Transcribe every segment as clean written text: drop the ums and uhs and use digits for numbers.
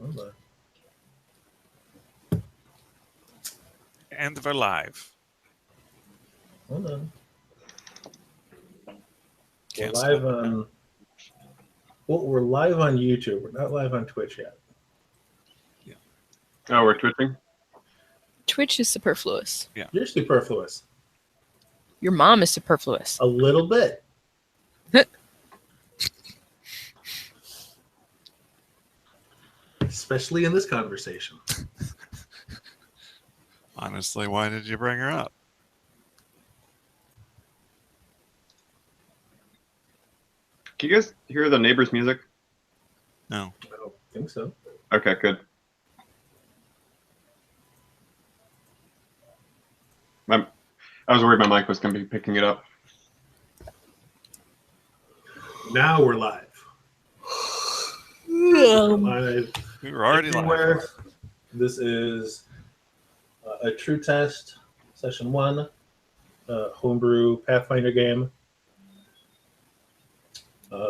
Hold on. And we're live. Hold on. Can't We're live stop it now. on. Well, we're live on YouTube. We're not live on Twitch yet. Oh, we're twitching? Twitch is superfluous. You're superfluous. Your mom is superfluous. A little bit. Especially in this conversation. Honestly, why did you bring her up? Can you guys hear the neighbor's music? No. I don't think so. Okay, good. I was worried my mic was going to be picking it up. Now we're live. Live We were already everywhere. live. This is a true test, session 1, homebrew Pathfinder game.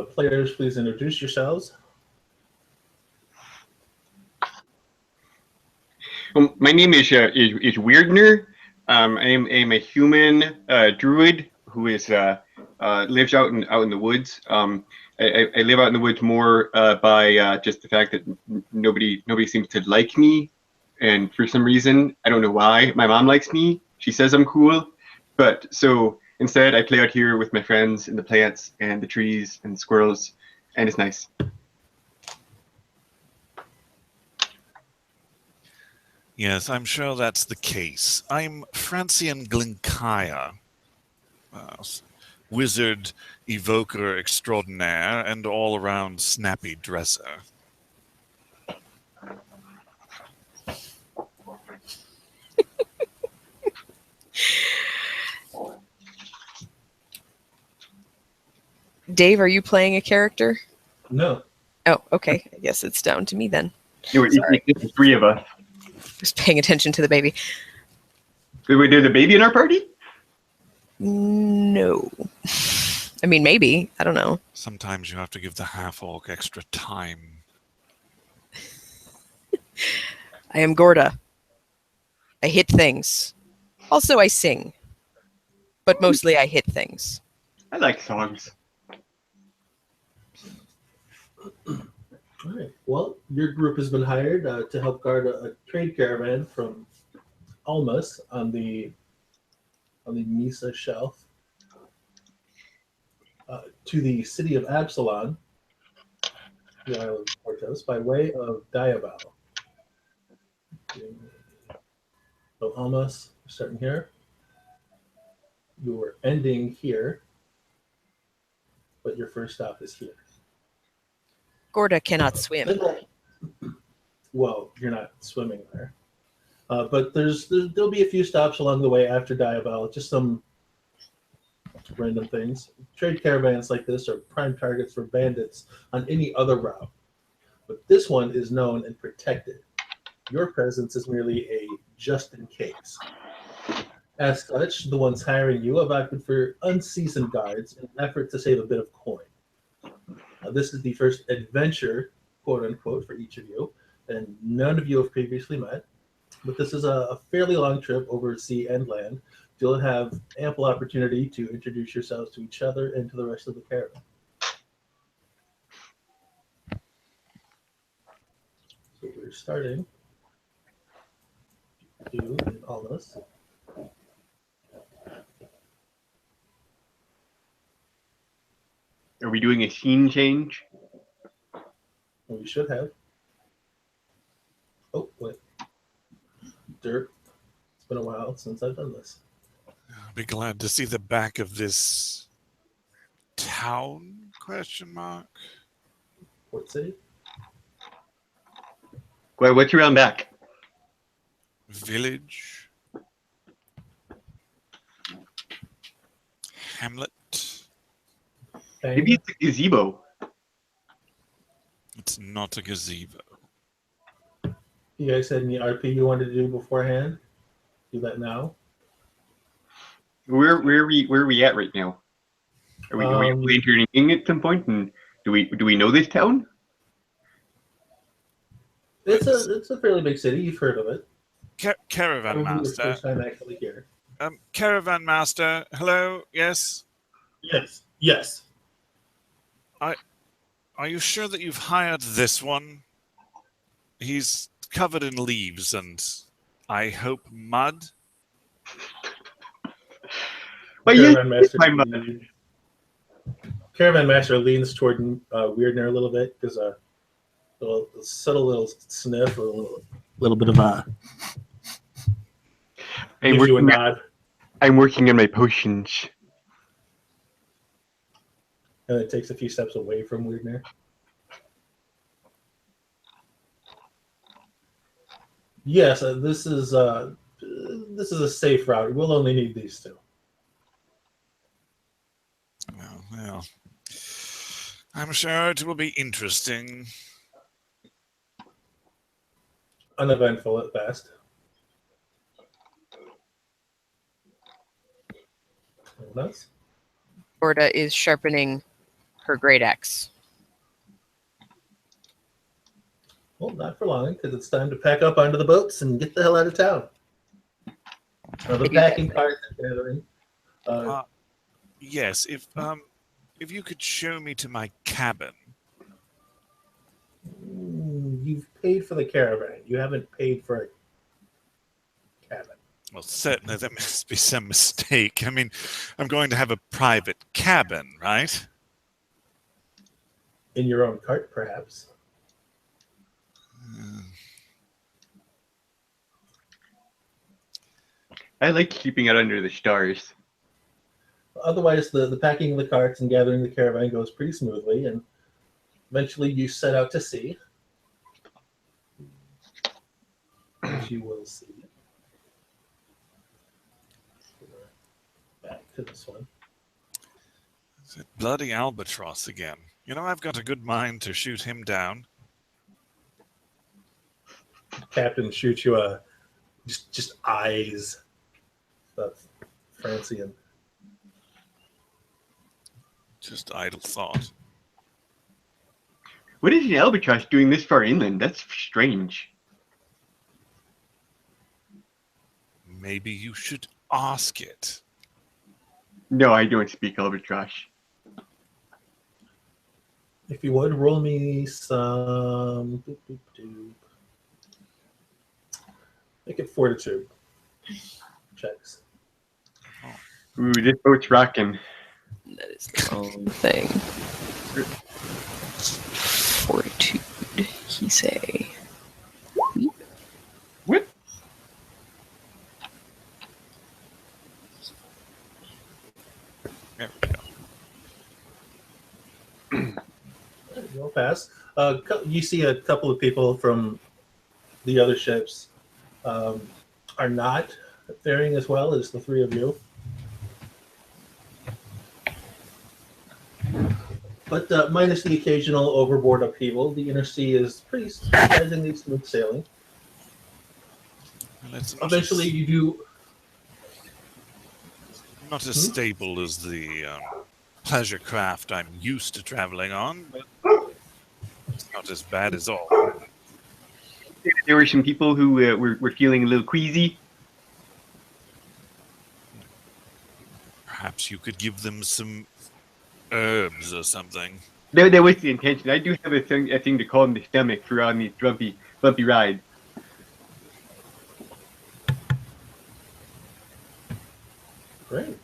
Players, please introduce yourselves. Well, my name is Weirdner. I'm a human druid who is lives out in the woods. I live out in the woods more by just the fact that nobody seems to like me, and for some reason I don't know why. My mom likes me. She says I'm cool, but so instead I play out here with my friends and the plants and the trees and the squirrels, and it's nice. Yes, I'm sure that's the case. I'm Francian Glinkaya, wizard, evoker extraordinaire, and all-around snappy dresser. Dave, are you playing a character? No. Oh, okay. I guess it's down to me then. It's the three of us. Just paying attention to the baby. There's a baby in our party? No. I mean, maybe. I don't know. Sometimes you have to give the half-orc extra time. I am Gorda. I hit things. Also, I sing. But mostly I hit things. I like songs. All right. Well, your group has been hired to help guard a trade caravan from Almas on the Misa shelf to the city of Absalon, the island of Portos, by way of Diabal. So Almas, starting here. You were ending here, but your first stop is here. Gorda cannot swim. Well, you're not swimming there. But there'll be a few stops along the way after Diabal, just some random things. Trade caravans like this are prime targets for bandits on any other route. But this one is known and protected. Your presence is merely a just in case. As such, the ones hiring you have opted for unseasoned guards in an effort to save a bit of coin. This is the first adventure, quote unquote, for each of you, and none of you have previously met. But this is a fairly long trip over sea and land. You'll have ample opportunity to introduce yourselves to each other and to the rest of the caravan. So we're starting you and Almas. Are we doing a scene change? We should have. Oh, wait. Dirt. It's been a while since I've done this. I'll be glad to see the back of this town, question mark. Port City? Well, what's around back? Village. Hamlet. Maybe it's a gazebo. It's not a gazebo. You guys had any RP you wanted to do beforehand? Do that now. Where are we at right now? Are we entering at some point? And do we know this town? It's a fairly big city. You've heard of it. Caravan Probably your master. first time actually here. Caravan master. Hello. Yes. Yes. Yes. Are you sure that you've hired this one? He's covered in leaves and, I hope, mud. Well, you Caravan Master. my mother. Caravan Master leans toward Weirdner a little bit, because a subtle little sniff, a little bit of a gives you a nod, I'm working on my potions. and it takes a few steps away from Weirdner. Yes, this is a safe route. We'll only need these two. Well, I'm sure it will be interesting. Uneventful at best. Anyone else? Gorda is sharpening her great axe. Well, not for long, because it's time to pack up onto the boats and get the hell out of town. The packing cart and gathering. Yes, if you could show me to my cabin. You've paid for the caravan. You haven't paid for a cabin. Well, certainly there must be some mistake. I mean, I'm going to have a private cabin, right? In your own cart, perhaps. I like keeping it under the stars. Otherwise, the packing of the carts and gathering the caravan goes pretty smoothly, and eventually you set out to sea. Which you will see. Back to this one. Is it bloody albatross again? You know, I've got a good mind to shoot him down. Captain shoots you a just eyes. That's Francian. Just idle thought. What is an albatross doing this far inland? That's strange. Maybe you should ask it. No, I don't speak albatross. If you would, roll me some. Boop, boop, doop. Make it fortitude checks. Ooh, this boat's rocking. That is the wrong thing. Fortitude, he say. What? There we go. You'll pass. You see a couple of people from the other ships are not faring as well as the three of you. But minus the occasional overboard upheaval, the inner sea is pretty surprisingly smooth sailing. Well, it's Eventually, you do. not as stable as the pleasure craft I'm used to traveling on, but it's not as bad as all. There were some people who were feeling a little queasy. Perhaps you could give them some herbs or something. That was the intention. I do have a thing to calm the stomach for on these bumpy rides. Great.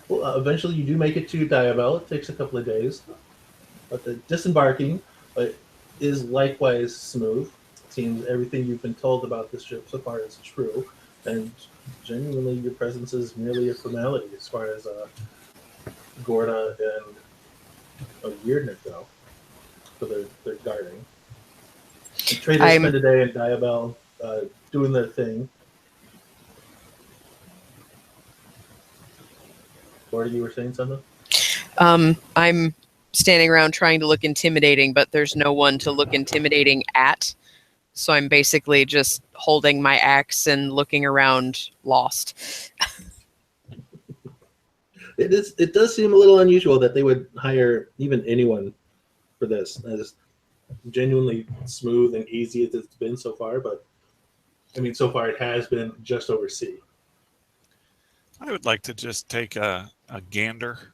Well, eventually you do make it to Diabel. It takes a couple of days. But the disembarking is likewise smooth. It seems everything you've been told about this ship so far is true. And genuinely, your presence is merely a formality as far as Gorda and Weirdner go for their guarding. The traders spend a day in Diabel doing their thing. Gorda, you were saying something? I'm standing around trying to look intimidating, but there's no one to look intimidating at. So I'm basically just holding my axe and looking around lost. It does seem a little unusual that they would hire even anyone for this. As genuinely smooth and easy as it's been so far, but I mean, so far it has been just over C. I would like to just take a gander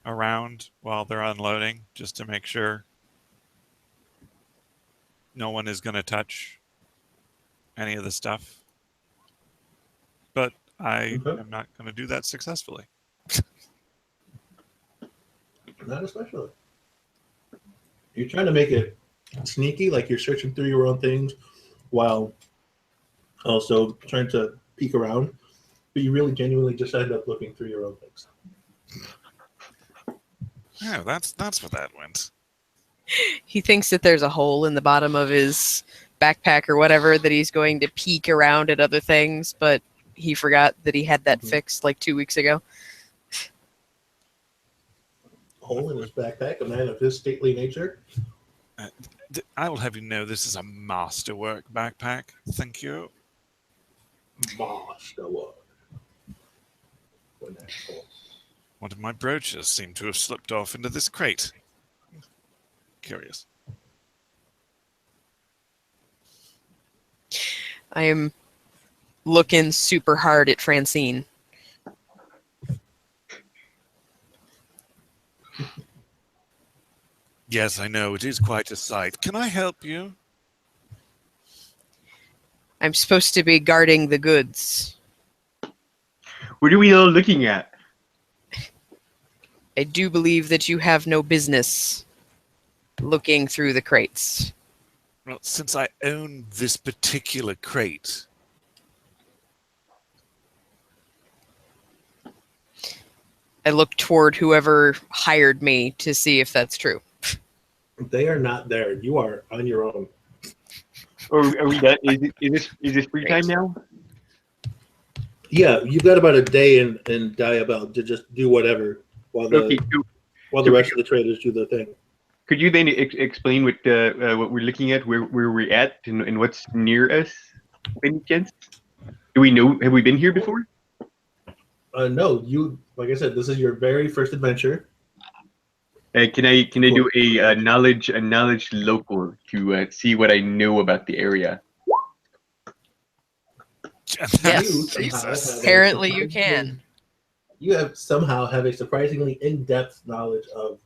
around while they're unloading, just to make sure no one is going to touch any of the stuff. But I Okay. am not going to do that successfully. Not especially. You're trying to make it sneaky, like you're searching through your own things while also trying to peek around, but you really genuinely just end up looking through your own things. Oh, that's what that went. He thinks that there's a hole in the bottom of his backpack or whatever that he's going to peek around at other things, but he forgot that he had that fixed like 2 weeks ago. Hole in his backpack, a man of his stately nature. I will have you know this is a masterwork backpack. Thank you. Master work. What an asshole. One of my brooches seemed to have slipped off into this crate. Curious. I am looking super hard at Francine. Yes, I know. It is quite a sight. Can I help you? I'm supposed to be guarding the goods. What are we all looking at? I do believe that you have no business looking through the crates. Well, since I own this particular crate, I look toward whoever hired me to see if that's true. They are not there. You are on your own. Or are we done? Is this free time now? Yeah, you've got about a day in Diabel to just do whatever while the Okay. while the rest of the traders do their thing. Could you then explain what we're looking at, where we're at, and what's near us? By any chance? Do we know? Have we been here before? No, you like I said, this is your very first adventure. Can I do a knowledge local to see what I know about the area? Yes. Jesus. Apparently you can. You have somehow have a surprisingly in-depth knowledge of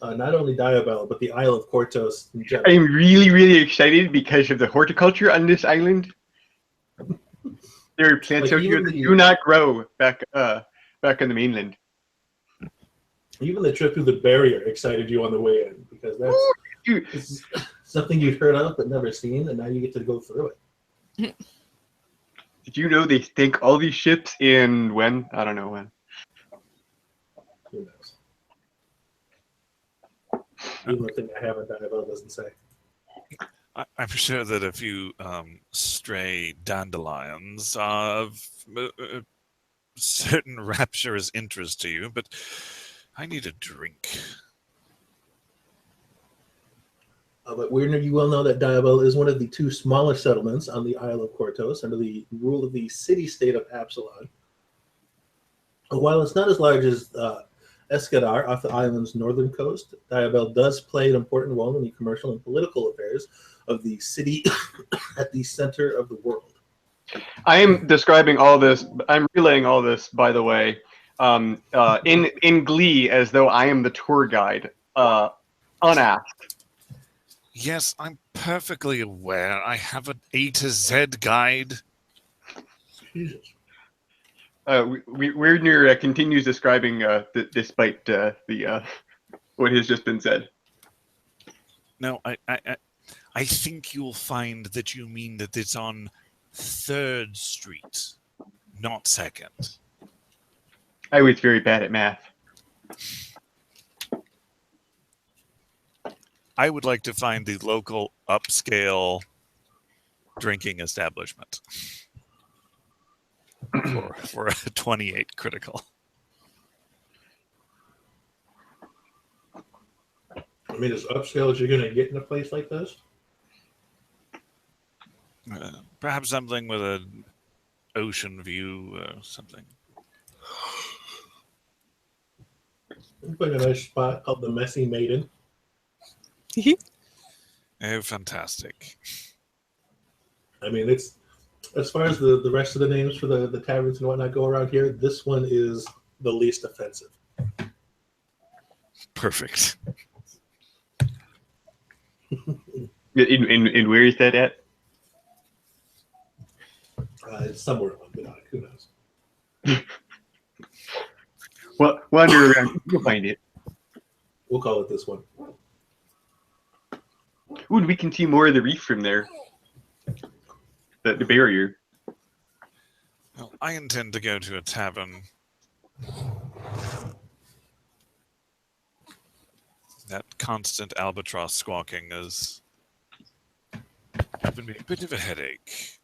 not only Diabel but the Isle of Kortos in general. I'm really excited because of the horticulture on this island. There are plants Like out here even that the- do not grow back on the mainland. Even the trip through the barrier excited you on the way in because Dude, that's something you'd heard of but never seen, and now you get to go through it. did you know they think all these ships in when? I don't know when. Who knows? Even the thing I have in Diabel doesn't say. I'm sure that a few stray dandelions are of certain rapturous interest to you, but I need a drink. But Weirner, you will know that Diabel is one of the two smallest settlements on the Isle of Kortos under the rule of the city-state of Absalon. While it's not as large as Escadar off the island's northern coast, Diabel does play an important role in the commercial and political affairs of the city at the center of the world. I am describing all this. I'm relaying all this, by the way, in glee, as though I am the tour guide, unasked. Yes, I'm perfectly aware. I have an A to Z guide. Jesus. Weirdner continues describing despite what has just been said. No, I think you'll find that you mean that it's on 3rd Street, not 2nd. I was very bad at math. I would like to find the local upscale drinking establishment for a 28 critical. I mean, as upscale as you're going to get in a place like this? Perhaps something with an ocean view or something. We put a nice spot called the Messy Maiden. Oh, fantastic. I mean, it's as far as the rest of the names for the taverns and whatnot go around here, this one is the least offensive. Perfect. In where is that at? It's somewhere along the dock. Who knows? Well, wander around. You'll find it. We'll call it this one. Ooh, and we can see more of the reef from there. The barrier. Well, I intend to go to a tavern. That constant albatross squawking is giving me a bit of a headache.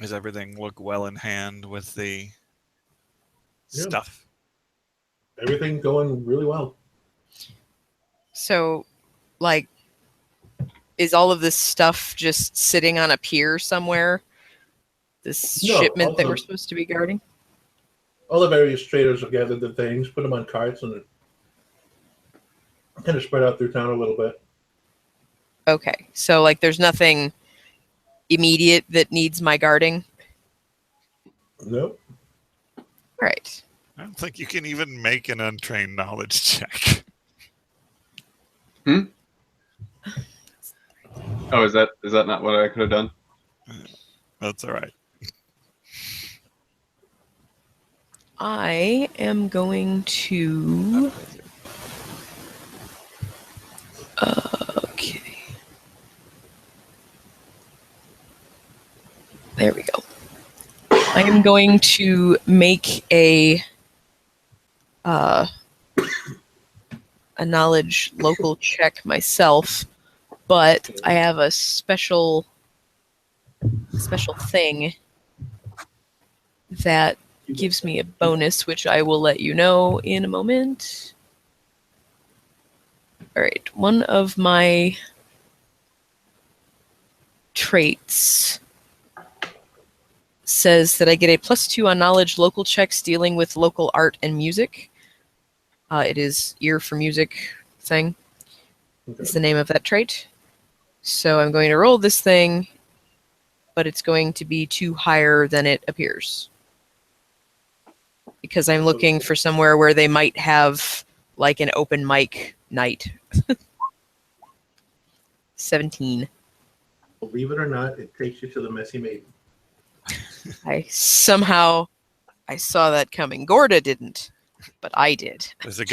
Does everything look well in hand with the stuff? Everything going really well. So, like, is all of this stuff just sitting on a pier somewhere? This No, shipment that also- we're supposed to be guarding? All the various traders have gathered the things, put them on carts, and kind of spread out through town a little bit. Okay, so like there's nothing immediate that needs my guarding. Nope. All right. I don't think you can even make an untrained knowledge check. Oh, is that not what I could have done? That's all right. I am going to. Okay. There we go. I am going to make a knowledge local check myself, but I have a special thing that gives me a bonus, which I will let you know in a moment. All right, one of my traits says that I get a +2 on knowledge local checks dealing with local art and music. It is ear for music thing is the name of that trait. So I'm going to roll this thing, but it's going to be 2 higher than it appears. Because I'm looking for somewhere where they might have like an open mic night. 17. Believe it or not, it takes you to the Messy Maiden. I saw that coming. Gorda didn't, but I did. There's a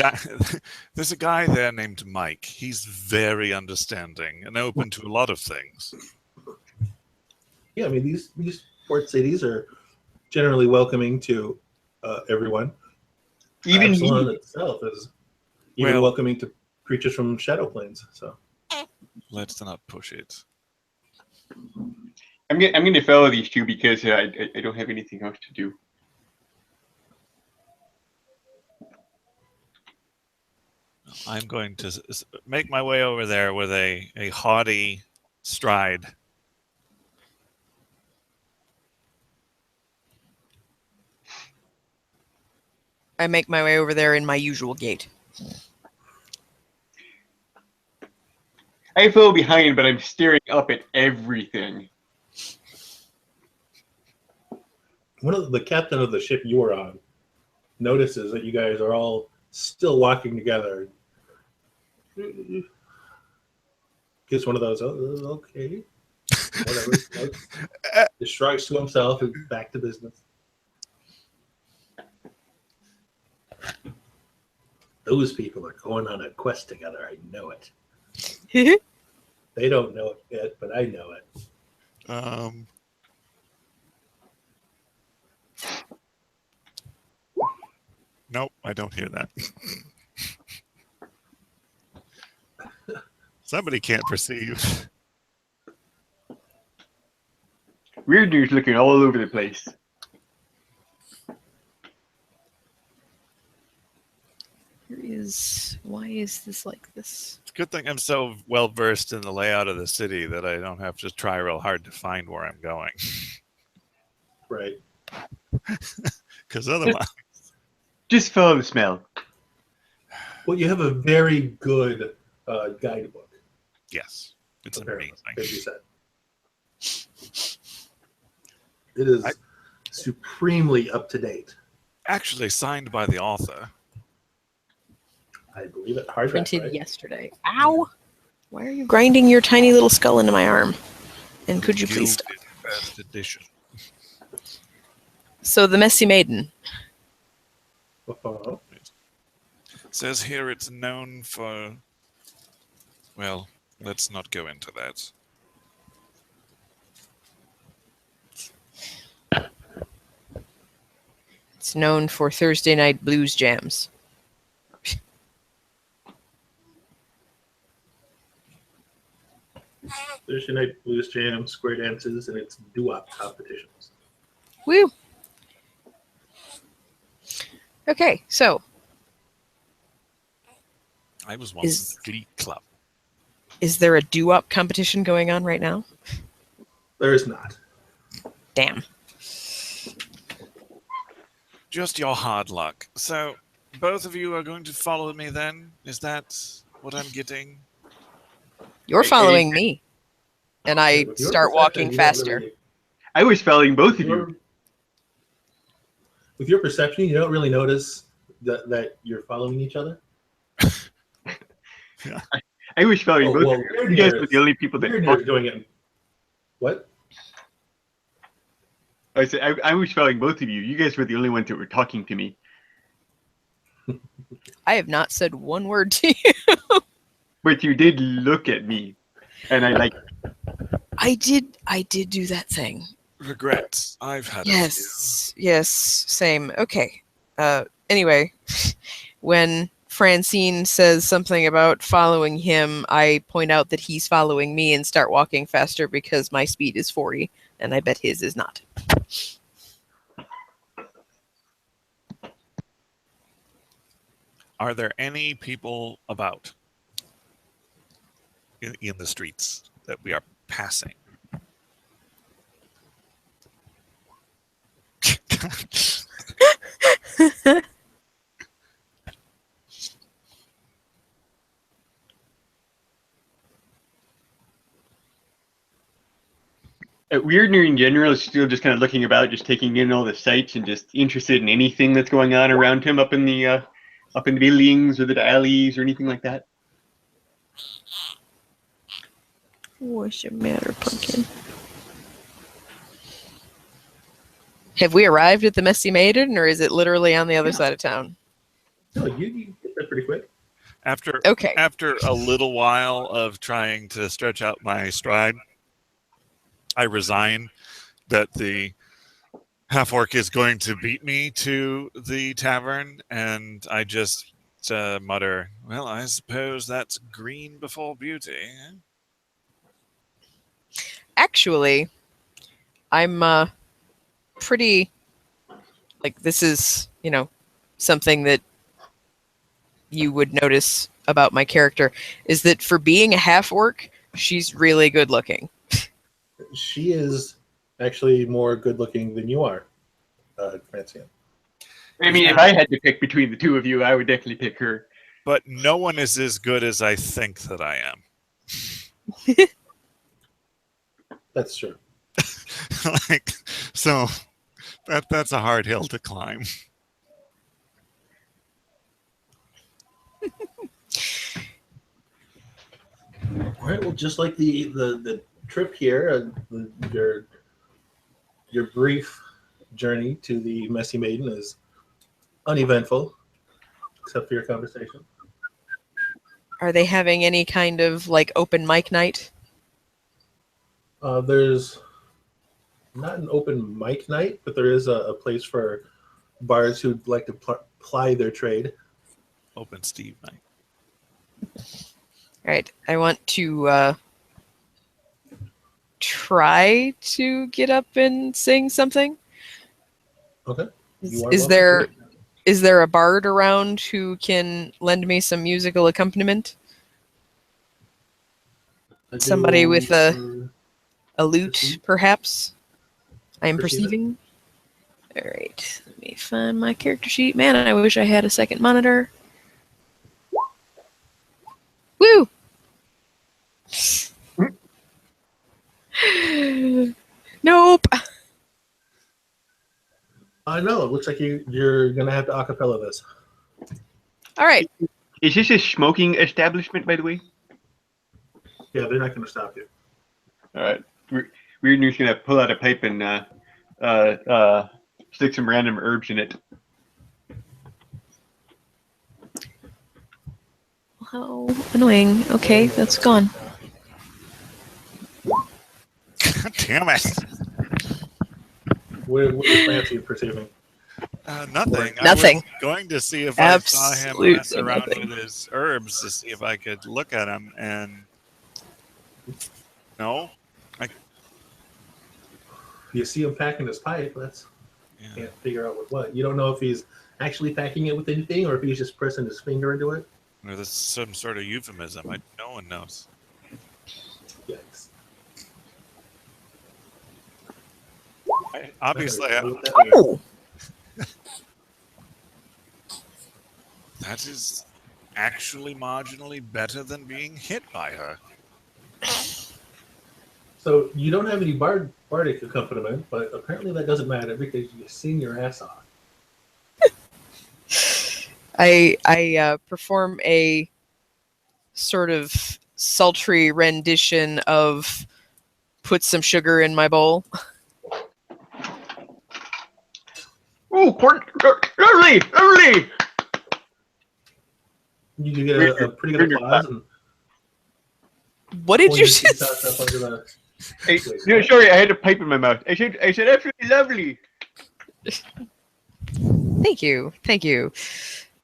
guy there named Mike. He's very understanding and open to a lot of things. Yeah, I mean these port cities are generally welcoming to everyone. Even Absalon me. itself is even Well- welcoming to creatures from Shadow Plains. So Let's not push it. I'm going to follow these two because I don't have anything else to do. I'm going to make my way over there with a haughty stride. I make my way over there in my usual gait. I follow behind, but I'm staring up at everything. one of the captain of the ship you were on notices that you guys are all still walking together. Gives one of those, oh, okay, whatever. Just shrugs to himself and back to business. Those people are going on a quest together. I know it. They don't know it yet, but I know it. Nope, I don't hear that. Somebody can't perceive. Weird news looking all over the place. Why is this like this? It's a good thing I'm so well versed in the layout of the city that I don't have to try real hard to find where I'm going. Right. Because otherwise, Just follow the smell. Well, you have a very good guidebook. Yes, it's Apparently, amazing. as you said. It is supremely up to date. Actually signed by the author. I believe it. Hardback, Printed right? yesterday. Ow! Why are you grinding your tiny little skull into my arm? And could you please stop? Gilded first edition. So the Messy Maiden. Uh-huh. Says here it's known for. Well, let's not go into that. It's known for Thursday night blues jams. Thursday night blues jam, square dances, and it's doo-wop competitions. Woo! Okay, so I was once Is- in the Glee Club. is there a doo-wop competition going on right now? There is not. Damn. Just your hard luck. So, both of you are going to follow me then? Is that what I'm getting? You're I- I following me. And I With your start perception, walking you don't faster. really- I was following both of you. your- with your perception, you don't really notice that you're following each other. I was following Oh, both well, of you. You guys were the only people that. Weird doing it. What? I said I was following both of you. You guys were the only ones that were talking to me. I have not said one word to you. But you did look at me, and I like. I did do that thing. Regrets. I've had Yes, same. Okay. Anyway, when Francine says something about following him, I point out that he's following me and start walking faster because my speed is 40, and I bet his is not. Are there any people about in the streets that we are passing? Weirdner in general is still just kind of looking about, just taking in all the sights, and just interested in anything that's going on around him up in the buildings or the alleys or anything like that. What's the matter, pumpkin? Have we arrived at the Messy Maiden, or is it literally on the other side of town? No, you get that pretty quick. After Okay. after a little while of trying to stretch out my stride, I resign that the half orc is going to beat me to the tavern, and I just mutter, "Well, I suppose that's green before beauty." Eh? Actually, I'm pretty like this is, something that you would notice about my character is that for being a half orc, she's really good looking. She is actually more good looking than you are, Francine. I mean, if I had to pick between the two of you, I would definitely pick her. But no one is as good as I think that I am. That's true. So that's a hard hill to climb. All right. Well, just like the trip here, your brief journey to the Messy Maiden is uneventful, except for your conversation. Are they having any kind of like open mic night? There's not an open mic night, but there is a place for bards who'd like to ply their trade. Open Steve night. All right, I want to try to get up and sing something. Okay. You are Is welcome there to it. is there a bard around who can lend me some musical accompaniment? Somebody with a lute, perhaps? I am perceive it. perceiving. All right, let me find my character sheet. Man, I wish I had a second monitor. Woo! Nope. I know. It looks like you're gonna have to acapella this. All right. Is this a smoking establishment, by the way? Yeah, they're not gonna stop you. All right. Weird News gonna pull out a pipe and stick some random herbs in it. How annoying. Okay, that's gone. God damn it. What is Fancy perceiving? Nothing. Nothing. I was going to see if I saw him mess Absolutely around nothing. with his herbs to see if I could look at him, and no. You see him packing his pipe. Yeah. Can't figure out with what. You don't know if he's actually packing it with anything or if he's just pressing his finger into it. Or this is some sort of euphemism. No one knows. Yikes. Obviously, Oh! that is actually marginally better than being hit by her. So you don't have any bardic accompaniment, but apparently that doesn't matter because you sing your ass off. I perform a sort of sultry rendition of "Put Some Sugar in My Bowl." Oh, lovely, lovely. You do get a pretty good applause. And What did you pointed say? his ass up under the- Hey, Wait, no, what? sorry, I had a pipe in my mouth. I said absolutely lovely. Thank you. Thank you.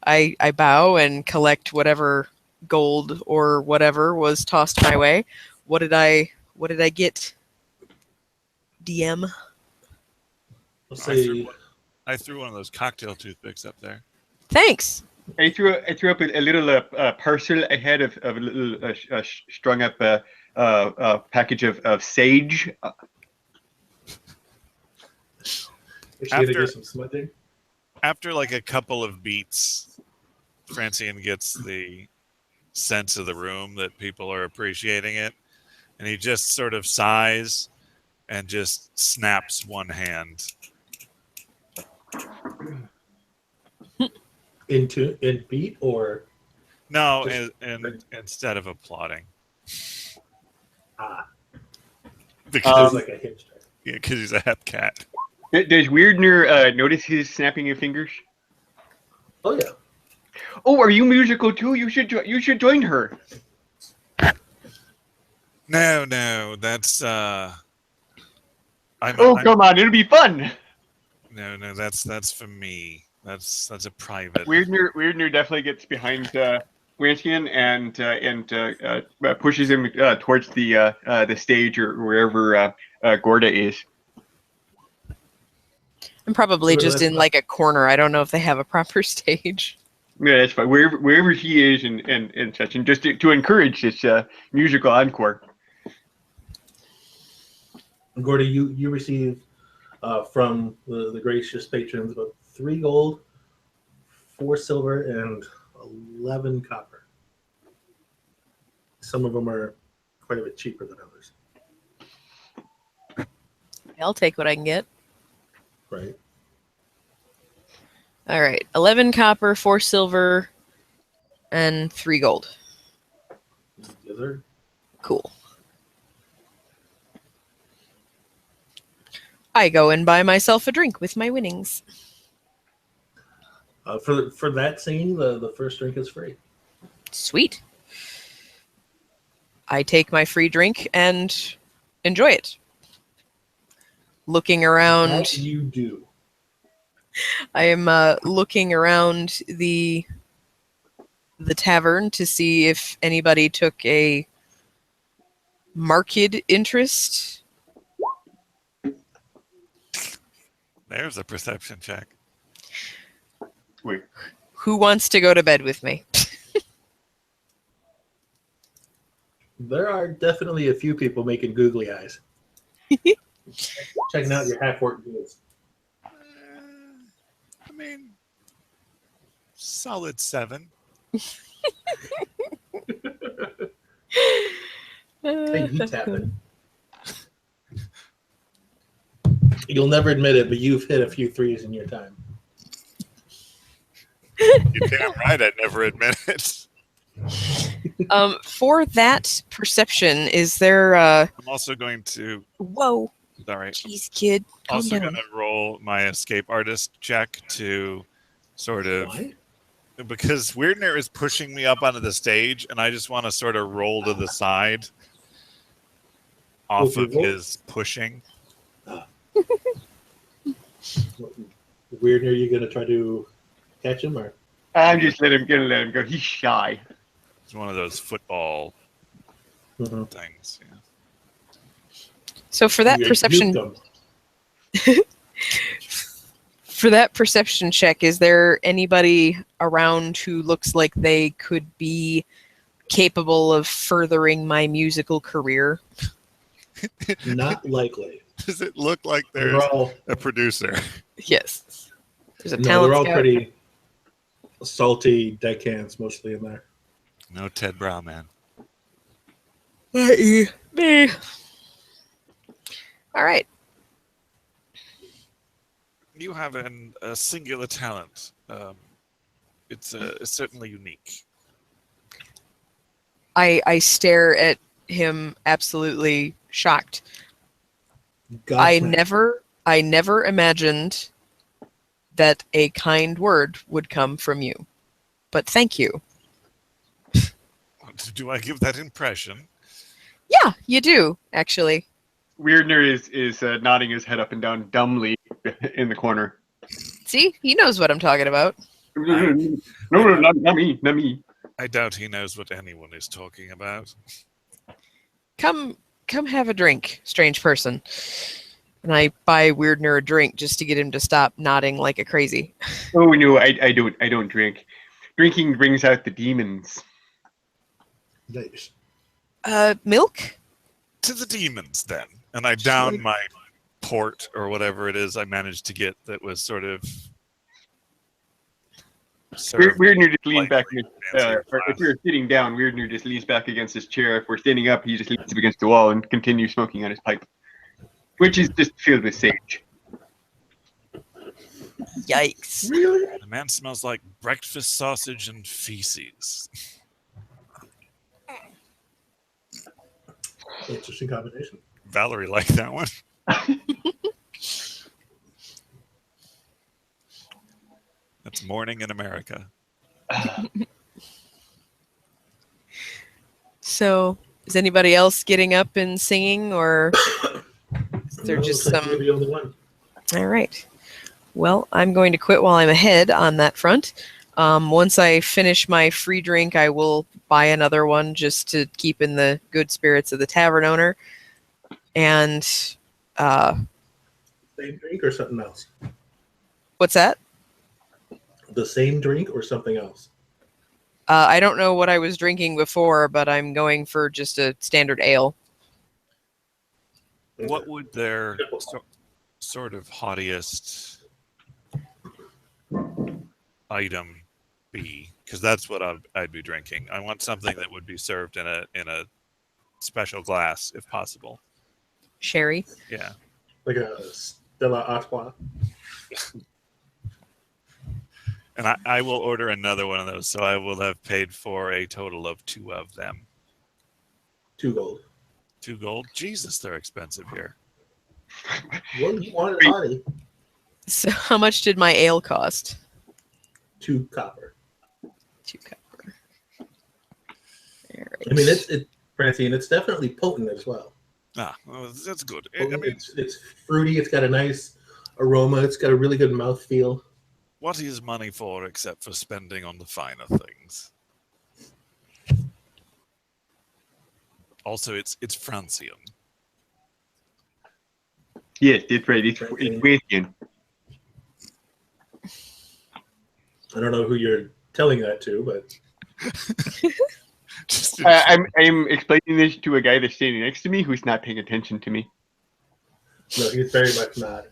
I bow and collect whatever gold or whatever was tossed my way. What did I get? DM. Let's I threw, say I threw one of those cocktail toothpicks up there. Thanks. I threw up a little parcel ahead of a little strung up package of sage. is she gonna After- do some smudging? After like a couple of beats, Francine gets the sense of the room that people are appreciating it, and he just sort of sighs and just snaps one hand. In beat or No, Just- and instead of applauding, ah, because it's like a hipster. he's a hep cat. Does Weirdner notice his snapping of fingers? Oh yeah. Oh, are you musical too? You should join her. No, that's I'm Come on, it'll be fun. no, that's for me. That's a private. Weirdner definitely gets behind Winston and pushes him towards the stage or wherever Gorda is. I'm probably Sure, just that's in like a corner. I don't know if they have a proper stage. Yeah, that's fine. Wherever he is and such, and just to encourage this musical encore. Gordy, you receive from the gracious patrons about 3 gold, 4 silver, and 11 copper. Some of them are quite a bit cheaper than others, I'll take what I can get. right? All right, 11 copper, 4 silver, and 3 gold. Yes, sir. Cool. I go and buy myself a drink with my winnings. For that scene, the first drink is free. Sweet. I take my free drink and enjoy it. Looking around, That you do. I am looking around the tavern to see if anybody took a marked interest. There's a perception check. Wait, Who wants to go to bed with me? There are definitely a few people making googly eyes. Checking out your half-orc deals. mean, solid 7. Hey, you tap it. You'll never admit it, but you've hit a few threes in your time. You're damn right I'd never admit it. For that perception, is there I'm also going to... Whoa. Sorry. Jeez, kid. Calm Also down. going to roll my escape artist check to sort of... Why? Because Weirdner is pushing me up onto the stage, and I just want to sort of roll to the side off of his pushing. Weird, are you going to try to catch him? Or I'm just gonna let him go. He's shy. It's one of those football Mhm. things. Yeah. So for that You perception, them. for that perception check, is there anybody around who looks like they could be capable of furthering my musical career? Not likely. Does it look like They're there's all a producer? Yes. There's a no, talent they're all scout. pretty salty deckhands mostly in there. No Ted Brown, man. Me. All right. You have a singular talent. It's certainly unique. I stare at him absolutely shocked. Gobsmacked. I never imagined that a kind word would come from you. But thank you. Do I give that impression? Yeah, you do, actually. Weirdner is nodding his head up and down dumbly in the corner. See? He knows what I'm talking about. No, not me, not me. I doubt he knows what anyone is talking about. Come have a drink, strange person. And I buy Weirdner a drink just to get him to stop nodding like a crazy. Oh no, I don't drink. Drinking brings out the demons. Nice. Milk? To the demons, then. And I down my port or whatever it is I managed to get that was sort of... Weirdner just leans back. fancier If we're sitting down, Weirdner just leans back against his chair. If we're standing up, he just leans up against the wall and continues smoking on his pipe, which is just filled with sage. Yikes. Really? The man smells like breakfast sausage and feces. Interesting combination. Valerie liked that one. That's morning in America. So, is anybody else getting up and singing, or is there No, just looks like some... you're the only one. All right. Well, I'm going to quit while I'm ahead on that front. Once I finish my free drink, I will buy another one just to keep in the good spirits of the tavern owner. And Same drink or something else? what's that? The same drink or something else? I don't know what I was drinking before, but I'm going for just a standard ale. Okay. What would their sort of haughtiest item be? Because that's what I'd be drinking. I want something that would be served in a special glass, if possible. Sherry. Yeah. Like a Stella Artois. And I will order another one of those, so I will have paid for a total of 2 of them. 2 gold. 2 gold? Jesus, they're expensive here. Well, you wanted money. So how much did my ale cost? 2 copper. 2 copper. All right. I mean, it's Francine, it's definitely potent as well. Ah, well, that's good. I Potent, mean, it's fruity. It's got a nice aroma. It's got a really good mouthfeel. what is money for except for spending on the finer things? Also, it's Francium. Yes, that's right. It's Waysian. I don't know who you're telling that to, but Just I'm explaining this to a guy that's standing next to me who's not paying attention to me. no, he's very much not.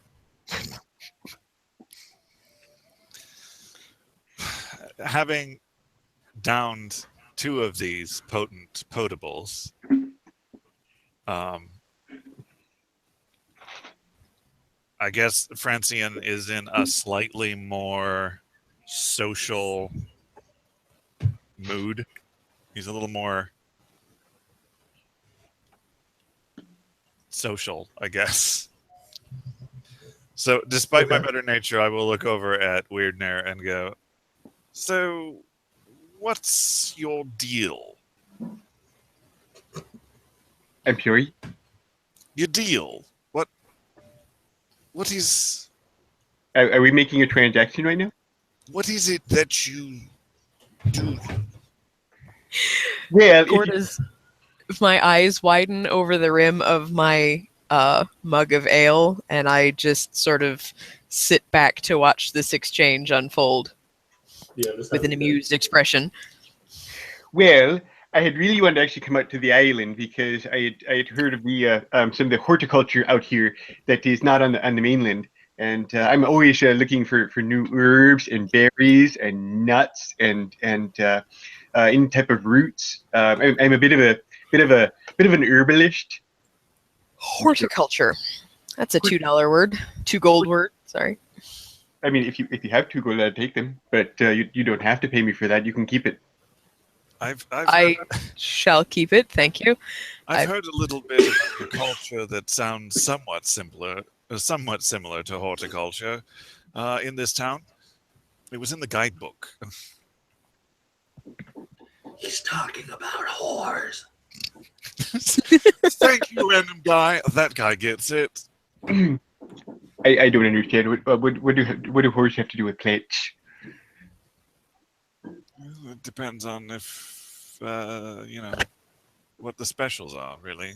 having downed 2 of these potent potables, I guess Francian is in a slightly more social mood. He's a little more social, I guess. So, despite my better nature, I will look over at Weirdner and go, "So, what's your deal?" I'm sorry. Your deal? What is Are we making a transaction right now? what is it that you do? Well, Gorda's. My eyes widen over the rim of my mug of ale, and I just sort of sit back to watch this exchange unfold with an amused expression. Well, I had really wanted to actually come out to the island because I had heard of the some of the horticulture out here that is not on the mainland, and I'm always looking for new herbs and berries and nuts and any type of roots. I'm a bit of an herbalist. Horticulture. That's a $2 word. 2 gold word. Sorry. I mean, if you have to go, take them, but you don't have to pay me for that. You can keep it. I shall keep it. Thank you. I've heard a little bit about the culture that sounds somewhat similar to horticulture in this town. It was in the guidebook. He's talking about whores. Thank you, random guy. That guy gets it. I don't understand. What do horses have to do with plants? It depends on if what the specials are, really.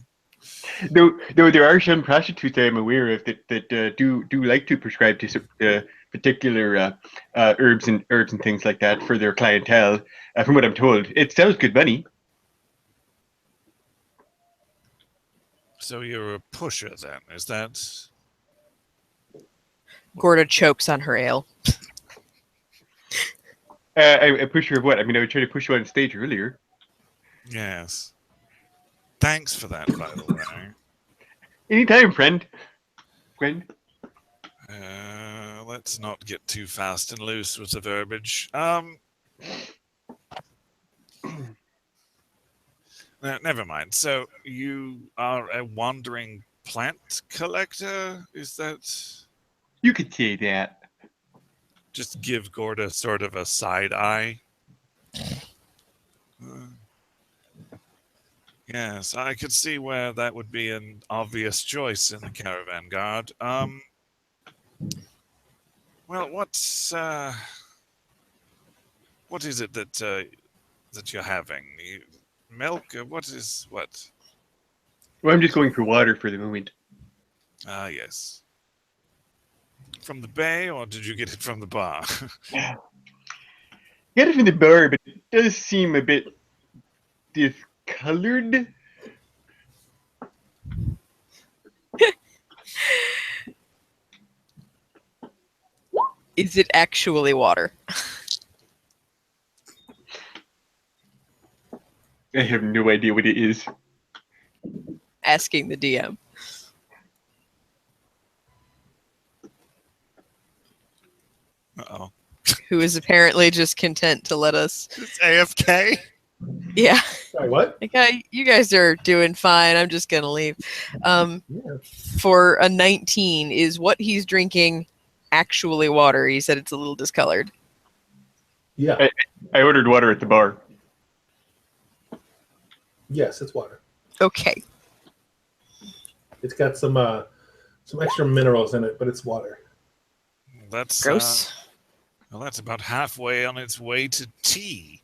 Though there are some prostitutes I'm aware of that do like to prescribe to particular herbs and things like that for their clientele. From what I'm told, it sounds good money. So you're a pusher, then? Is that? Gorda chokes on her ale. A pusher of what? I mean, I was trying to push you on stage earlier. Yes. Thanks for that, by the way. Anytime, friend. Let's not get too fast and loose with the verbiage. Never mind. So you are a wandering plant collector? Is that? You could say that. Just give Gorda sort of a side eye. Yes, I could see where that would be an obvious choice in the caravan guard. Well, what is it that you're having? Milk? What? Well, I'm just going for water for the moment. Ah, yes. From the bay, or did you get it from the bar? Get it from the bar, but it does seem a bit discolored. Is it actually water? I have no idea what it is. Asking the DM. Uh-oh. Who is apparently just content to let us. It's AFK? Yeah. Sorry, what? Okay, you guys are doing fine. I'm just gonna leave. For a 19, is what he's drinking actually water? He said it's a little discolored. Yeah. I ordered water at the bar. Yes, it's water. Okay. It's got some extra minerals in it, but it's water. That's Gross. Well, that's about halfway on its way to tea.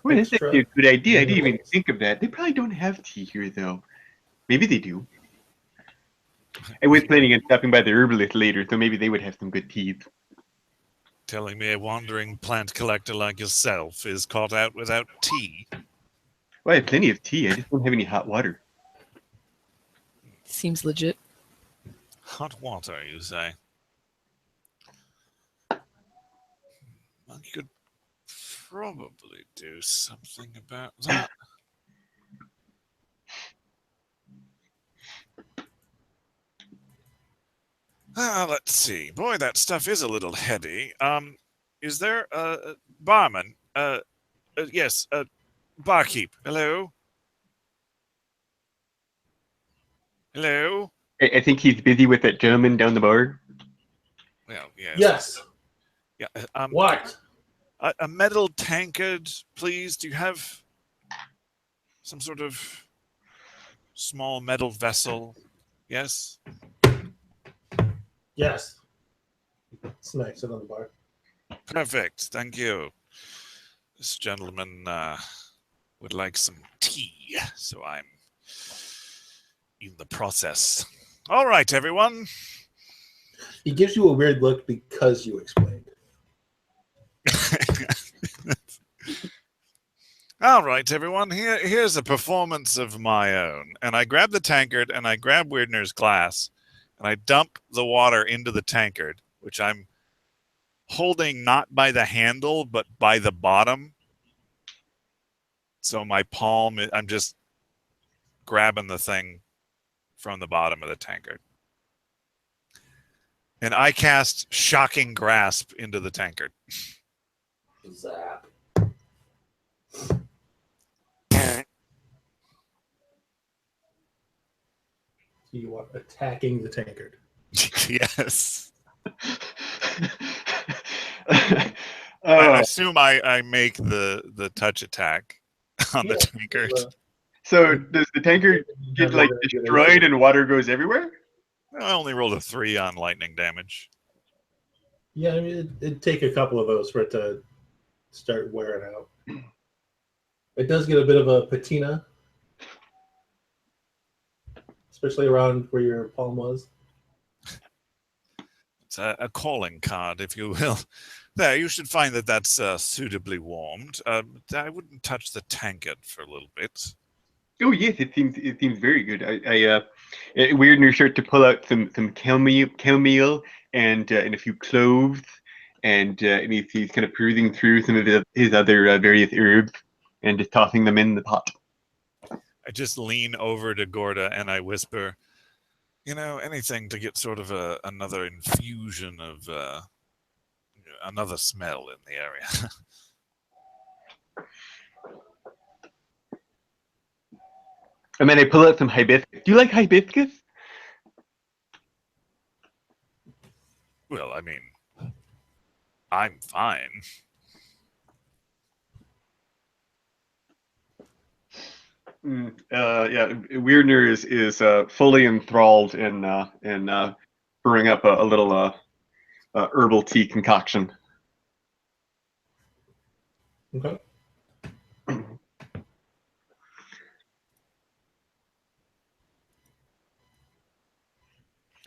Well, that's actually a good idea. I didn't even think of that. They probably don't have tea here, though. Maybe they do. I was planning on stopping by the herbalist later, so maybe they would have some good tea. Telling me a wandering plant collector like yourself is caught out without tea? Well, I have plenty of tea. I just don't have any hot water. Seems legit. Hot water, you say? I could probably do something about that. Let's see. Boy, that stuff is a little heady. Is there a barman? Yes, barkeep. Hello? Hello? I think he's busy with that gentleman down the bar. Well, yes. Yes. Yeah. What? A metal tankard, please. Do you have some sort of small metal vessel? Yes? Yes. Smacks it on the bar. Perfect. Thank you. This gentleman would like some tea, so I'm in the process. All right, everyone. He gives you a weird look because you explained. All right, everyone. Here's a performance of my own. And I grab the tankard and I grab Weirdner's glass and I dump the water into the tankard, which I'm holding not by the handle, but by the bottom. So my palm, I'm just grabbing the thing from the bottom of the tankard. And I cast Shocking Grasp into the tankard. Zap. You are attacking the tankard. Yes. I I assume I make the touch attack on the tankard. So does the tanker get like destroyed and water goes everywhere? I only rolled a 3 on lightning damage. Yeah, I mean, it'd take a couple of those for it to start wearing out. It does get a bit of a patina, especially around where your palm was. It's a calling card, if you will. There, you should find that that's suitably warmed. I wouldn't touch the tankard for a little bit. Oh yes, it seems very good. Weirdner start to pull out some chamomile and a few cloves, and he's kind of perusing through some of his other various herbs and just tossing them in the pot. I just lean over to Gorda and I whisper, anything to get sort of another infusion of another smell in the area. And then I pull out some hibiscus. Do you like hibiscus? Well, I mean, I'm fine. Yeah, Weirdner is fully enthralled in brewing up a little herbal tea concoction. Okay.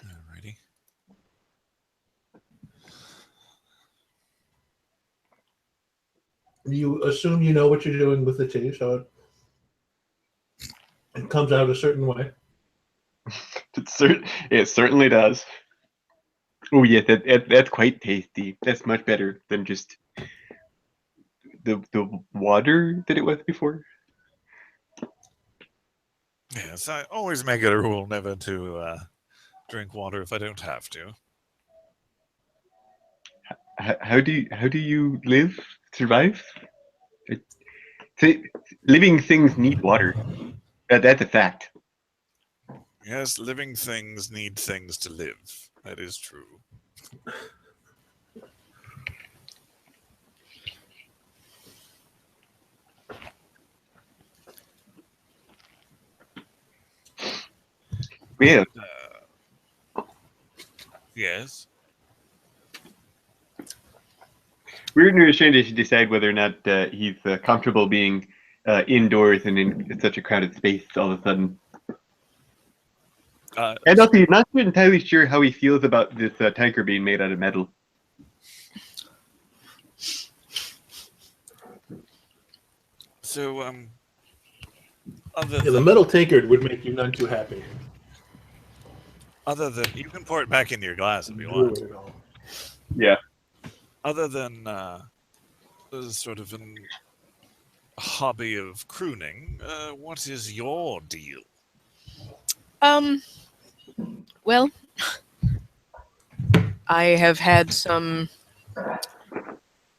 Alrighty. You assume you know what you're doing with the tea, so it comes out a certain way. It certainly does. Oh yeah, that's quite tasty. That's much better than just the water that it was before. Yes, I always make it a rule never to drink water if I don't have to. How do you live, survive? Living things need water. That's a fact. Yes, living things need things to live. That is true. Yeah. Yes. Weirdner is trying to decide whether or not he's comfortable being indoors and in such a crowded space all of a sudden. And also, he's not entirely sure how he feels about this tanker being made out of metal. So, the metal tankard would make you none too happy. Other than, you can pour it back into your glass if you want. Yeah. Other than sort of a hobby of crooning. What is your deal? Well, I have had some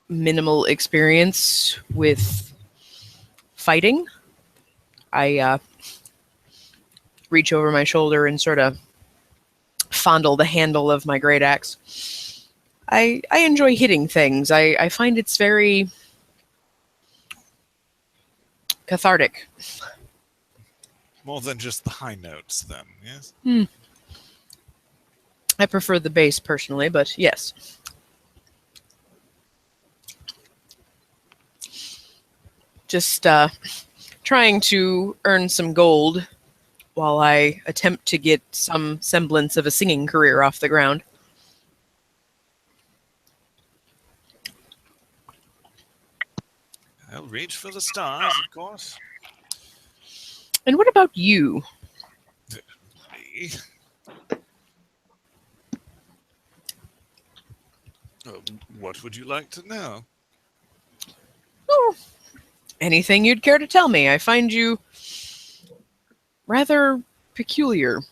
minimal experience with fighting. I reach over my shoulder and sort of fondle the handle of my great axe. I enjoy hitting things. I find it's very cathartic. More than just the high notes, then, yes? I prefer the bass personally, but yes. Just trying to earn some gold while I attempt to get some semblance of a singing career off the ground. I'll reach for the stars, of course. And what about you? Me? What would you like to know? Oh, anything you'd care to tell me. I find you rather peculiar.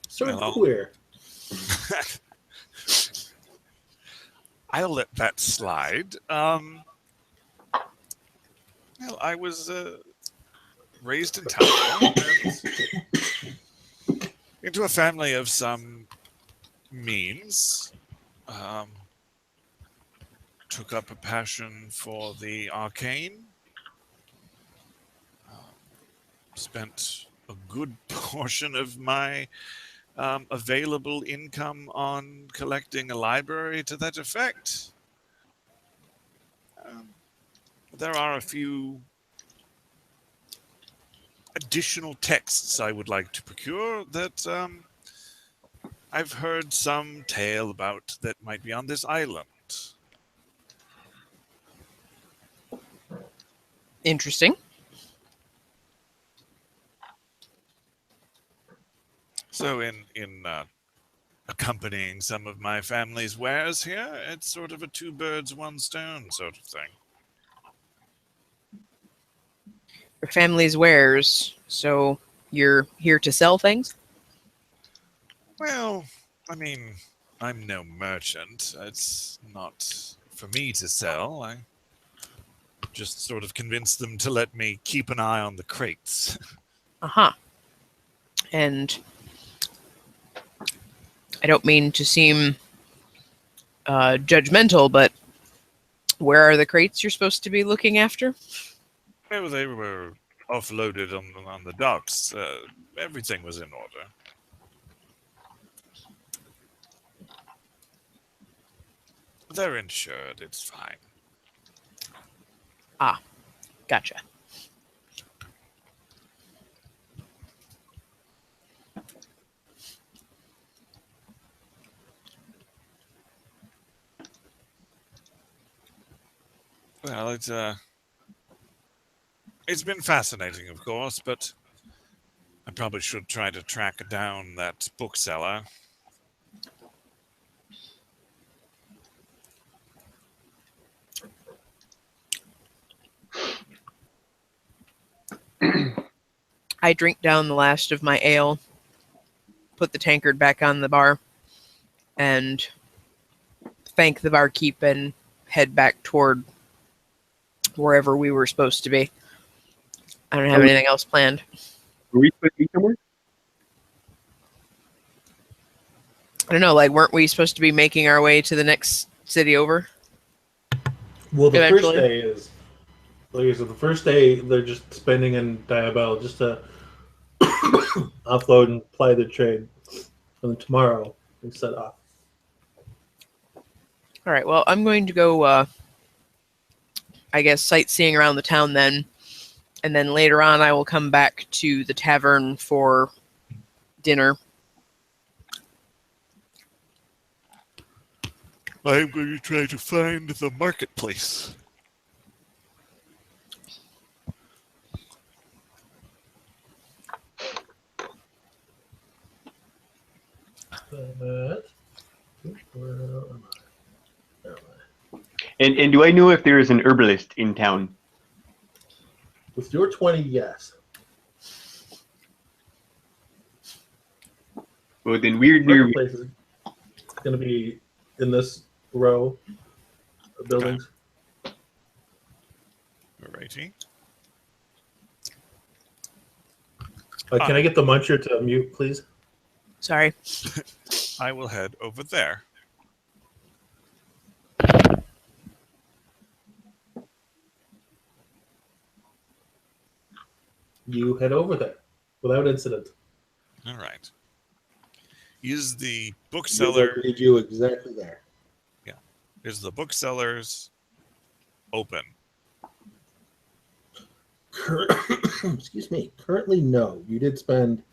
Sort of Well, queer. I'll let that slide. Well, I was raised in town and into a family of some means. Took up a passion for the arcane. Spent a good portion of my available income on collecting a library to that effect. There are a few additional texts I would like to procure that I've heard some tale about that might be on this island. Interesting. So in accompanying some of my family's wares here, it's sort of a two birds, one stone sort of thing. Your family's wares, so you're here to sell things? Well, I mean, I'm no merchant. It's not for me to sell. I just sort of convinced them to let me keep an eye on the crates. Uh-huh. And I don't mean to seem judgmental, but where are the crates you're supposed to be looking after? Well, they were offloaded on the docks. Everything was in order. They're insured. It's fine. Ah, gotcha. Well, it's been fascinating, of course, but I probably should try to track down that bookseller. I drink down the last of my ale, put the tankard back on the bar, and thank the barkeep and head back toward wherever we were supposed to be. I don't have anything else planned. Were we supposed to be somewhere? I don't know, like, weren't we supposed to be making our way to the next city over? Well, the Eventually. first day is, like I said, the first day they're just spending in Diabel just to offload and ply the trade. And then tomorrow we set off. All right, well, I'm going to go, I guess, sightseeing around the town then. And then later on, I will come back to the tavern for dinner. I'm going to try to find the marketplace. But where am I? And do I know if there is an herbalist in town? With your 20, yes. Well, then weird near. Marketplace is going to be in this row of buildings. Alrighty. Can I get the muncher to mute, please? Sorry. I will head over there. You head over there without incident. All right. Is the You'll bookseller lead you exactly there. is the bookseller's open? Excuse me. Currently, no. You did spend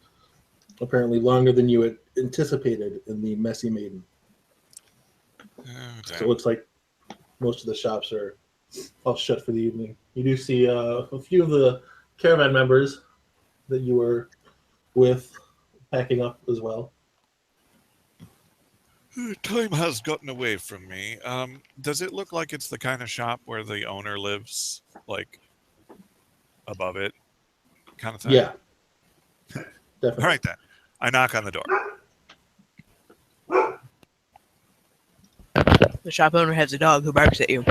apparently longer than you had anticipated in the Messy Maiden. Oh, So it damn. looks like most of the shops are all shut for the evening. You do see a few of the caravan members that you were with packing up as well. Time has gotten away from me. Does it look like it's the kind of shop where the owner lives, like above it, kind of thing? Yeah, All definitely. right then. I knock on the door. The shop owner has a dog who barks at you.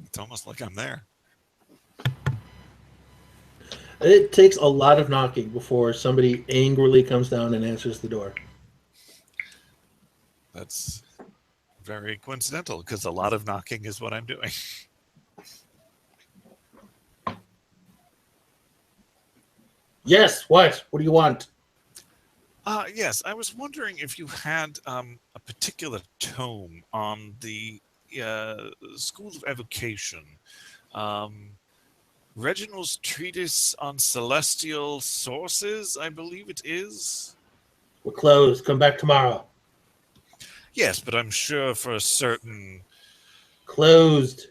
It's almost like I'm there. It takes a lot of knocking before somebody angrily comes down and answers the door. That's very coincidental because a lot of knocking is what I'm doing. Yes, what? What do you want? Yes, I was wondering if you had a particular tome on the School of Evocation. Reginald's Treatise on Celestial Sources, I believe it is. We're closed. Come back tomorrow. Yes, but I'm sure for a certain Closed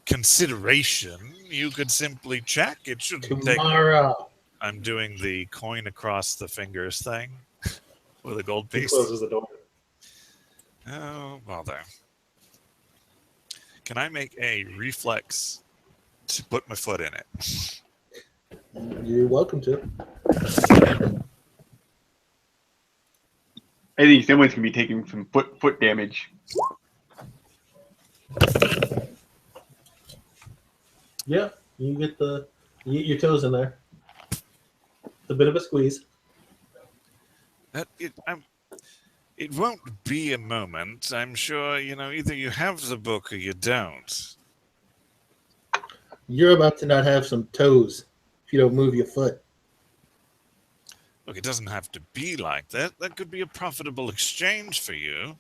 consideration, you could simply check. It shouldn't take. tomorrow. I'm doing the coin across the fingers thing with a gold He piece. closes the door. Oh, bother. Can I make a reflex to put my foot in it? You're welcome to. I think someone's gonna be taking some foot damage. Yeah, you get your toes in there. It's a bit of a squeeze. It won't be a moment. I'm sure, either you have the book or you don't. You're about to not have some toes if you don't move your foot. Look, it doesn't have to be like that. That could be a profitable exchange for you.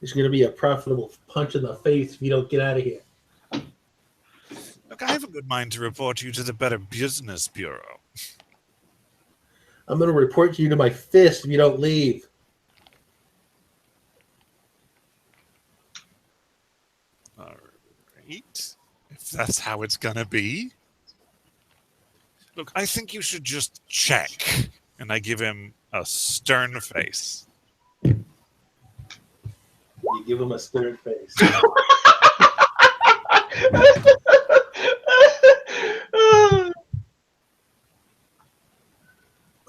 It's going to be a profitable punch in the face if you don't get out of here. Look, I have a good mind to report you to the Better Business Bureau. I'm going to report you to my fist if you don't leave. All right. If that's how it's going to be. Look, I think you should just check. And I give him a stern face. You give him a stern face.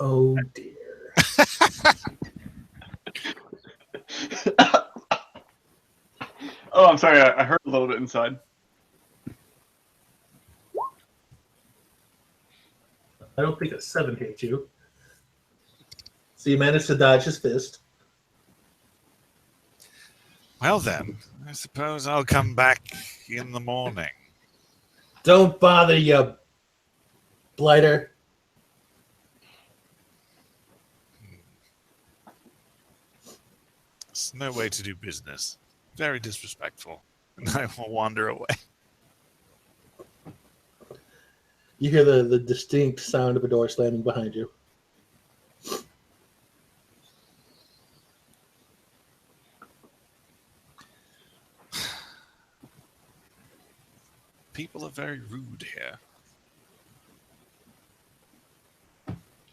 Oh dear. Oh, I'm sorry. I heard a little bit inside. I don't think a 7 hit you. So you managed to dodge his fist. Well then, I suppose I'll come back in the morning. Don't bother, you blighter. It's no way to do business. Very disrespectful. And I will wander away. You hear the distinct sound of a door slamming behind you. People are very rude here.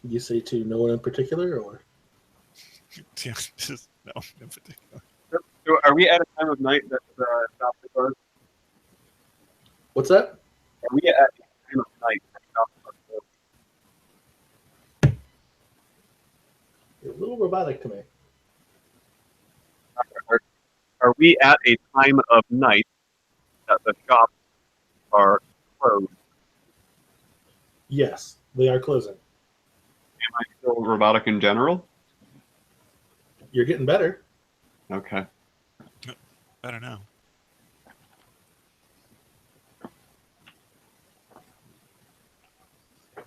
You say to no one in particular, or? Just No, in particular. So are we at a time of night that stops the cars? What's that? Are we at a time of night that stops the cars? You're a little robotic to me. Are we at a time of night that the shops are closed? Yes, they are closing. Am I still robotic in general? You're getting better. Okay. I don't know.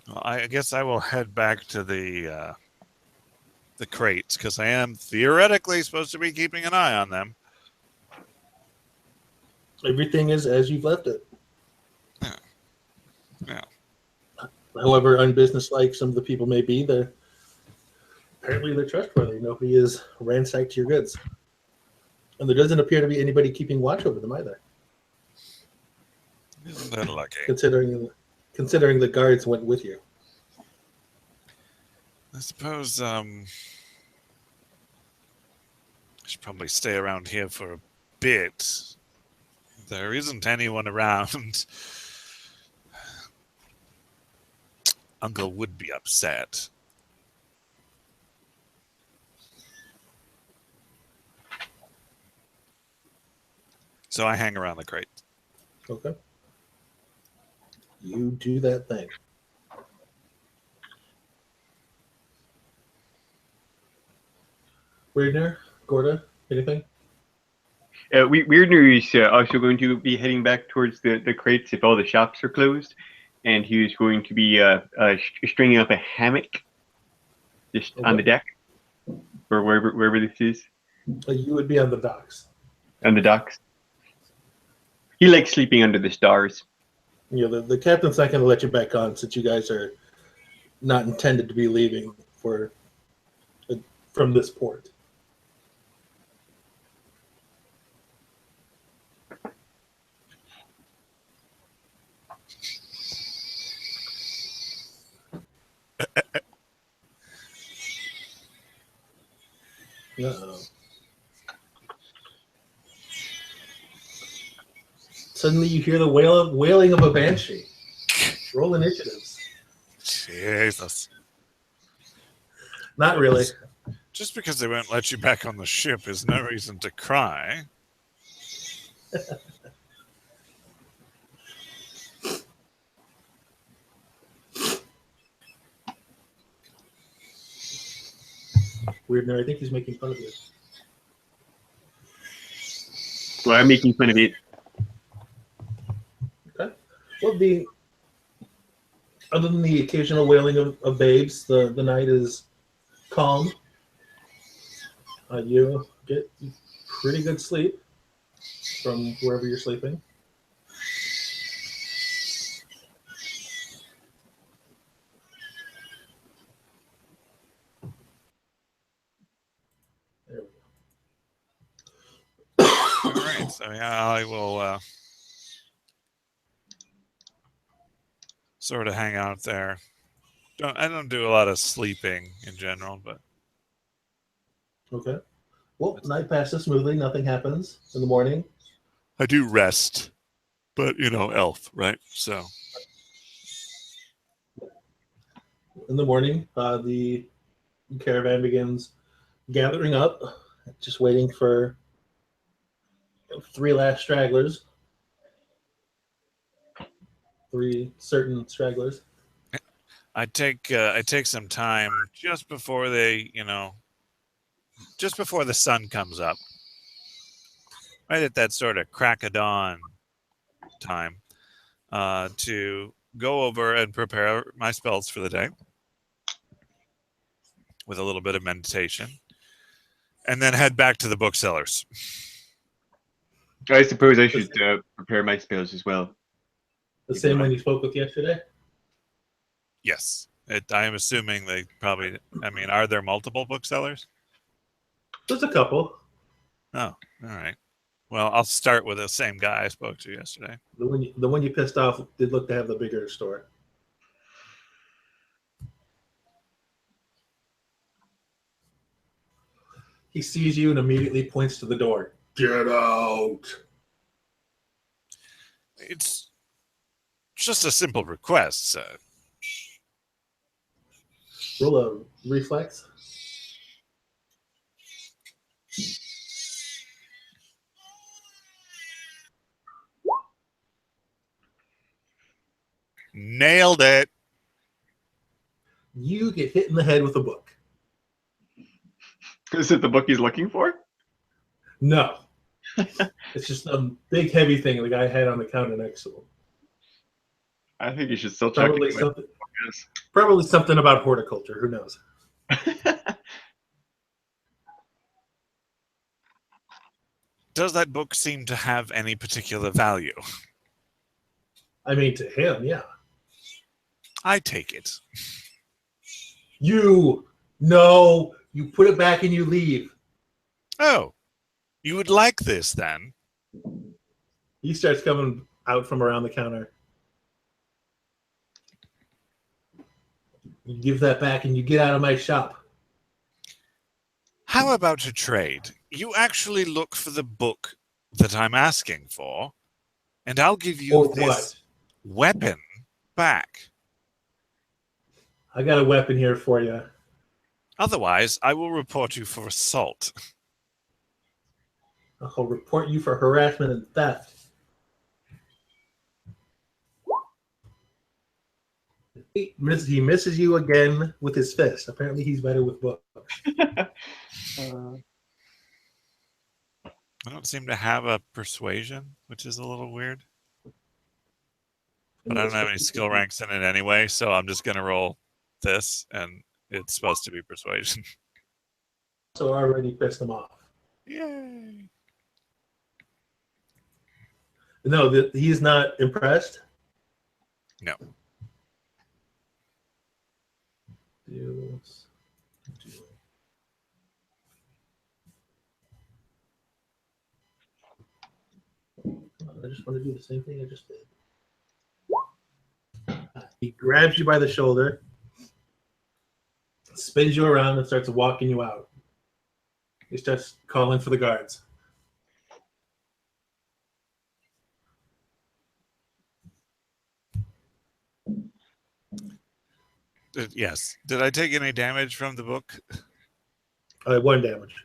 Well, I guess I will head back to the crates because I am theoretically supposed to be keeping an eye on them. Everything is as you've left it. Yeah. Yeah. However unbusinesslike some of the people may be, they're trustworthy. Nobody has ransacked your goods. And there doesn't appear to be anybody keeping watch over them either. Isn't that lucky? Considering the guards went with you. I suppose I should probably stay around here for a bit. There isn't anyone around. Uncle would be upset. So I hang around the crate. Okay. You do that thing. Weirdner, Gorda, anything? Weirdner is also going to be heading back towards the crates if all the shops are closed, and he is going to be stringing up a hammock just on the deck, or wherever this is. You would be on the docks. On the docks. He likes sleeping under the stars. You know, the captain's not going to let you back on since you guys are not intended to be leaving from this port. Uh-oh. Suddenly you hear the wailing of a banshee. Roll initiatives. Jesus. Not really. Just because they won't let you back on the ship is no reason to cry. Weirdner, I think he's making fun of you. Well, I'm making fun of it. Okay. Well, other than the occasional wailing of babes, the night is calm. You get pretty good sleep from wherever you're sleeping. There we go. All right, so yeah, I will sort of hang out there. I don't do a lot of sleeping in general, but Okay. Well, night passes smoothly. Nothing happens in the morning. I do rest. But elf, right? So In the morning, the caravan begins gathering up, just waiting for 3 last stragglers. 3 certain stragglers. I take some time just before just before the sun comes up, right at that sort of crack of dawn time, to go over and prepare my spells for the day with a little bit of meditation, and then head back to the booksellers. I suppose I should prepare my spells as well. The same one you spoke with yesterday? Yes. I am assuming they probably, are there multiple booksellers? There's a couple. Oh, all right. Well, I'll start with the same guy I spoke to yesterday. The one you pissed off did look to have the bigger store. He sees you and immediately points to the door. Get out! It's just a simple request, sir. Roll a reflex. Nailed it. You get hit in the head with a book. Is it the book he's looking for? No. It's just a big heavy thing the guy had on the counter next to him. I think you should still check Probably it. something. Probably something about horticulture. Who knows? Does that book seem to have any particular value? I mean, to him, yeah. I take it. You put it back and you leave. Oh, you would like this then? He starts coming out from around the counter. You give that back and you get out of my shop. How about a trade? You actually look for the book that I'm asking for, and I'll give you Or this weapon back. I got a weapon here for you. Otherwise, I will report you for assault. I'll report you for harassment and theft. He misses you again with his fist. Apparently, he's better with books. I don't seem to have a persuasion, which is a little weird. But I don't have any skill ranks in it anyway, so I'm just going to roll this, and it's supposed to be persuasion. So I already pissed him off. Yay! No, he's not impressed. No. I just want to do the same thing I just did. He grabs you by the shoulder, spins you around, and starts walking you out. He starts calling for the guards. Yes. Did I take any damage from the book? 1 damage.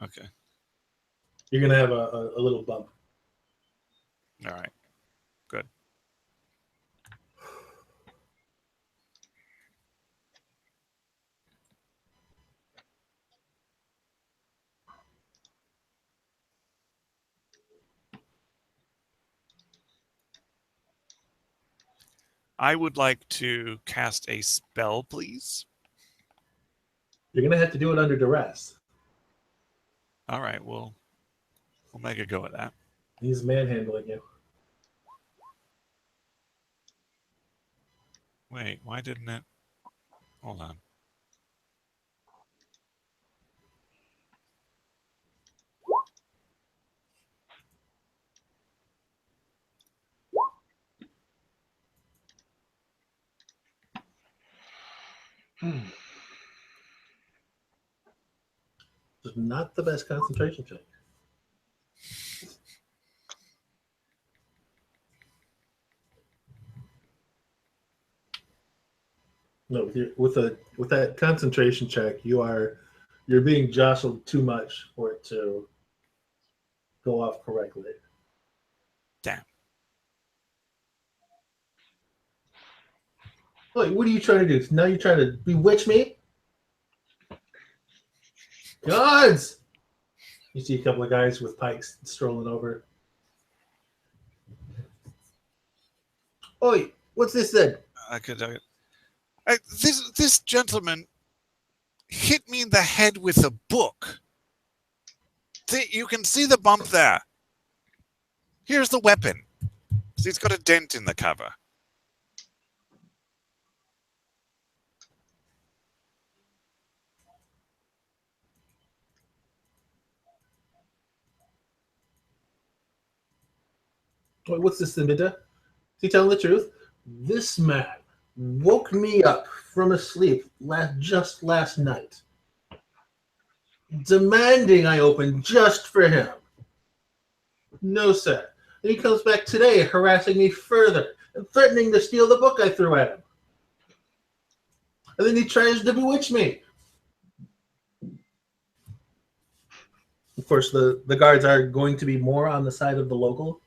Okay. You're going to have a little bump. All right. Good. I would like to cast a spell, please. You're going to have to do it under duress. All right, we'll make a go at that. He's manhandling you. Wait, why didn't it? Hold on. It's not the best concentration check. No, with that concentration check, you're being jostled too much for it to go off correctly. Damn. Wait, what are you trying to do? Now you're trying to bewitch me? Gods! You see a couple of guys with pikes strolling over. Oi, what's this then? This gentleman hit me in the head with a book. You can see the bump there. Here's the weapon. See, it's got a dent in the cover. Wait, what's this then, Minda? Is he telling the truth? This man woke me up from a sleep just last night. demanding I open just for him. No, sir. And he comes back today harassing me further and threatening to steal the book I threw at him. And then he tries to bewitch me. Of course, the guards are going to be more on the side of the local.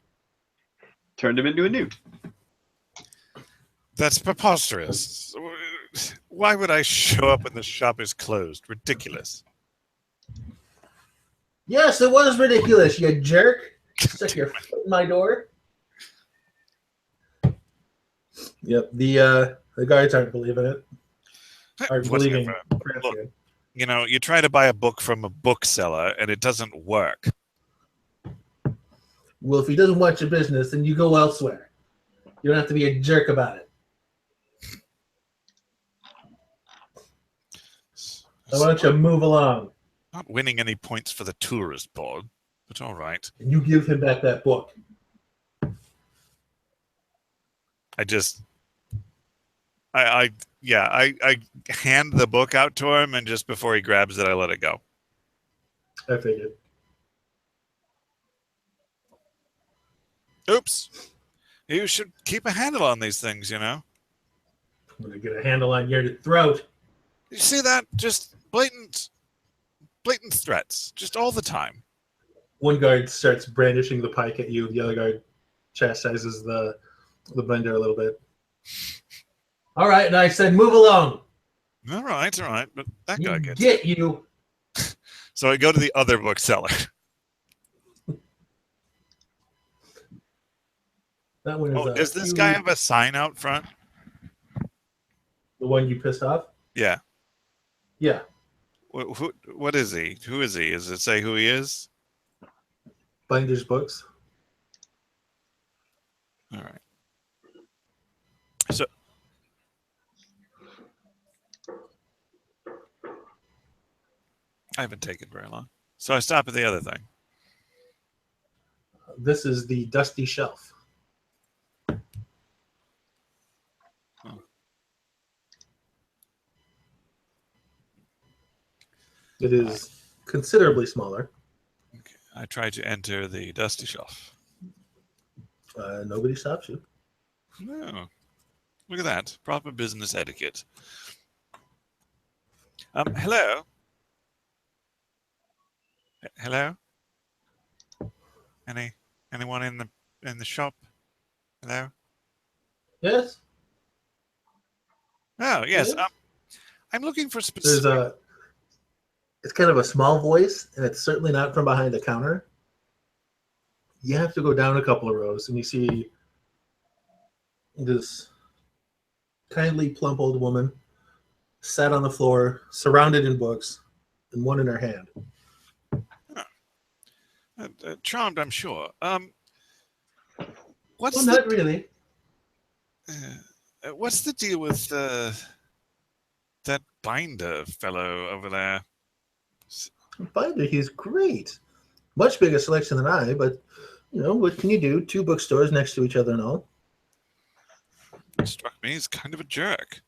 Turned him into a newt. That's preposterous. Why would I show up when the shop is closed? Ridiculous. Yes, it was ridiculous, you jerk. Stuck your foot in my door. Yep, the guards aren't believing it. Aren't believing Look, you know, you try to buy a book from a bookseller and it doesn't work. Well, if he doesn't want your business, then you go elsewhere. You don't have to be a jerk about it. So why don't you move along? Not winning any points for the tourist board, but all right. And you give him back that book. I hand the book out to him, and just before he grabs it, I let it go. I figured. Oops. You should keep a handle on these things, you know. I'm gonna get a handle on your throat. You see that? Just blatant threats, just all the time. One guard starts brandishing the pike at you. The other guard chastises the vendor a little bit. All right, and I said, move along. All right, but that guy gets get you. So I go to the other bookseller. That one is. Does this guy have a sign out front? The one you pissed off? Yeah. Yeah. What is he? Who is he? Does it say who he is? Binder's Books. All right. So I haven't taken very long. So I stop at the other thing. This is the Dusty Shelf. Oh. It is considerably smaller. Okay. I try to enter the Dusty Shelf. Nobody stops you. No. Look at that. Proper business etiquette. Hello? Hello? Anyone in the shop? Hello? Yes. Oh, yes. Yes? I'm looking for specific. It's kind of a small voice, and it's certainly not from behind the counter. You have to go down a couple of rows, and you see this kindly plump old woman sat on the floor, surrounded in books, and one in her hand. Charmed, I'm sure. Well, not really. What's the deal with that Binder fellow over there? Binder, he's great. Much bigger selection than I, but, you know, what can you do? 2 bookstores next to each other and all. It struck me as kind of a jerk.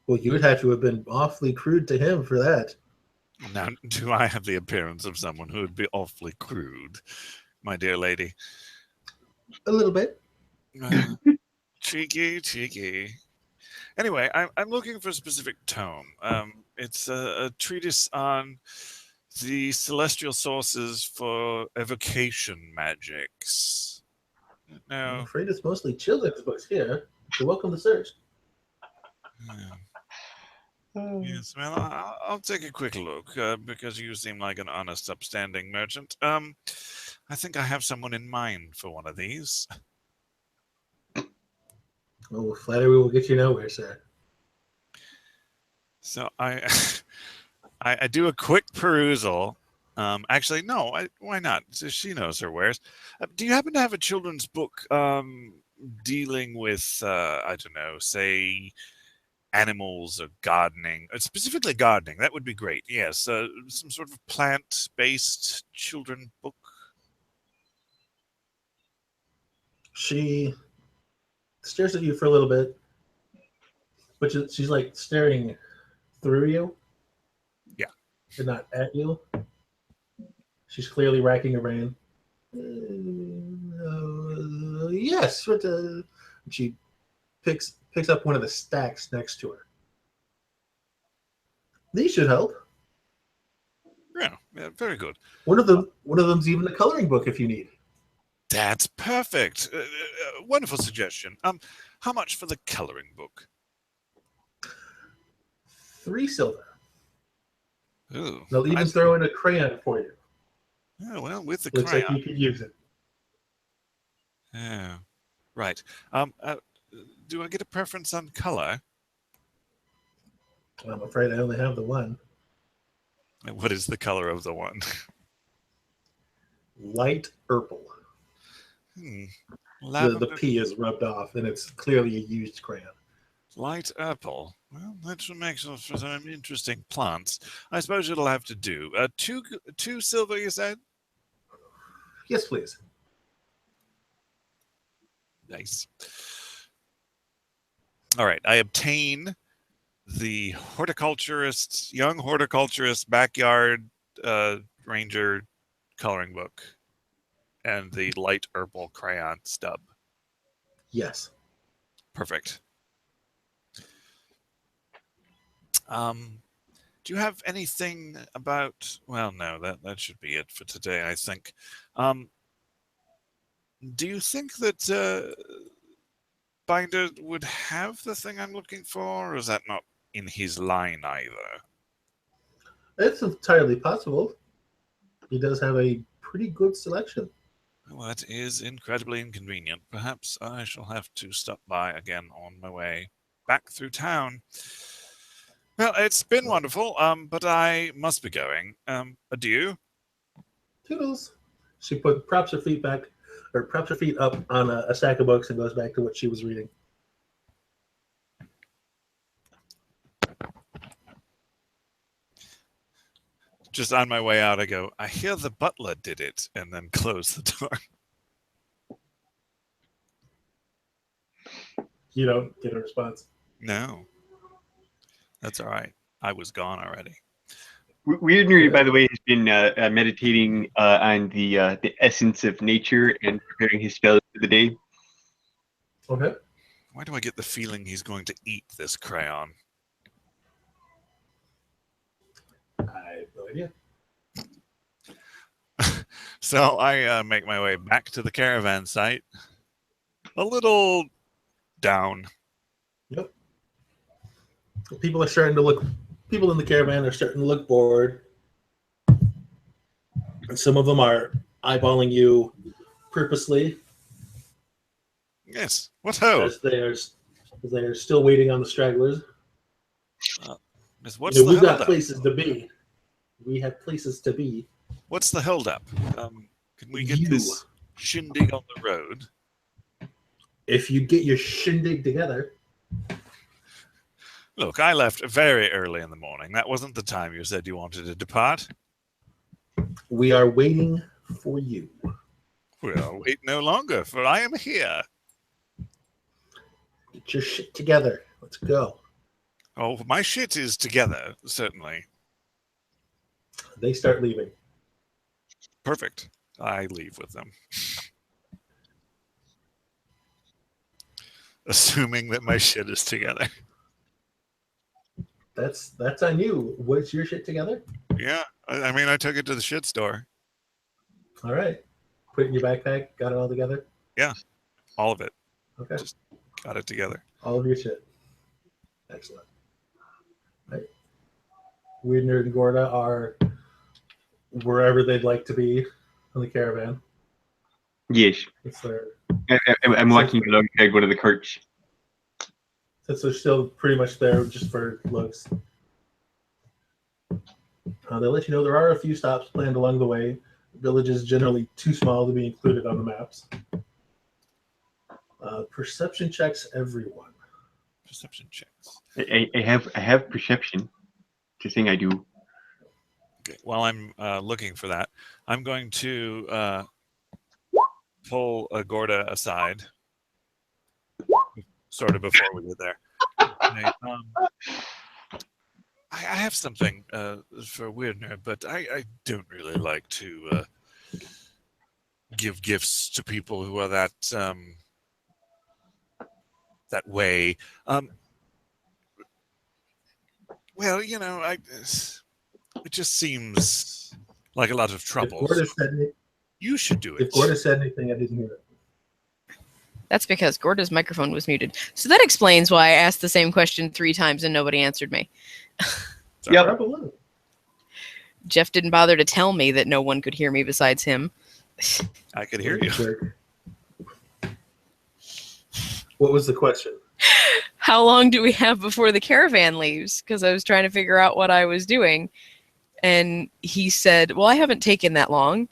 Well, you would have to have been awfully crude to him for that. Now, do I have the appearance of someone who would be awfully crude, my dear lady? A little bit. Cheeky. Anyway, I'm looking for a specific tome. It's a treatise on the celestial sources for evocation magics. No. I'm afraid it's mostly children's books here. You're welcome to search. Yes, well, I'll take a quick look because you seem like an honest, upstanding merchant. I think I have someone in mind for one of these. Oh, flattery will get you nowhere, sir. So I do a quick perusal. Actually, no. Why not? She knows her wares. Do you happen to have a children's book dealing with I don't know, say animals or gardening, specifically gardening? That would be great. Yes, some sort of plant-based children book. She stares at you for a little bit, but she's like staring through you. Yeah. and not at you. She's clearly racking her brain. Yes. She picks up one of the stacks next to her. These should help. Yeah, very good. One of them's even a coloring book if you need. That's perfect. Wonderful suggestion. How much for the coloring book? 3 silver. Ooh, They'll even nice. throw in a crayon for you. Oh, well, with the Looks crayon. like you could use it. Yeah, right. Do I get a preference on color? I'm afraid I only have the one. What is the color of the one? Light purple. The Lavender, P is rubbed off, and it's clearly a used crayon. light purple. Well, that should make for some interesting plants. I suppose it'll have to do. Two silver, you said? Yes, please. Nice. All right, I obtain the young horticulturist backyard ranger coloring book and the light purple crayon stub. Yes. Perfect. Do you have anything about? Well, no, that should be it for today, I think. Do you think that Binder would have the thing I'm looking for, or is that not in his line either? It's entirely possible. He does have a pretty good selection. Well, that is incredibly inconvenient. Perhaps I shall have to stop by again on my way back through town. Well, it's been wonderful, but I must be going. Adieu. Toodles. She props her feet up on a stack of books and goes back to what she was reading. Just on my way out, I go, I hear the butler did it, and then close the door. You don't get a response. No. That's all right. I was gone already. Weirdner, by the way, has been meditating on the essence of nature and preparing his spells for the day. Okay. Why do I get the feeling he's going to eat this crayon? I have no idea. So I make my way back to the caravan site. A little down. Yep. People in the caravan are starting to look bored. And some of them are eyeballing you purposely Yes. What ho? as they are still waiting on the stragglers. What's the we've got holdup? places to be. We have places to be. What's the holdup? Can we get You. this shindig on the road? If you get your shindig together. Look, I left very early in the morning. That wasn't the time you said you wanted to depart. We are waiting for you. Well, wait no longer, for I am here. Get your shit together. Let's go. Oh, my shit is together, certainly. They start leaving. Perfect. I leave with them. Assuming that my shit is together. That's on you. What's your shit together? Yeah, I mean, I took it to the shit store. All right. Put it in your backpack. Got it all together? Yeah, all of it. Okay. Just got it together. All of your shit. Excellent. Right. Weidner and Gorda are wherever they'd like to be on the caravan. Yes. It's their, I'm walking alongside one of the carts. since they're still pretty much there just for looks. They let you know there are a few stops planned along the way. The village is generally too small to be included on the maps. Perception checks, everyone. Perception checks. I have perception. It's a thing I do. Okay, while I'm looking for that, I'm going to pull Gorda aside, sort of before we get there. Okay, I have something for Weirner, but I don't really like to give gifts to people who are that that way. Well, it just seems like a lot of If trouble. Gorda So said any- you should do if it. Gorda said anything, I didn't hear it. That's because Gorda's microphone was muted. So that explains why I asked the same question 3 times and nobody answered me. Yep. Probably. Jeff didn't bother to tell me that no one could hear me besides him. I could hear you. Jerk. What was the question? How long do we have before the caravan leaves? Because I was trying to figure out what I was doing. And he said, well, I haven't taken that long.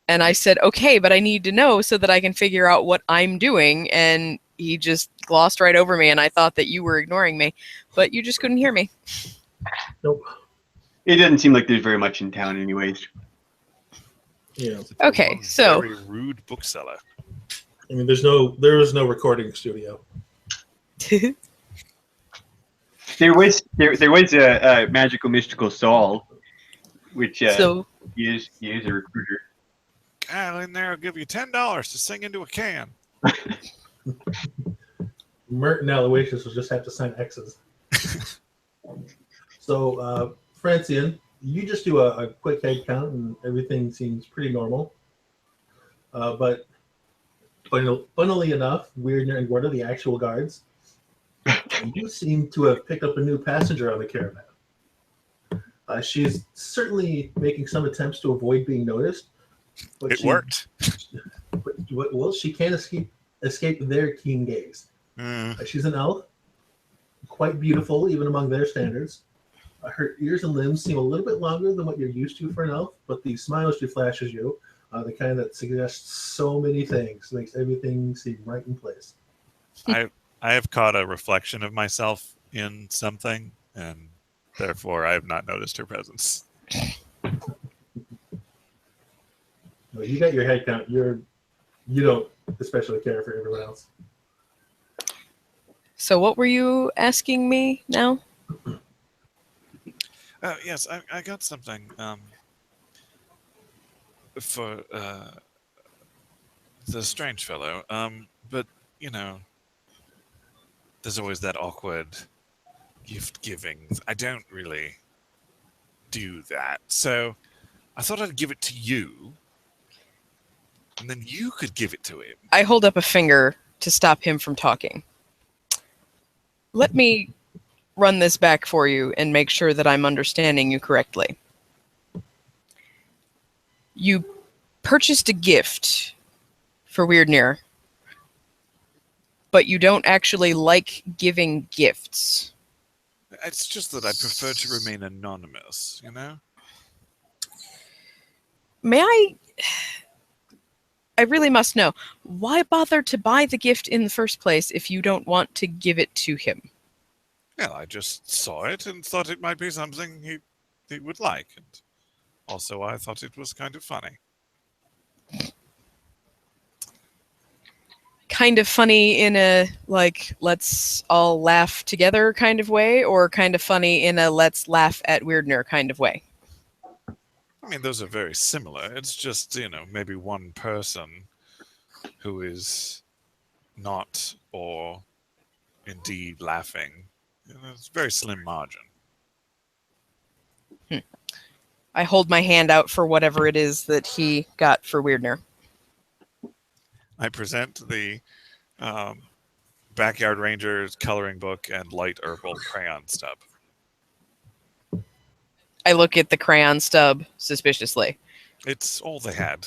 And I said, okay, but I need to know so that I can figure out what I'm doing. And he just glossed right over me, and I thought that you were ignoring me. But you just couldn't hear me. Nope. It doesn't seem like there's very much in town, anyways. Yeah. Okay, One so- very rude bookseller. I mean, there is no recording studio. There was a magical mystical Saul, which So he is a recruiter. Guy in there will give you $10 to sing into a can. Mert and Aloysius will just have to sign X's. So, Francian, you just do a quick head count, and everything seems pretty normal. But funnily enough, Weirdner and Gorda, the actual guards, you seem to have picked up a new passenger on the caravan. She's certainly making some attempts to avoid being noticed. But It worked. Well, she can't escape their keen gaze. She's an elf, quite beautiful even among their standards. Her ears and limbs seem a little bit longer than what you're used to for an elf, but the smile she flashes you, the kind that suggests so many things, makes everything seem right in place. I have caught a reflection of myself in something, and therefore I have not noticed her presence. No, you got your head count. You don't especially care for everyone else. So what were you asking me now? Yes, I got something for the strange fellow. But there's always that awkward gift giving. I don't really do that, so I thought I'd give it to you, and then you could give it to him. I hold up a finger to stop him from talking. Let me run this back for you and make sure that I'm understanding you correctly. You purchased a gift for Weirdnir, but you don't actually like giving gifts. It's just that I prefer to remain anonymous, May I really must know, why bother to buy the gift in the first place if you don't want to give it to him? Well, I just saw it and thought it might be something he would like. And also, I thought it was kind of funny. Kind of funny in a, like, let's all laugh together kind of way, or kind of funny in a let's laugh at Weirdner kind of way? I mean, those are very similar. It's just, maybe one person who is not or indeed laughing. It's a very slim margin. I hold my hand out for whatever it is that he got for Weirdner. I present the Backyard Rangers coloring book and light herbal crayon stub. I look at the crayon stub suspiciously. It's all they had.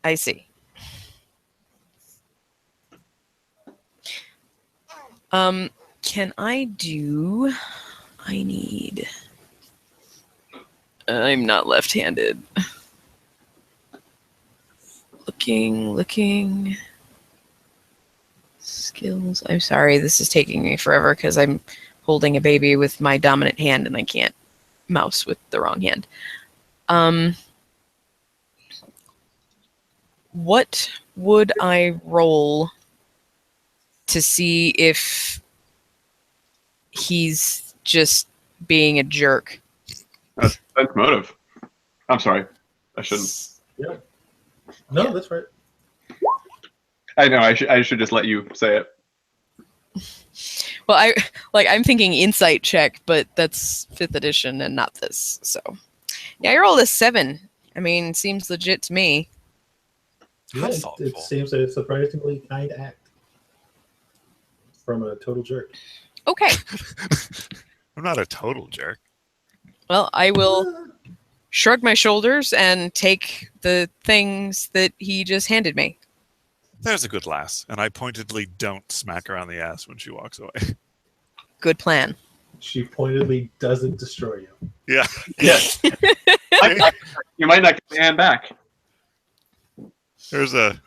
I see. Can I do... I'm not left-handed. Looking. Skills. I'm sorry, this is taking me forever because I'm holding a baby with my dominant hand and I can't mouse with the wrong hand. What would I roll to see if he's just being a jerk. That's motive. I'm sorry. I shouldn't. Yeah. No, that's right. I know. I should just let you say it. Well, I'm thinking insight check, but that's 5th edition and not this. So, yeah, I rolled a 7. I mean, seems legit to me. Yeah, How it thoughtful. seems a surprisingly kind act from a total jerk. Okay. I'm not a total jerk. Well, I will shrug my shoulders and take the things that he just handed me. There's a good lass, and I pointedly don't smack her on the ass when she walks away. Good plan. She pointedly doesn't destroy you. Yeah. Yes. You might not get the hand back. There's the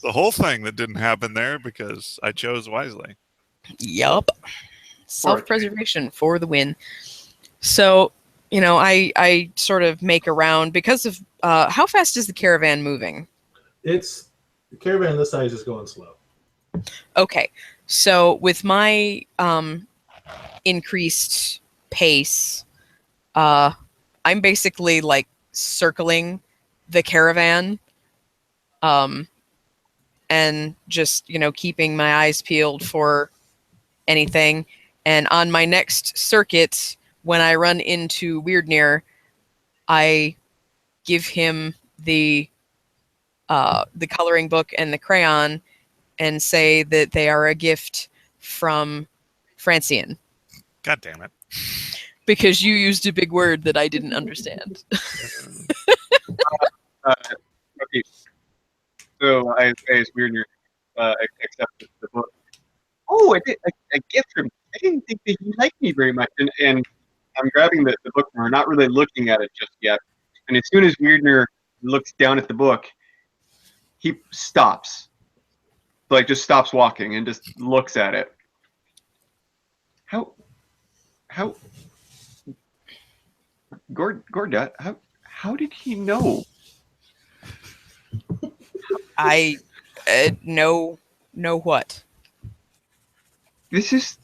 whole thing that didn't happen there because I chose wisely. Yup. Self-preservation for the win. So, I sort of make a round because of how fast is the caravan moving? The caravan this size is going slow. Okay. So with my increased pace, I'm basically like circling the caravan, and just keeping my eyes peeled for anything. And on my next circuit, when I run into Weirdnir, I give him the coloring book and the crayon and say that they are a gift from Francian. God damn it. Because you used a big word that I didn't understand. Okay. So I it's weird you accepted the book. Oh, I did a gift from. I didn't think that he liked me very much, and I'm grabbing the book and we're not really looking at it just yet. And as soon as Weirdner looks down at the book, he stops, like just stops walking and just looks at it. How, Gorda, how did he know? I know what? This is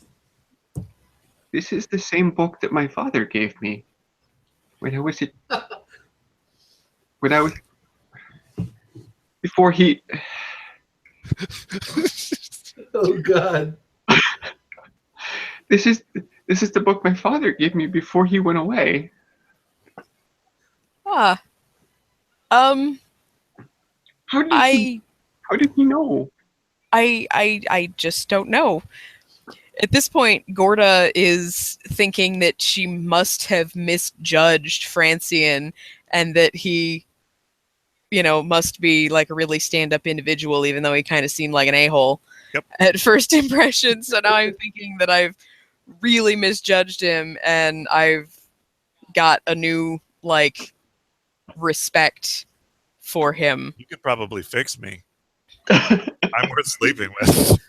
the same book that my father gave me when I was before he. Oh God! This is the book my father gave me before he went away. Ah. How did he know? I just don't know. At this point, Gorda is thinking that she must have misjudged Francian and that he, must be like a really stand-up individual, even though he kind of seemed like an a-hole at first impression. So now I'm thinking that I've really misjudged him and I've got a new, respect for him. You could probably fix me. I'm worth sleeping with.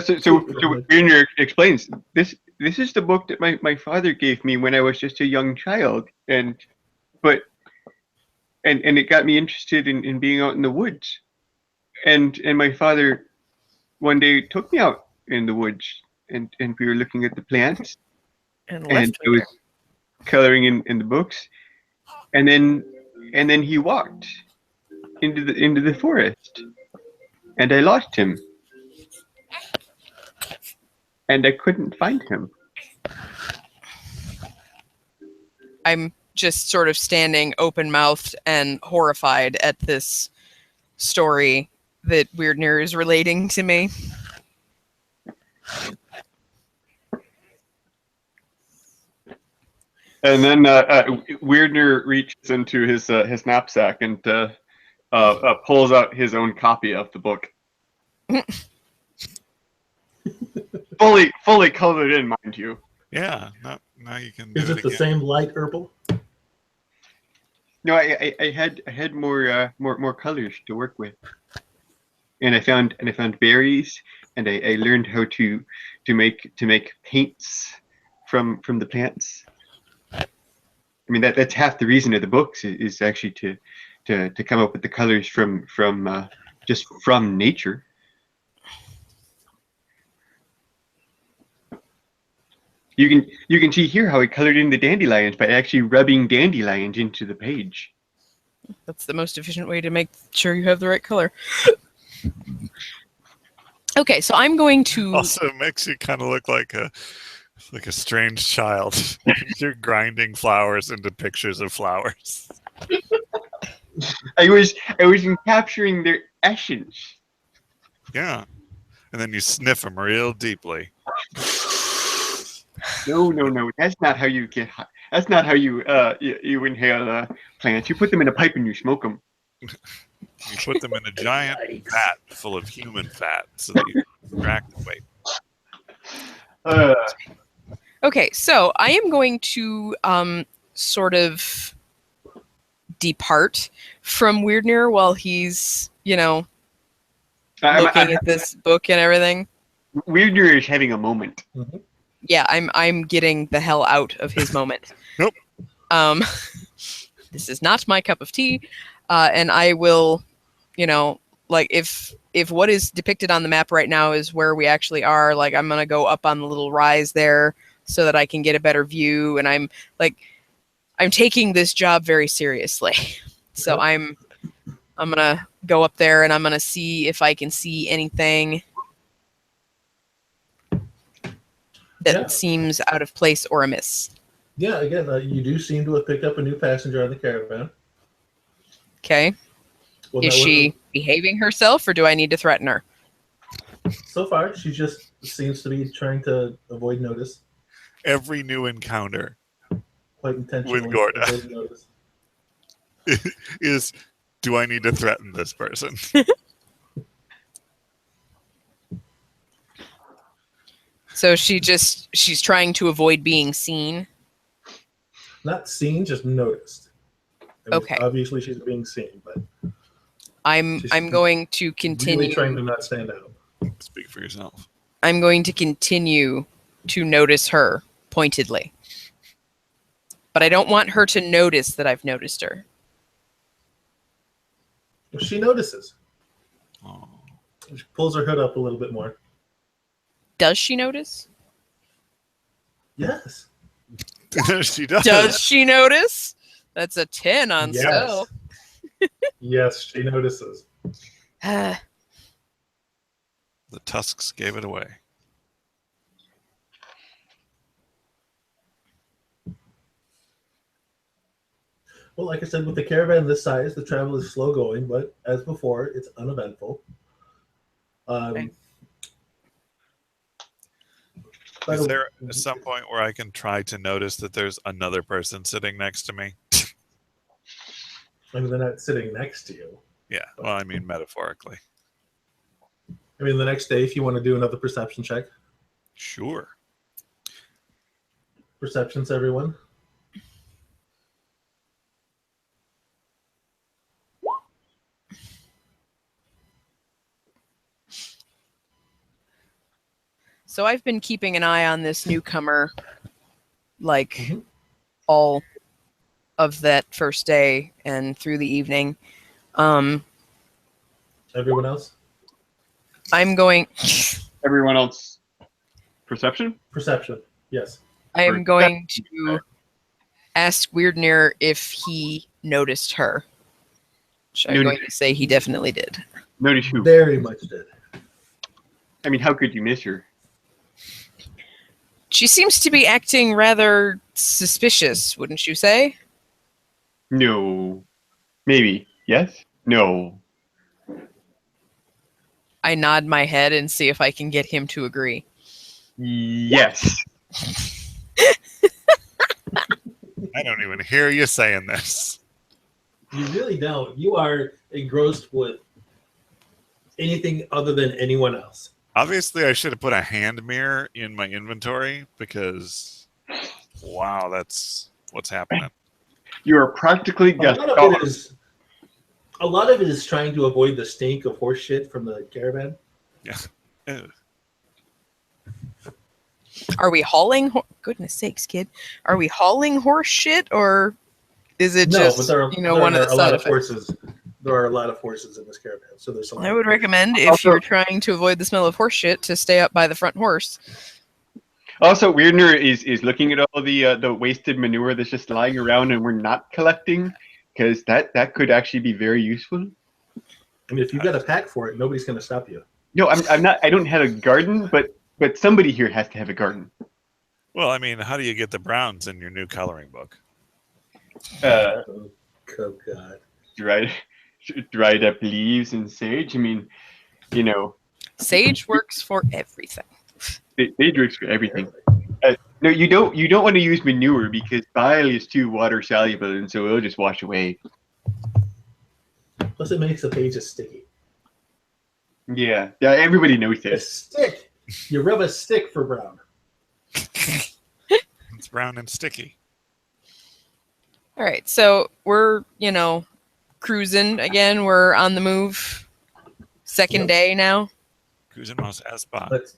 So Junior explains this is the book that my father gave me when I was just a young child, and it got me interested in being out in the woods, and my father one day took me out in the woods and we were looking at the plants And I was coloring in the books, and then he walked into the forest, and I lost him, and I couldn't find him. I'm just sort of standing open-mouthed and horrified at this story that Weirdner is relating to me. And then Weirdner reaches into his knapsack and pulls out his own copy of the book, fully colored in, mind you. Yeah, now you can do Is it it the again. same light herbal? No, I had more colors to work with, and I found berries, and I learned how to make paints from the plants. I mean that's half the reason of the books is actually to come up with the colors from just from nature. You can see here how he colored in the dandelions by actually rubbing dandelions into the page. That's the most efficient way to make sure you have the right color. Okay, so I'm going to. Also, it makes you kind of look like a strange child. You're grinding flowers into pictures of flowers. I was capturing their essence. Yeah, and then you sniff them real deeply. No. That's not how you get high. That's not how you you inhale plants. You put them in a pipe and you smoke them. You put them in a giant vat full of human fat so that you extract the weight. Okay, so I am going to sort of depart from Weirdner while he's, looking at this book and everything. Weirdner is having a moment. Mm-hmm. Yeah, I'm getting the hell out of his moment. Nope. This is not my cup of tea, and I will, if what is depicted on the map right now is where we actually are, like I'm gonna go up on the little rise there so that I can get a better view, and I'm taking this job very seriously. So I'm gonna go up there and I'm gonna see if I can see anything that seems out of place or amiss. Yeah, again, you do seem to have picked up a new passenger on the caravan. Okay. Well, is she behaving herself, or do I need to threaten her? So far, she just seems to be trying to avoid notice. Every new encounter Quite intentionally. with Gorda avoid notice. is, do I need to threaten this person? So she's trying to avoid being seen. Not seen, just noticed. I mean, Okay. Obviously, she's being seen, but I'm going to continue. Really trying to not stand out. Speak for yourself. I'm going to continue to notice her pointedly, but I don't want her to notice that I've noticed her. Well, she notices. Oh. She pulls her hood up a little bit more. Does she notice? Yes. She does. Does she notice? That's a 10 on stealth. Yes, she notices. The tusks gave it away. Well, like I said, with the caravan this size, the travel is slow going, but as before, it's uneventful. Okay. Is there some point where I can try to notice that there's another person sitting next to me? I mean, they're not sitting next to you. Yeah, well, I mean metaphorically. I mean, the next day, if you want to do another perception check. Sure. Perceptions, everyone. So I've been keeping an eye on this newcomer, all of that first day and through the evening. Everyone else? I'm going. Everyone else. Perception? Perception, yes. I'm going to ask Weirdner if he noticed her. Which I'm going to say he definitely did. Notice who? Very much did. I mean, how could you miss her? She seems to be acting rather suspicious, wouldn't you say? No. Maybe. Yes? No. I nod my head and see if I can get him to agree. Yes. I don't even hear you saying this. You really don't. You are engrossed with anything other than anyone else. Obviously, I should have put a hand mirror in my inventory because, wow, that's what's happening. You are practically A lot of it is trying to avoid the stink of horse shit from the caravan. Yeah. Ew. Are we hauling? Goodness sakes, kid! Are we hauling horse shit, or is it just but there are, one of the side effects? Horses. There are a lot of horses in this caravan, so there's. I would recommend if you're trying to avoid the smell of horse shit to stay up by the front horse. Also, Weirdner is looking at all the wasted manure that's just lying around and we're not collecting, because that could actually be very useful. I mean, if you've got a pack for it, nobody's going to stop you. No, I'm not. I don't have a garden, but somebody here has to have a garden. Well, I mean, how do you get the browns in your new coloring book? Oh God. Dried up leaves and sage. I mean, you know, Sage works for everything. sage works for everything. No, you don't want to use manure because bile is too water soluble, and so it'll just wash away. Plus, it makes the pages sticky. Yeah, everybody knows A this. stick. You rub a stick for brown. It's brown and sticky. All right, so we're cruising again. We're on the move. Second Yep. day now. Cruising Mouse Espa. But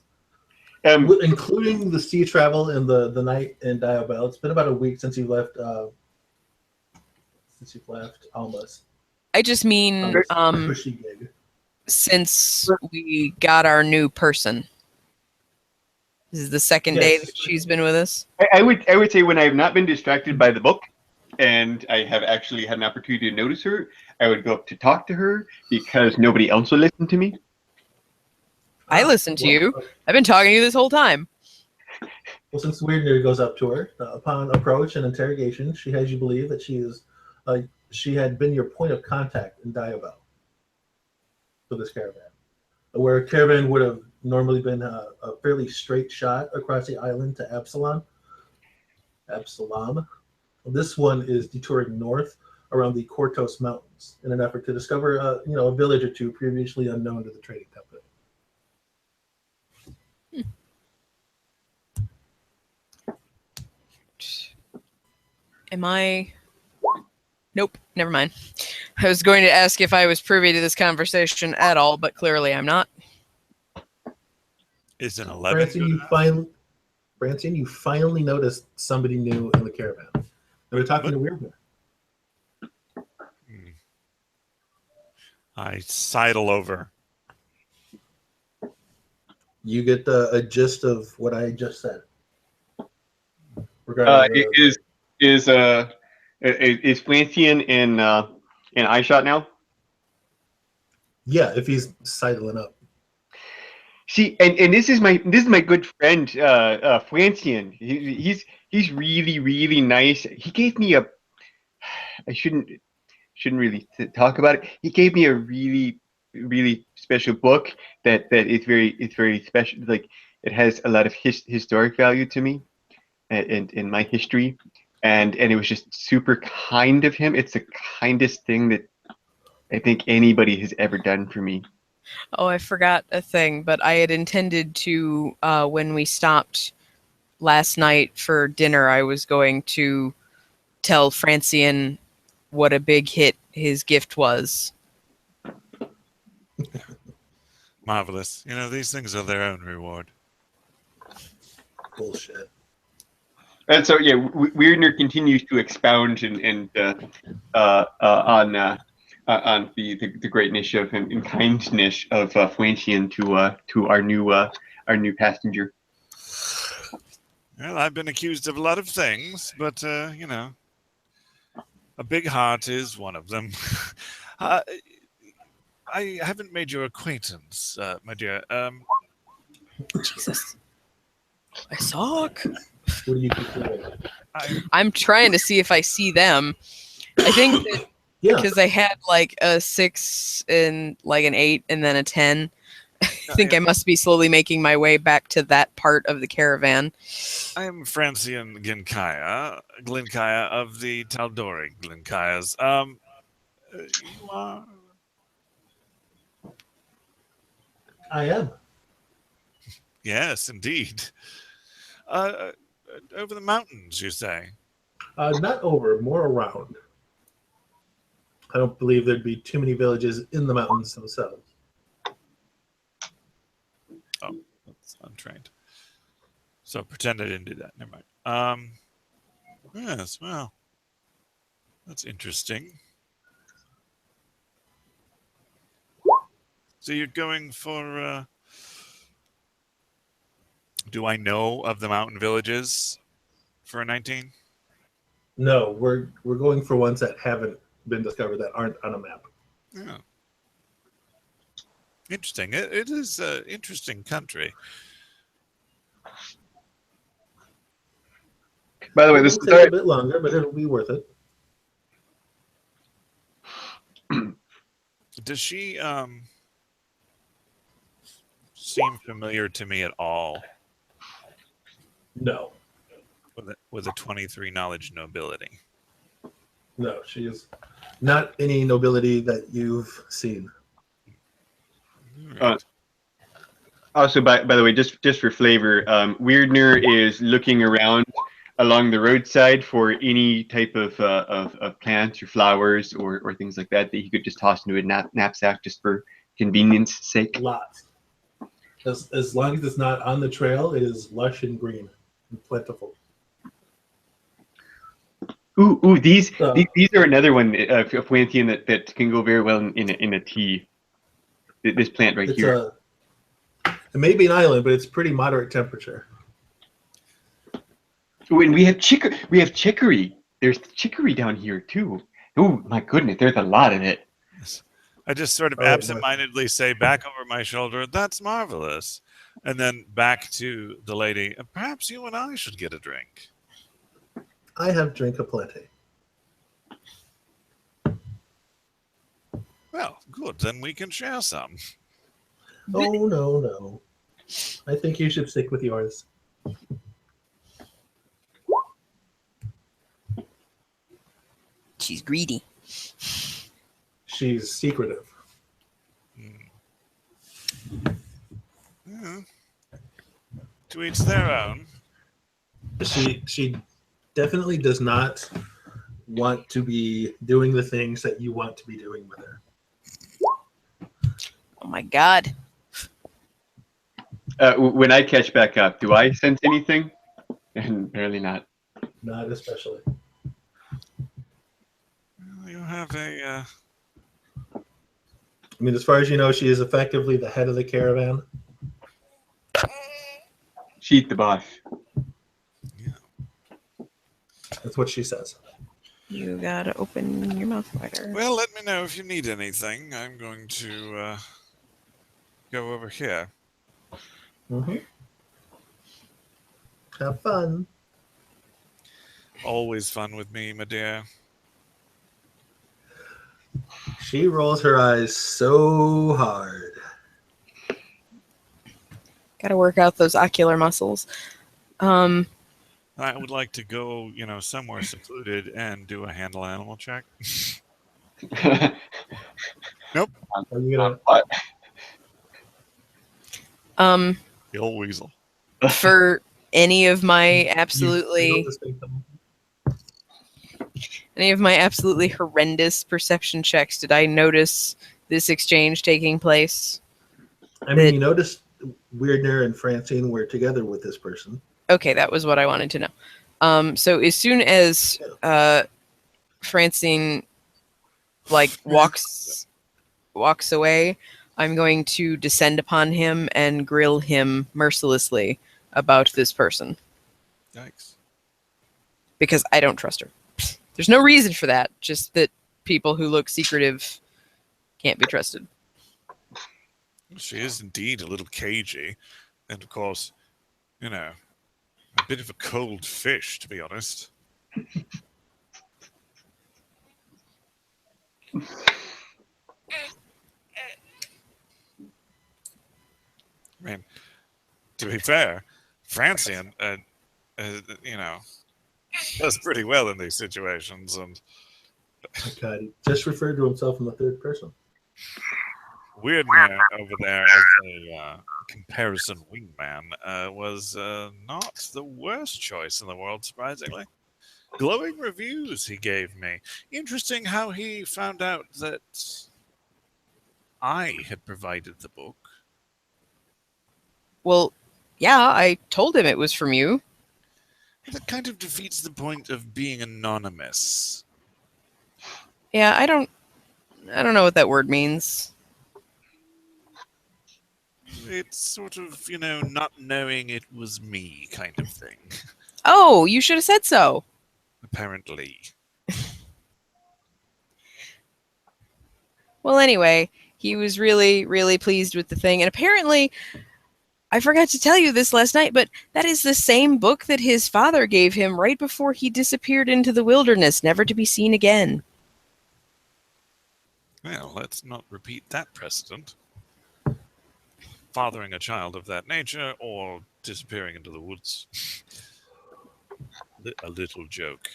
Um, including the sea travel and the night in Diobel, it's been about a week since you left. Since you've left Almas. I just mean Cushy gig. since we got our new person. This is the second day Yes. that she's been with us. I would say when I have not been distracted by the book, and I have actually had an opportunity to notice her, I would go up to talk to her because nobody else will listen to me. I listened to you. Well, I've been talking to you this whole time. well, since Weirdner goes up to her upon approach and interrogation, she has you believe that she had been your point of contact in Diobel for this caravan, where a caravan would have normally been a fairly straight shot across the island to Absalom. This one is detouring north around the Kortos Mountains in an effort to discover a village or two previously unknown to the trading company. Am I? Nope, never mind. I was going to ask if I was privy to this conversation at all, but clearly I'm not. Is an 11 good enough? Francine, you finally noticed somebody new in the caravan. They were talking to Weirdner. I sidle over. You get a gist of what I just said. Regarding Is Flancian in eyeshot now? yeah, if he's sidling up. See, and this is my good friend Flancian. He's really really nice. He gave me a I shouldn't really talk about it. He gave me a really really special book that is very special. Like it has a lot of historic value to me and in my history, and it was just super kind of him. It's the kindest thing that I think anybody has ever done for me. Oh, I forgot a thing, but I had intended to, when we stopped last night for dinner, I was going to tell Francian what a big hit his gift was. Marvelous. These things are their own reward. Bullshit. And so yeah, Weirdner continues to expound and on the greatness of and kindness of Flancian to our new passenger. Well, I've been accused of a lot of things, but a big heart is one of them. I haven't made your acquaintance, my dear. Jesus. I suck. What do you keep doing? I'm trying to see if I see them. I think that Yeah, because I had like a 6 and like an 8 and then a 10. I think I must be slowly making my way back to that part of the caravan. I am Francian Glinkaya of the Taldori Glinkayas. You are? I am. Yes, indeed. Over the mountains, you say? Not over, more around. I don't believe there'd be too many villages in the mountains themselves. Oh, that's untrained. So pretend I didn't do that. Never mind. Yes, well, that's interesting. So you're going for Do I know of the mountain villages for a 19? No, we're going for ones that haven't been discovered that aren't on a map. Yeah. Interesting. It is an interesting country. By the way, It this will is take a bit longer, but it'll be worth it. Does she seem familiar to me at all No, with a 23 knowledge nobility? no, she is not any nobility that you've seen. All right. Also, by the way, just for flavor, Weirdner is looking around along the roadside for any type of plants or flowers or things like that he could just toss into a knapsack just for convenience sake. Lots. As long as it's not on the trail, it is lush and green and plentiful. Ooh, these Uh, are another one of Plantian that can go very well in a tea. This plant right it's here. it may be an island, but it's pretty moderate temperature. Ooh, and we have chicory. There's chicory down here too. Oh my goodness, there's a lot of it. I just sort of All right, absentmindedly say back over my shoulder, "That's marvelous," and then back to the lady. Perhaps you and I should get a drink. I have drink aplenty. Well, good. Then we can share some. Oh, no. I think you should stick with yours. She's greedy. She's secretive. Yeah. To each their own. She definitely does not want to be doing the things that you want to be doing with her. Oh my god. When I catch back up, do I sense anything? Apparently not. Not especially. You have a. I mean, as far as you know, she is effectively the head of the caravan. She's the boss. That's what she says. You gotta open your mouth wider. Well, let me know if you need anything. I'm going to go over here. Mm-hmm. Have fun. Always fun with me, my dear. She rolls her eyes so hard. Gotta work out those ocular muscles. I would like to go, somewhere secluded and do a handle animal check. Nope. Are you gonna? The old weasel. For any of my you don't absolutely distinct them. horrendous perception checks, did I notice this exchange taking place? I mean, you noticed Weirdner and Francine were together with this person. Okay, that was what I wanted to know. So as soon as Francine walks away, I'm going to descend upon him and grill him mercilessly about this person Yikes. because I don't trust her. There's no reason for that, just that people who look secretive can't be trusted. She is indeed a little cagey. And of course, a bit of a cold fish, to be honest. I mean, to be fair, Francian, does pretty well in these situations. And Oh, God, he just referred to himself in the third person. Weird Man over there as a comparison wingman was not the worst choice in the world, surprisingly. Glowing reviews he gave me. Interesting how he found out that I had provided the book. Well, yeah, I told him it was from you. That kind of defeats the point of being anonymous. Yeah, I don't know what that word means. It's sort of, not knowing it was me kind of thing. Oh, you should have said so. Apparently. Well, anyway, he was really, really pleased with the thing. And apparently, I forgot to tell you this last night, but that is the same book that his father gave him right before he disappeared into the wilderness, never to be seen again. Well, let's not repeat that precedent. Fathering a child of that nature or disappearing into the woods. A little joke.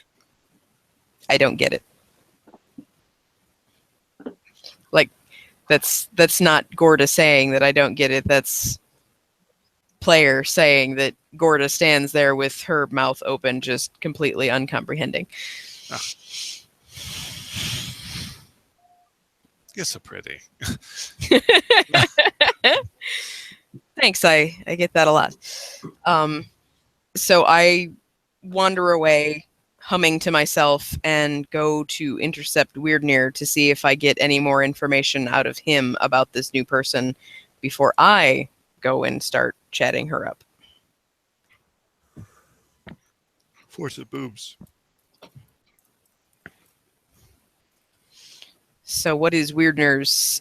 I don't get it. Like, that's not Gorda saying that I don't get it. That's player saying that Gorda stands there with her mouth open, just completely uncomprehending. Ah. You're so pretty. Thanks, I get that a lot. So I wander away, humming to myself, and go to intercept Weirdnir to see if I get any more information out of him about this new person before I go and start chatting her up. Force of boobs. So what is Weirdner's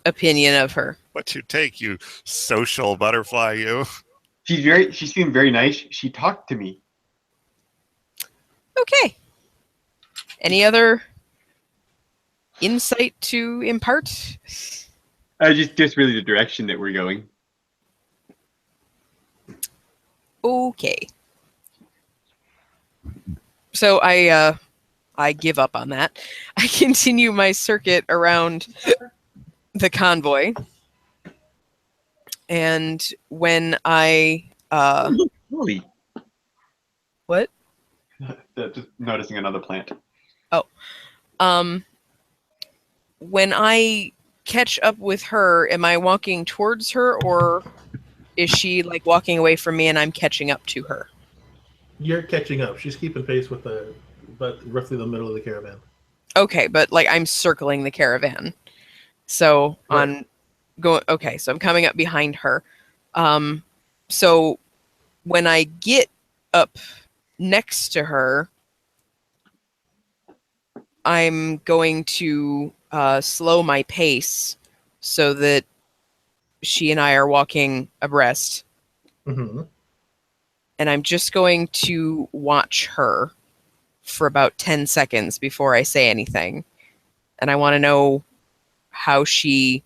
opinion of her? What you take, you social butterfly, you. She seemed very nice. She talked to me. Okay. Any other insight to impart? Just really the direction that we're going. Okay. So I give up on that. I continue my circuit around the convoy. And when I Holy. what? Just noticing another plant. When I catch up with her, am I walking towards her, or is she like walking away from me and I'm catching up to her? You're catching up. She's keeping pace with but roughly the middle of the caravan. Okay, but like I'm circling the caravan. So Right. okay, so I'm coming up behind her. So when I get up next to her, I'm going to slow my pace so that she and I are walking abreast. Mm-hmm. And I'm just going to watch her for about 10 seconds before I say anything. And I want to know how she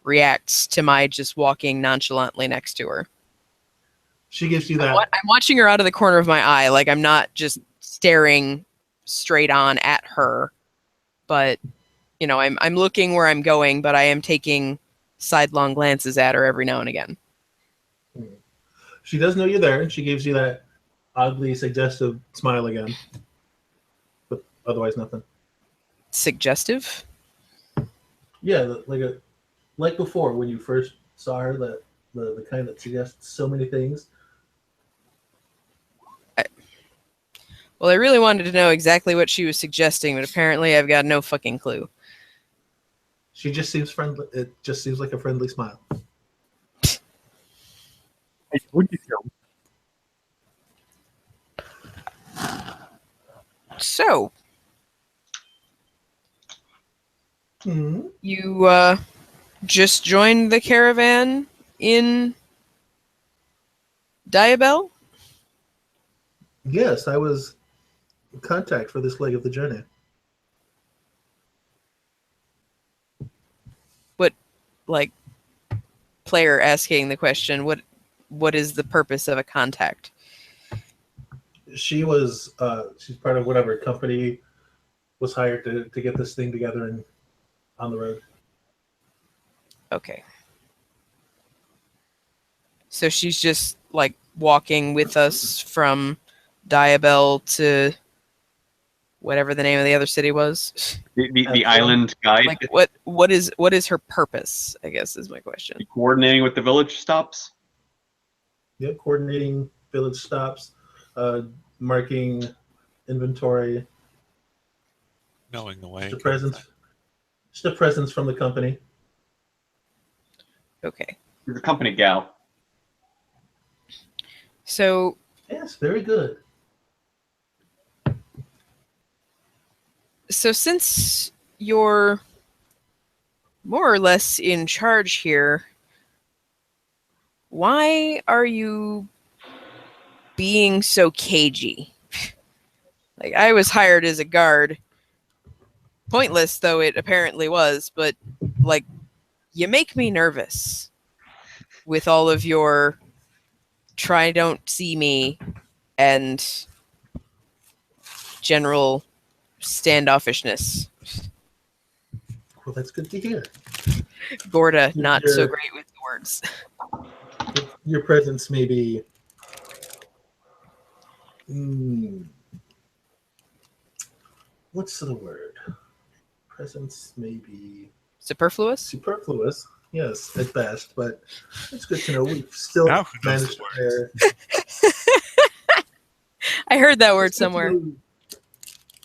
reacts to my just walking nonchalantly next to her. She gives you that. I'm watching her out of the corner of my eye. Like, I'm not just staring straight on at her, but I'm looking where I'm going, but I am taking sidelong glances at her every now and again. She does know you're there, and she gives you that oddly suggestive smile again. But otherwise, nothing. Suggestive? Yeah, like before when you first saw her, the kind that suggests so many things. Well, I really wanted to know exactly what she was suggesting, but apparently I've got no fucking clue. She just seems friendly. It just seems like a friendly smile. I told you so. So, Mm-hmm. you just joined the caravan in Diabel? Yes, I was in contact for this leg of the journey. Like, player asking the question, what is the purpose of a contact? She's part of whatever company was hired to get this thing together and on the road. Okay. So she's just like walking with us from Diabel to whatever the name of the other city was. The island guide. Like what is her purpose, I guess is my question. Coordinating with the village stops. Yep, coordinating village stops, marking inventory, Knowing the way. just a presence from the company. Okay. She's a company gal. So Yes, very good. since you're more or less in charge here, why are you being so cagey? Like, I was hired as a guard. Pointless though it apparently was, but like, you make me nervous with all of your try don't see me and general standoffishness. Well, that's good to hear. Gorda, Your, not so your, great with words. your presence may be mm, what's the word? Presence may be Superfluous? superfluous, yes, at best, but it's good to know we've still Now who knows managed the to words? hire. I heard that word It's good to somewhere. know-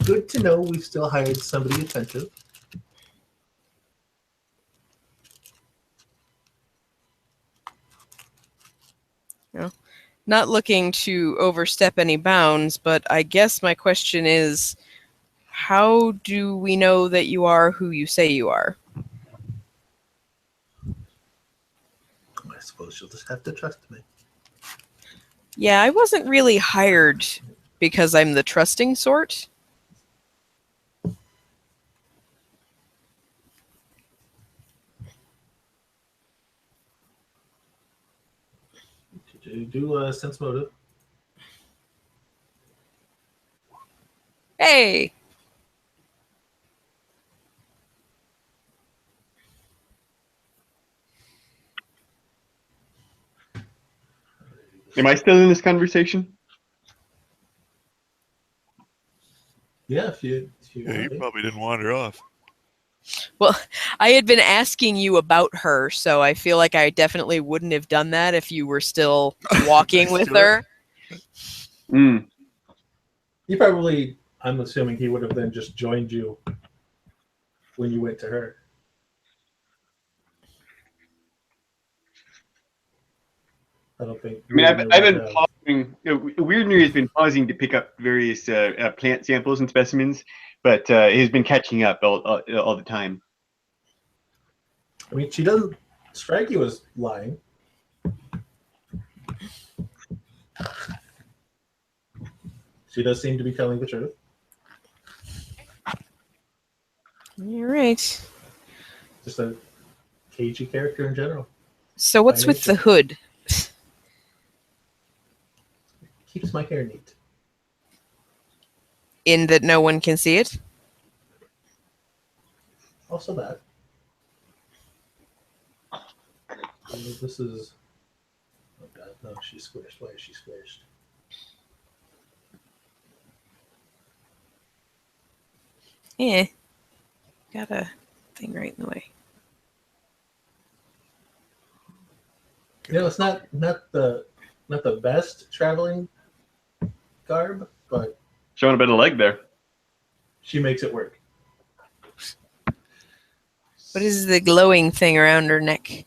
Good to know we've still hired somebody attentive. Not looking to overstep any bounds, but I guess my question is, how do we know that you are who you say you are? I suppose you'll just have to trust me. Yeah, I wasn't really hired because I'm the trusting sort. Do sense motive. Hey! Am I still in this conversation? Yeah, if you Yeah, want you me. probably didn't wander off. Well, I had been asking you about her, so I feel like I definitely wouldn't have done that if you were still walking Nice with to it. her. Mm. He probably, I'm assuming he would have then just joined you when you went to her. I don't think. I mean, Weirdner I've would been have. pausing. Weirdner has been pausing to pick up various plant samples and specimens, but he's been catching up all the time. I mean, she doesn't strike you as lying. She does seem to be telling the truth. You're right. Just a cagey character in general. So what's By with the nature. hood? Keeps my hair neat. In that no one can see it? Also that. This is. Oh god, no, she's squished. Why is she squished? Yeah. Got a thing right in the way. You know, it's not the best traveling garb, but Showing a bit of leg there. she makes it work. What is the glowing thing around her neck?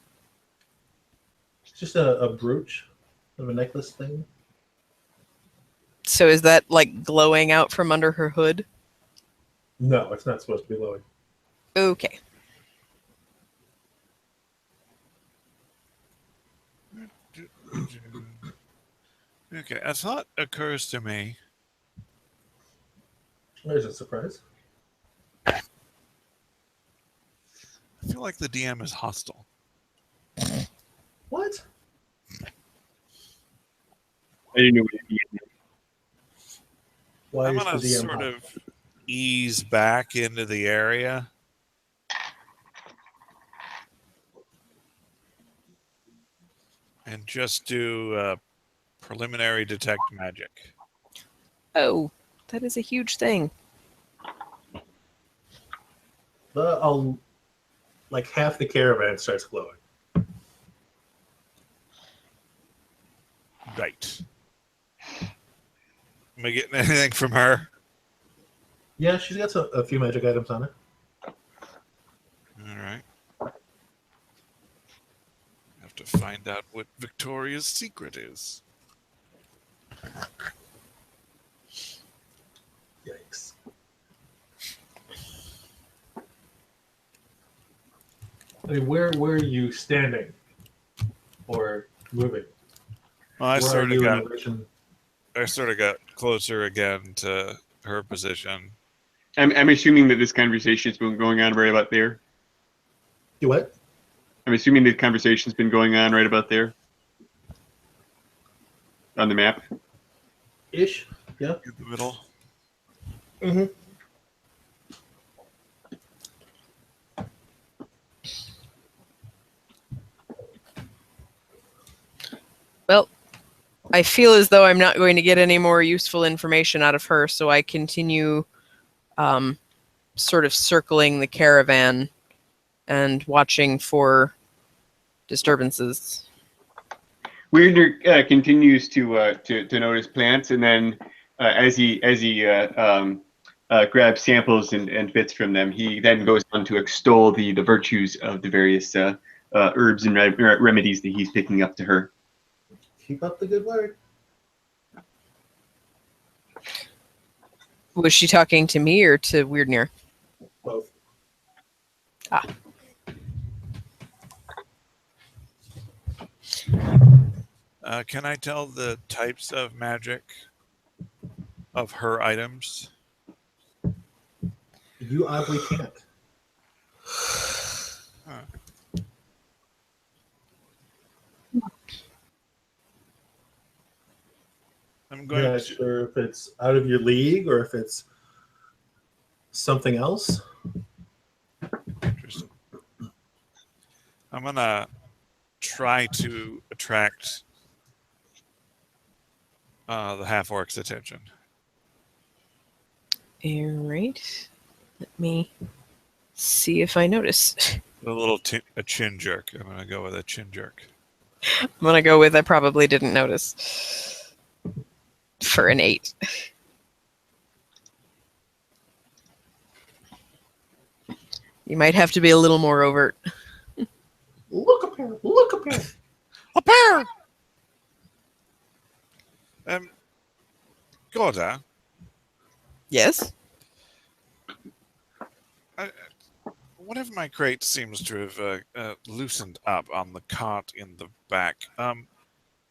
It's just a brooch of a necklace thing. So is that like glowing out from under her hood? No, it's not supposed to be glowing. Okay. Okay, a thought occurs to me. There's a surprise. I feel like the DM is hostile. What? I didn't know what it meant. Why I'm is gonna the DM sort hot? of ease back into the area. And just do preliminary detect magic. Oh, that is a huge thing. I'll like half the caravan starts glowing. Right. Am I getting anything from her? Yeah, she's got a few magic items on her. All right. find out what Victoria's secret is. Yikes. I mean, where are you standing or moving? Well, I Where are sort you in of relation? got closer again to her position. I'm assuming that this conversation's been going on right about there. You what? I'm assuming the conversation's been going on right about there on the map. Ish. Yeah. In the middle. Mm-hmm. Well, I feel as though I'm not going to get any more useful information out of her, so I continue sort of circling the caravan and watching for disturbances. Weirder continues to notice plants, and then as he grabs samples and bits from them, he then goes on to extol the virtues of the various herbs and remedies that he's picking up to her. Keep up the good work. Was she talking to me or to Weirdnir? Both. Ah. Can I tell the types of magic of her items? You oddly can't. Huh. I'm going You're not to. sure if it's out of your league or if it's something else. Interesting. I'm gonna try to attract the half orc's attention. All right. Let me see if I notice. A chin jerk. I'm gonna go with a chin jerk. I'm gonna go with I probably didn't notice for an 8. You might have to be a little more overt. Look up here. Look up here. A bear. Gorda, Yes? one of my crates seems to have loosened up on the cart in the back. I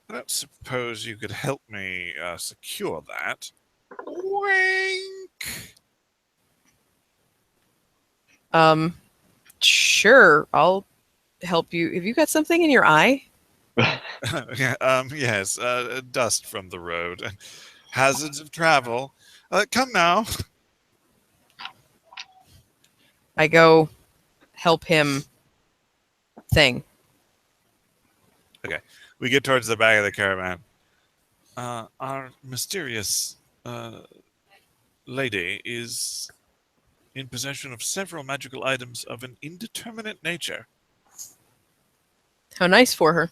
don't suppose you could help me secure that. Wink. Sure. I'll help you. Have you got something in your eye? Yeah, yes, dust from the road. Hazards of travel. Come now. I go help him thing. We get towards the back of the caravan. Our mysterious lady is in possession of several magical items of an indeterminate nature. How nice for her.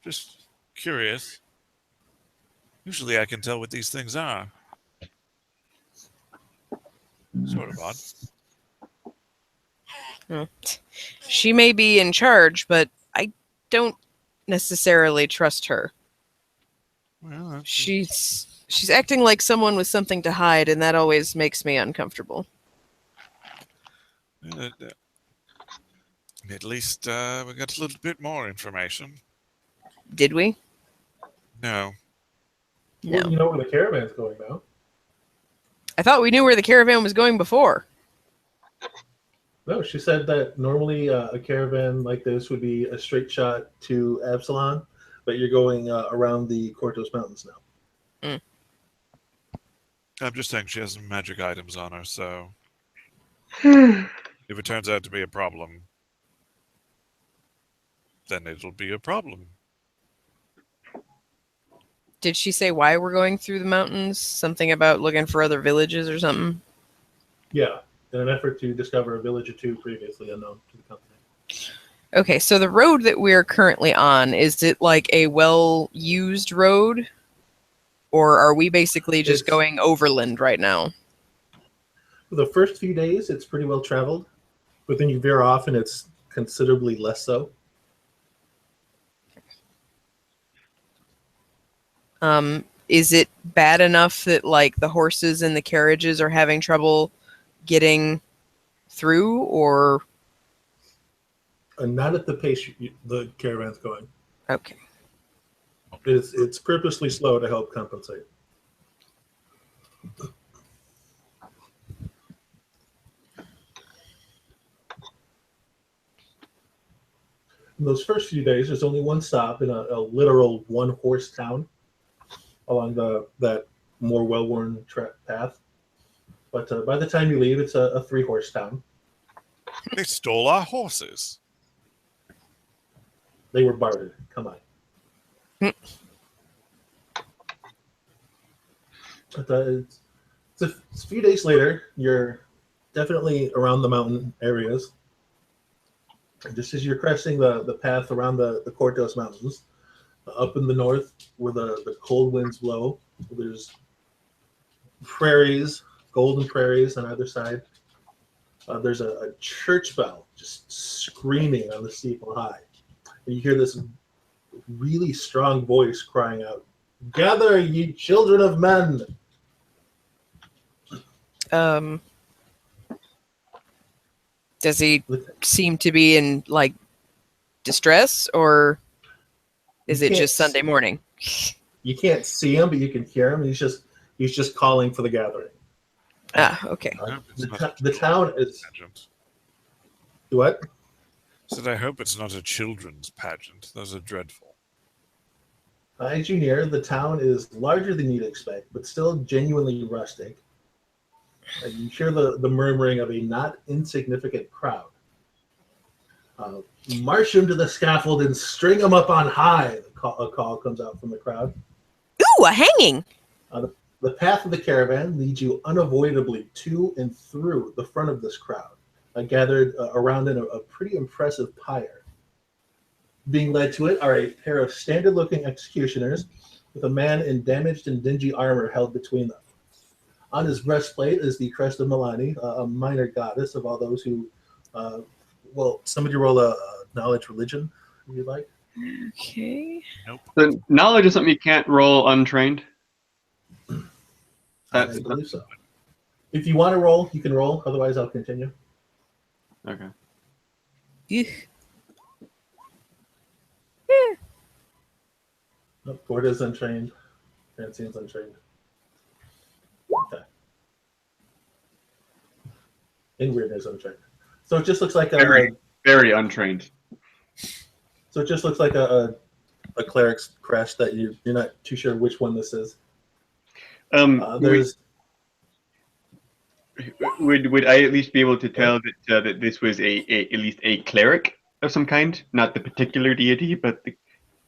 Just curious. Usually I can tell what these things are. Sort of odd. She may be in charge, but I don't necessarily trust her. Well, She's acting like someone with something to hide, and that always makes me uncomfortable. at least we got a little bit more information. Did we? No. No. Well, you know where the caravan's going now. I thought we knew where the caravan was going before. No, she said that normally a caravan like this would be a straight shot to Absalon, but you're going around the Cortos Mountains now. I'm just saying she has some magic items on her, so if it turns out to be a problem, then it'll be a problem. Did she say why we're going through the mountains? Something about looking for other villages or something? Yeah, in an effort to discover a village or two previously unknown to the company. Okay, so the road that we're currently on, is it like a well-used road? Or are we basically just going overland right now? For the first few days, it's pretty well traveled, but then you veer off and it's considerably less so. Is it bad enough that like the horses and the carriages are having trouble getting through, or Not at the pace the caravan's going. okay? It's purposely slow to help compensate. In those first few days, there's only one stop in a literal one-horse town along that more well-worn path. But by the time you leave, it's a three-horse town. They stole our horses. They were bartered. Come on. But it's a few days later. You're definitely around the mountain areas. And just as you're cresting the path around the Cortos Mountains, up in the north where the cold winds blow, there's prairies, golden prairies on either side. There's a church bell just screaming on the steeple high. And you hear this really strong voice crying out, "Gather, ye children of men!" Does he seem to be in like distress, or is it just Sunday morning? You can't see him, but you can hear him. He's just calling for the gathering. Okay. The town is Pageant. what? Said I hope it's not a children's pageant. Those are dreadful. As you near, the town is larger than you'd expect, but still genuinely rustic. You hear the murmuring of a not insignificant crowd. March him to the scaffold and string him up on high. A call comes out from the crowd. Ooh, a hanging! The path of the caravan leads you unavoidably to and through the front of this crowd, gathered around in a pretty impressive pyre. Being led to it are a pair of standard-looking executioners with a man in damaged and dingy armor held between them. On his breastplate is the crest of Milani, a minor goddess of all those who, somebody roll a knowledge religion, if you'd like. Okay. Nope. The knowledge is something you can't roll untrained. I believe so. If you want to roll, you can roll. Otherwise, I'll continue. Okay. Nope, Gorda's untrained. Francine's untrained. Okay. Ingrid is untrained. So it just looks like Very untrained. So it just looks like a cleric's crash that you're not too sure which one this is. There's would I at least be able to tell that this was at least a cleric of some kind, not the particular deity, but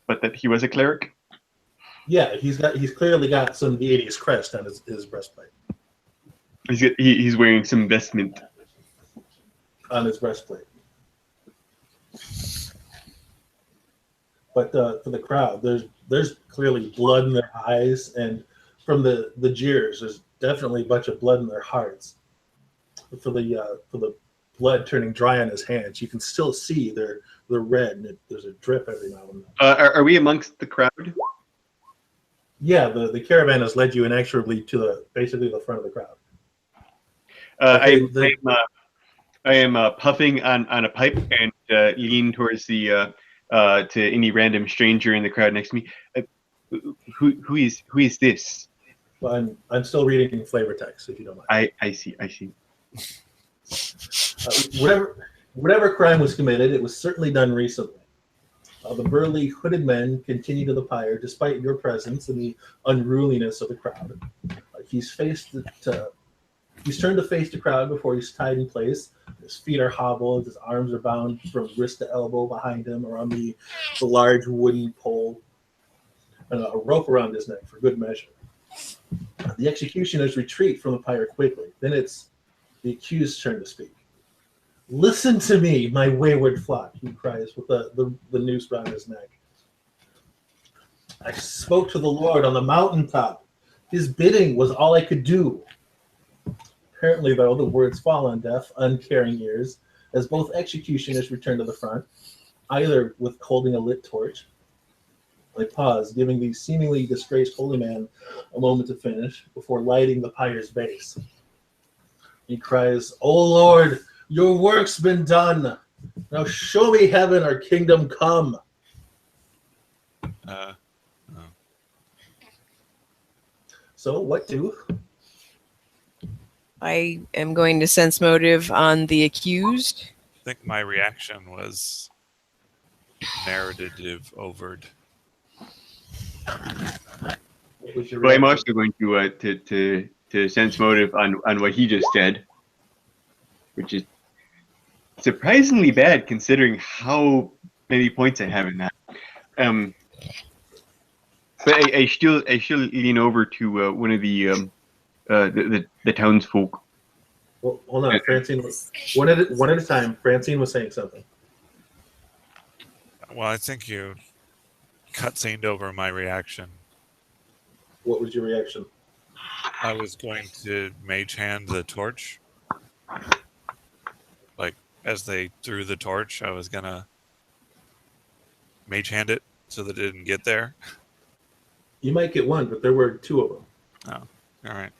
that he was a cleric? Yeah, he's clearly got some deity's crest on his breastplate. He's wearing some vestment On his breastplate. But for the crowd, there's clearly blood in their eyes, and from the jeers, there's definitely a bunch of blood in their hearts. For the blood turning dry on his hands, you can still see they're red, and there's a drip every now and then. Are we amongst the crowd? Yeah, the caravan has led you inexorably to basically the front of the crowd. I am puffing on a pipe and lean towards the to any random stranger in the crowd next to me. Who is this? Well, I'm still reading flavor text, if you don't mind. I see. Whatever crime was committed, it was certainly done recently. The burly, hooded men continue to the pyre despite your presence and the unruliness of the crowd. He's turned to face the crowd before he's tied in place. His feet are hobbled, his arms are bound from wrist to elbow behind him around the large wooden pole, and a rope around his neck for good measure. The executioners retreat from the pyre quickly. Then it's the accused's turn to speak. "Listen to me, my wayward flock," he cries with the noose around his neck. "I spoke to the Lord on the mountaintop. His bidding was all I could do." Apparently, though, the words fall on deaf, uncaring ears as both executioners return to the front, either with holding a lit torch I pause, giving the seemingly disgraced holy man a moment to finish before lighting the pyre's base. He cries, "O Lord, your work's been done. Now show me heaven or kingdom come." Oh. So what do? I am going to sense motive on the accused. I think my reaction was narrative overt. What was your Well, I'm reaction? also going to sense motive on what he just said, which is surprisingly bad considering how many points I have in that. But I still lean over to one of the townsfolk. Well, hold on, Francine. One at a time. Francine was saying something. Well, I think you cutscened over my reaction. What was your reaction? I was going to mage hand the torch. Like, as they threw the torch, I was going to mage hand it so that it didn't get there. You might get one, but there were two of them. Oh, all right.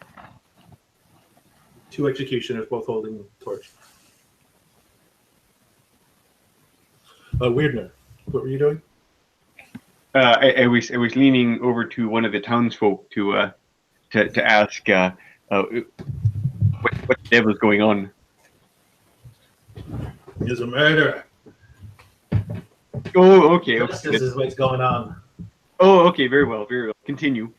Two executioners, both holding the torch. Weirdner, what were you doing? I was leaning over to one of the townsfolk to ask what the devil's going on. Is a murderer. Oh, okay. Justice is what's going on. Oh, okay. Very well. Very well. Continue.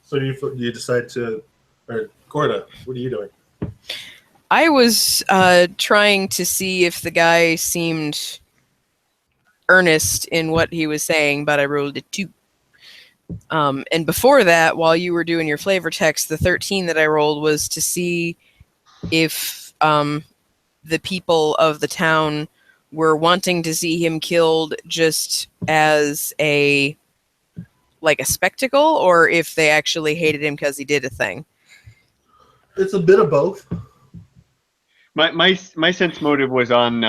So you decide to, or Gorda, what are you doing? I was trying to see if the guy seemed earnest in what he was saying, but I rolled a 2. And before that, while you were doing your flavor text, the 13 that I rolled was to see if the people of the town were wanting to see him killed just as a spectacle, or if they actually hated him because he did a thing. It's a bit of both. My sense motive was on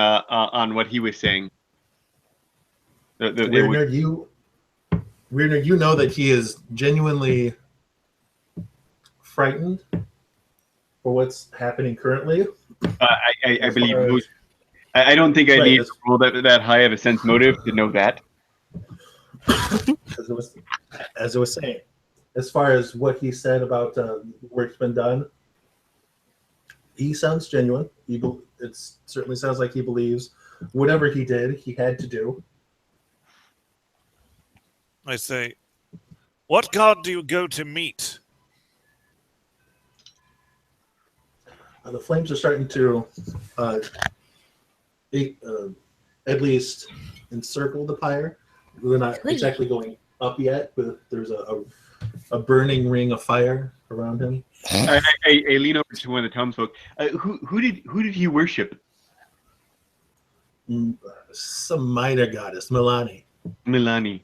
what he was saying. Weirdner, you know that he is genuinely frightened for what's happening currently. I believe. I don't think I Right, need to roll that high of a sense motive to know that. As I was saying, as far as what he said about work's been done, he sounds genuine. It certainly sounds like he believes whatever he did, he had to do. I say, what god do you go to meet? The flames are starting to, at least, encircle the pyre. They're not exactly going up yet, but there's a burning ring of fire around him. I lean over to one of the townsfolk. Who did he worship? Some minor goddess, Milani. Milani.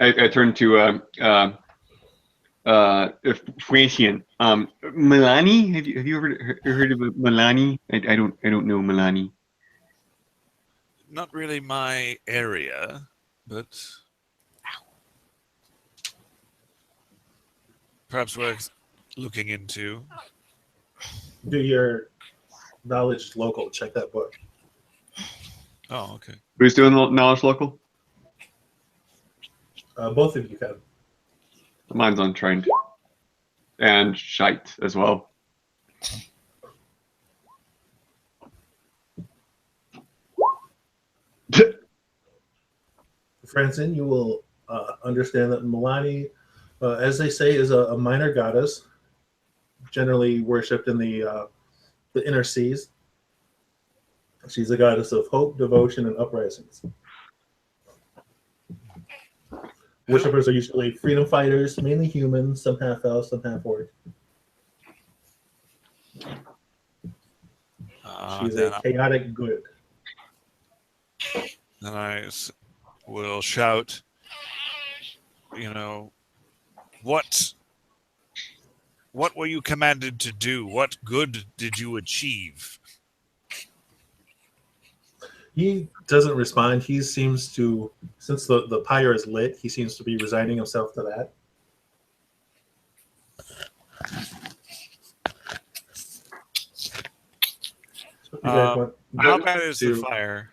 I turn to Frasian. Milani. Have you ever heard of Milani? I don't know Milani. Not really my area, but perhaps worth looking into. Do your knowledge local. Check that book. Oh, okay. Who's doing knowledge local? Both of you can. Mine's untrained. And shite as well. Francine, you will understand that Milani, as they say, is a minor goddess, generally worshipped in the inner seas. She's a goddess of hope, devotion, and uprisings. Worshippers are usually freedom fighters, mainly human, some half elf, some half orc. She's a chaotic good. Then I will shout, what were you commanded to do? What good did you achieve? He doesn't respond. He seems to, since the pyre is lit, he seems to be resigning himself to that. So if you guys want How bad is the to- fire?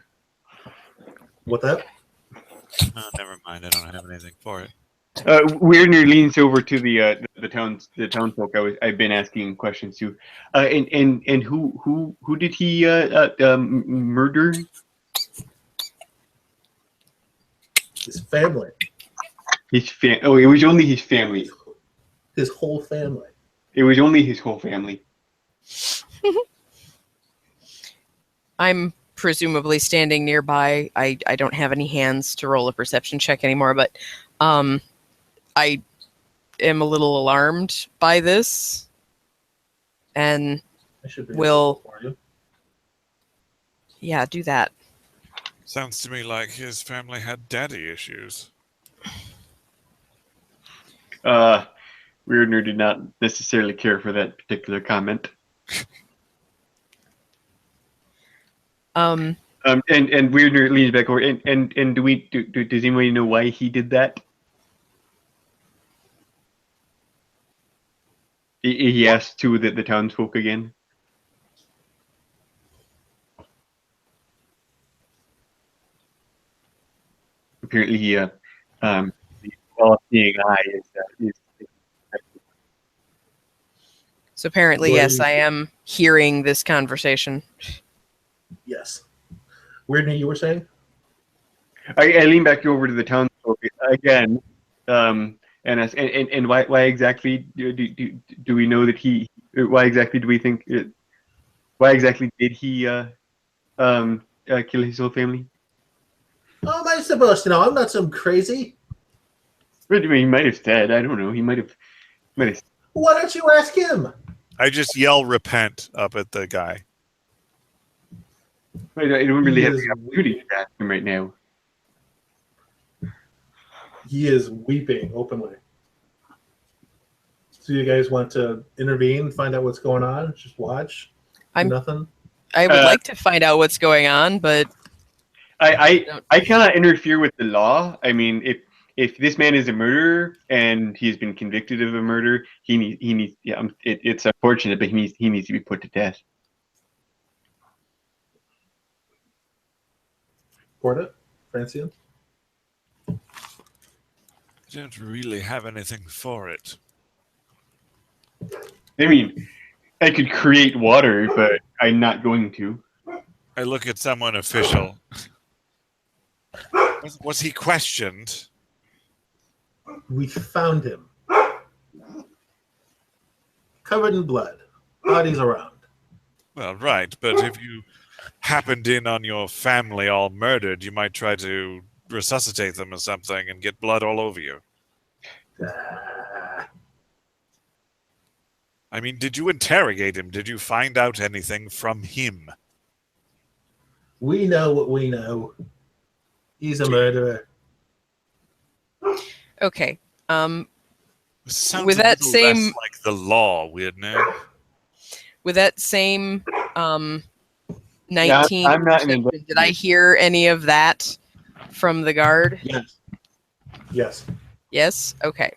What that? Oh, never mind. I don't have anything for it. Weirner leans over to the townsfolk I've been asking questions to, and who did he murder? His family. Oh, it was only his family. His whole family. It was only his whole family. I'm presumably standing nearby. I don't have any hands to roll a perception check anymore, but I am a little alarmed by this. And I should be Will- able to for you. yeah, do that. Sounds to me like his family had daddy issues. Weirner did not necessarily care for that particular comment. Um, And Weirner leans back over. And does anybody know why he did that? He asked to the townsfolk again. Apparently, the all-seeing eye is so apparently, Well, yes, I am hearing this conversation. Yes. Weirdly, you were saying? I lean back over to the townsfolk again, and ask, and why exactly do we know that he? Why exactly do we think? Why exactly did he kill his whole family? How am I supposed to know? I'm not some crazy. I mean, he might have said. I don't know. He might have. Why don't you ask him? I just yell repent up at the guy. I don't really He have is the opportunity to ask him right now. He is weeping openly. So you guys want to intervene, find out what's going on? Just watch? I'm- Nothing? I would like to find out what's going on, but I cannot interfere with the law. I mean, if this man is a murderer and he's been convicted of a murder, he needs. Yeah, it's unfortunate, but he needs to be put to death. Porta? Francian? I don't really have anything for it. I mean, I could create water, but I'm not going to. I look at someone official. Was he questioned? We found him. Covered in blood. Bodies around. Well, right, but if you happened in on your family all murdered, you might try to resuscitate them or something and get blood all over you. I mean, did you interrogate him? Did you find out anything from him? We know what we know. He's a murderer. okay. Sounds With a that little same- less like the law, Weird-No. With that same 19, I'm not an perception, did I hear any of that from the guard? Yes. Yes. Yes? Okay.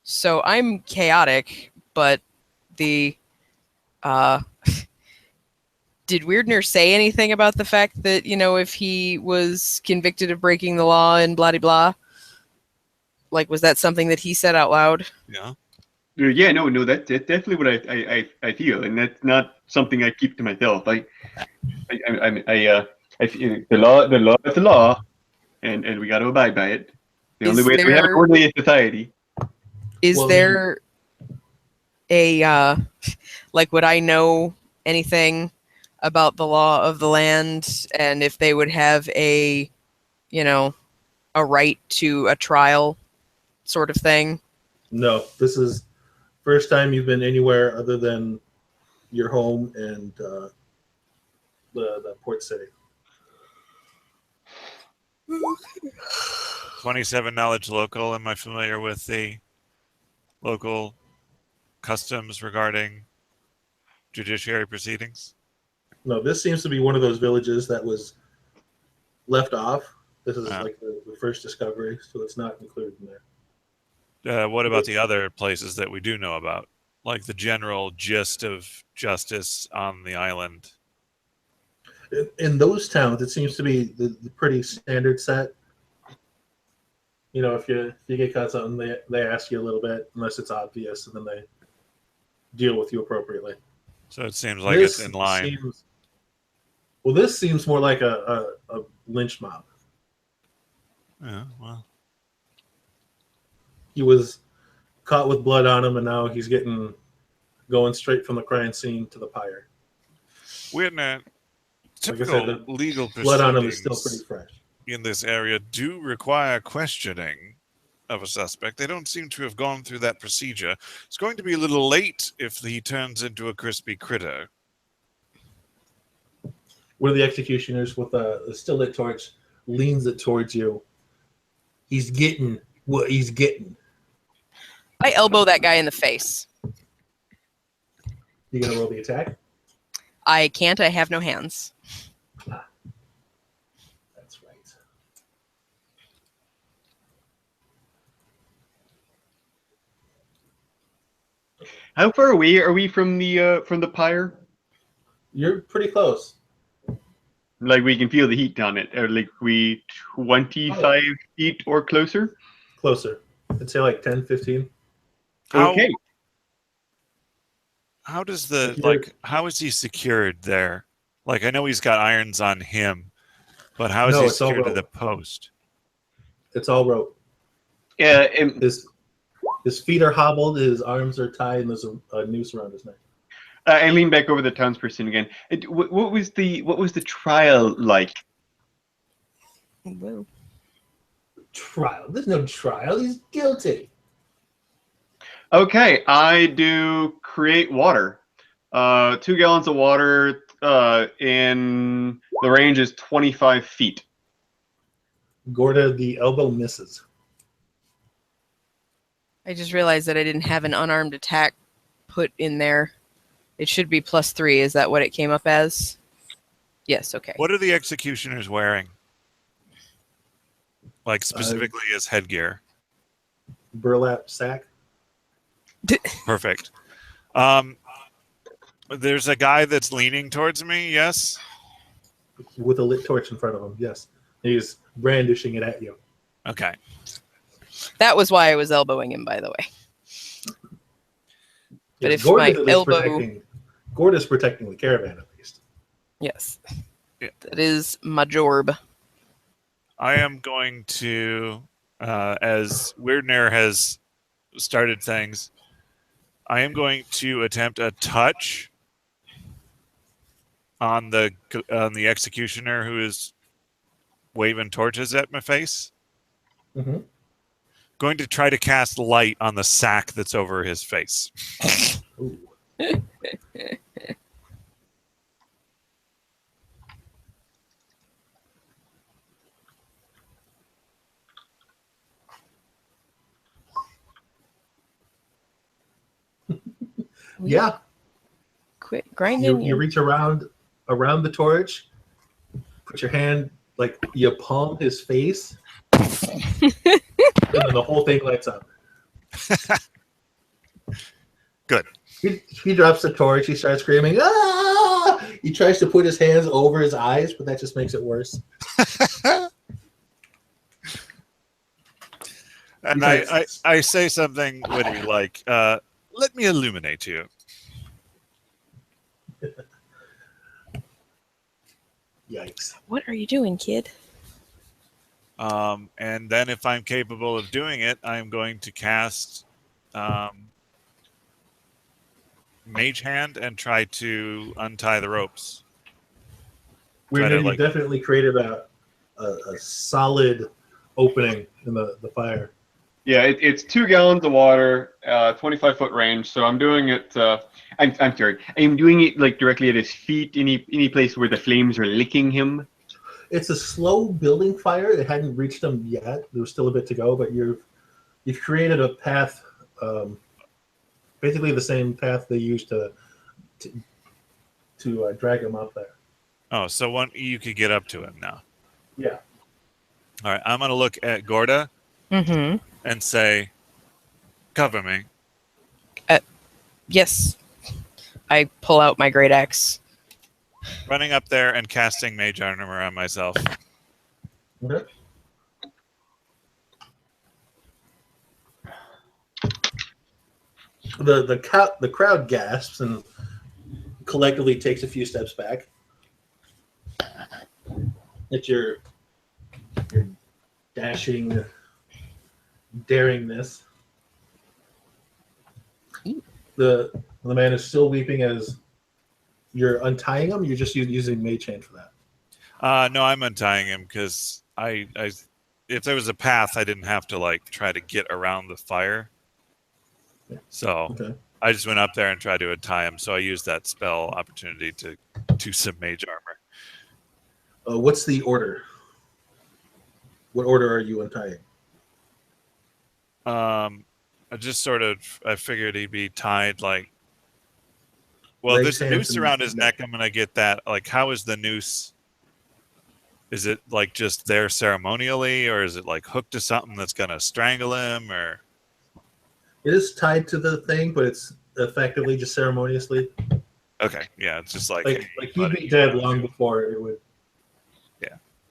So I'm chaotic, but the did Weirdner say anything about the fact that, if he was convicted of breaking the law and blah de blah? Like, was that something that he said out loud? Yeah. Yeah, no, that's definitely what I feel, and that's not something I keep to myself. I feel the law is the law, and we got to abide by it. The only Is way that we have an there- orderly society. Is Well, there a like, would I know anything about the law of the land, and if they would have a right to a trial sort of thing? No. This is first time you've been anywhere other than your home and the port city. 27 knowledge local. Am I familiar with the local customs regarding judiciary proceedings? No, this seems to be one of those villages that was left off. This is Ah. like the first discovery, so it's not included in there. What about the other places that we do know about? Like the general gist of justice on the island. In those towns, it seems to be the pretty standard set. You know, if you get caught something, they ask you a little bit, unless it's obvious, and then they deal with you appropriately. So it seems like it's in line. This seems more like a lynch mob. Yeah, well. He was caught with blood on him, and now he's going straight from the crime scene to the pyre. We're not Like I typical said, the legal blood on him is proceedings still pretty fresh. in this area do require questioning of a suspect. They don't seem to have gone through that procedure. It's going to be a little late if he turns into a crispy critter. One of the executioners with a still lit torch leans it towards you. He's getting what he's getting. I elbow that guy in the face. You gonna roll the attack? I can't. I have no hands. That's right. How far away are we from the pyre? You're pretty close. Like we can feel the heat on it. Or like we 25 feet or closer? Closer. I'd say like 10, 15. Okay. How does how is he secured there? Like, I know he's got irons on him, but how is No, he it's all secured to rope. the post? It's all rope. Yeah. His feet are hobbled, his arms are tied, and there's a noose around his neck. I lean back over the townsperson again. What was the trial like? Whoa. Trial? There's no trial. He's guilty. Okay, I do create water. 2 gallons of water in the range is 25 feet. Gorda, the elbow misses. I just realized that I didn't have an unarmed attack put in there. It should be +3. Is that what it came up as? Yes, okay. What are the executioners wearing? Like, specifically as headgear. Burlap sack. Perfect. There's a guy that's leaning towards me, yes? With a lit torch in front of him, yes. He's brandishing it at you. Okay. That was why I was elbowing him, by the way. But if Gorda's my at least elbow... Gorda's protecting the caravan, at least. Yes. Yeah. That is my jorb. I am going to, as Weirdner has started things, I am going to attempt a touch on the executioner who is waving torches at my face. Mm-hmm. Going to try to cast light on the sack that's over his face. Ooh. Yeah. Quit grinding. You reach around the torch, put your hand, like you palm his face, and then the whole thing lights up. Good. He drops the torch. He starts screaming, "Ah!" He tries to put his hands over his eyes, but that just makes it worse. And I say something witty like, let me illuminate you. Yikes. What are you doing, kid? And then if I'm capable of doing it, I'm going to cast Mage Hand and try to untie the ropes. You definitely created a solid opening in the fire. Yeah, it's 2 gallons of water, 25-foot range. So I'm doing it. I'm sorry. I'm doing it like directly at his feet. Any place where the flames are licking him. It's a slow building fire. It hadn't reached them yet. There's still a bit to go, but you've created a path, basically the same path they used to drag him up there. Oh, so one you could get up to him now. Yeah. All right, I'm gonna look at Gorda Mm-hmm. and say, "Cover me." Yes. I pull out my great axe. Running up there and casting Mage Armor on myself. Okay. The crowd gasps and collectively takes a few steps back. It's your dashing daringness. The man is still weeping as you're untying him. You're just using mage hand for that. No, I'm untying him because if there was a path, I didn't have to like try to get around the fire. So Okay. I just went up there and tried to untie him. So I used that spell opportunity to do some mage armor. What's the order? What order are you untying? I figured he'd be tied like. Well, Legs, there's a hands, noose and around his neck. neck. I'm gonna get that. Like, how is the noose? Is it like just there ceremonially, or is it like hooked to something that's gonna strangle him? Or It is tied to the thing, but it's effectively just ceremoniously. okay, yeah, it's just like Like he'd be dead long before it would.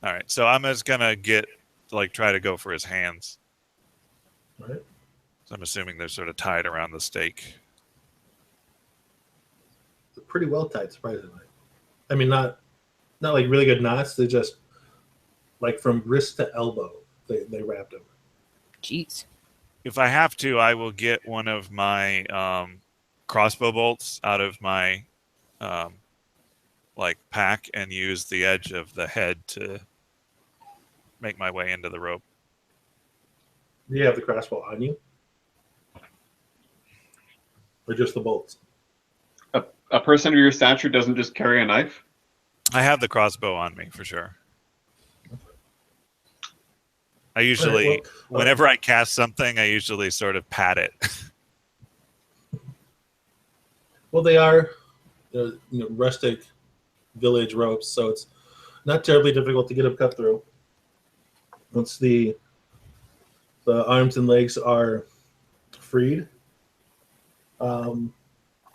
All right, so I'm just gonna try to go for his hands. Right. So I'm assuming they're sort of tied around the stake. Pretty well tied, surprisingly. I mean, not like really good knots. They're just like from wrist to elbow. They wrapped him. Jeez. If I have to, I will get one of my crossbow bolts out of my pack and use the edge of the head to make my way into the rope. Do you have the crossbow on you, or just the bolts? A person of your stature doesn't just carry a knife? I have the crossbow on me for sure. I usually, Right, well, whenever I cast something, I usually sort of pat it. Well, they are rustic village ropes, so it's not terribly difficult to get them cut through. Once the arms and legs are freed,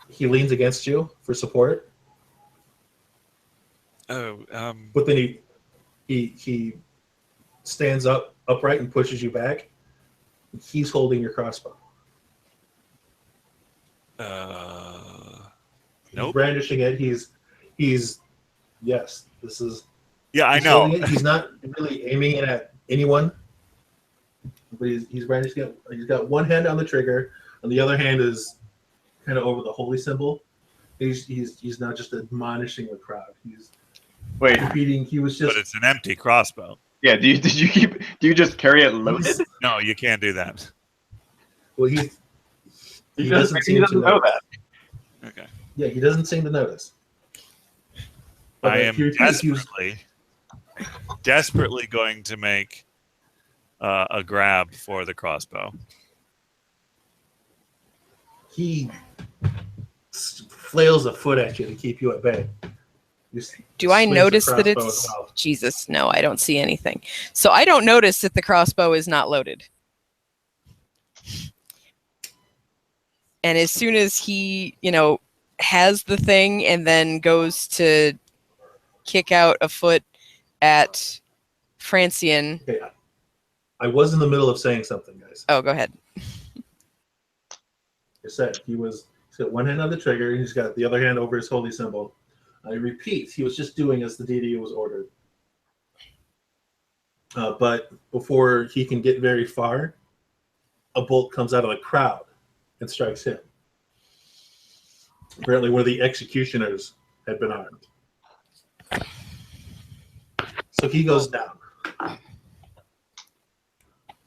he leans against you for support. But then he stands upright and pushes you back. He's holding your crossbow. Nope. He's brandishing it. He's yes. This is. Yeah, I He's know. holding it. He's not really aiming it at anyone, but he's brandishing it. He's got one hand on the trigger, and the other hand is kind of over the holy symbol. He's not just admonishing the crowd. He's repeating. He was just. But it's an empty crossbow. Yeah. Do you just carry it loaded? No, you can't do that. Well, he doesn't seem to know that. Okay. Yeah, he doesn't seem to notice. But I am desperately going to make a grab for the crossbow. He flails a foot at you to keep you at bay. Do I swings the notice that crossbow it's as well. Jesus? No, I don't see anything. So I don't notice that the crossbow is not loaded. And as soon as he, has the thing and then goes to kick out a foot at Francian. Okay, I was in the middle of saying something, guys. Oh, go ahead. I said he's got one hand on the trigger, and he's got the other hand over his holy symbol. I repeat, he was just doing as the deity was ordered. But before he can get very far, a bolt comes out of the crowd and strikes him. Apparently, one of the executioners had been armed. So he goes down.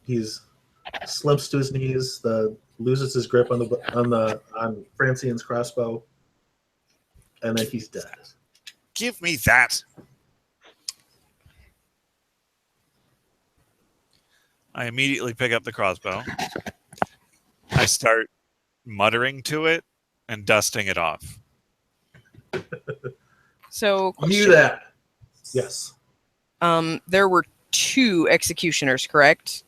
He's slumps to his knees, loses his grip on Francian's crossbow, and then he's dead. Give me that. I immediately pick up the crossbow. I start muttering to it and dusting it off. So You that. Yes, There were 2 executioners, correct?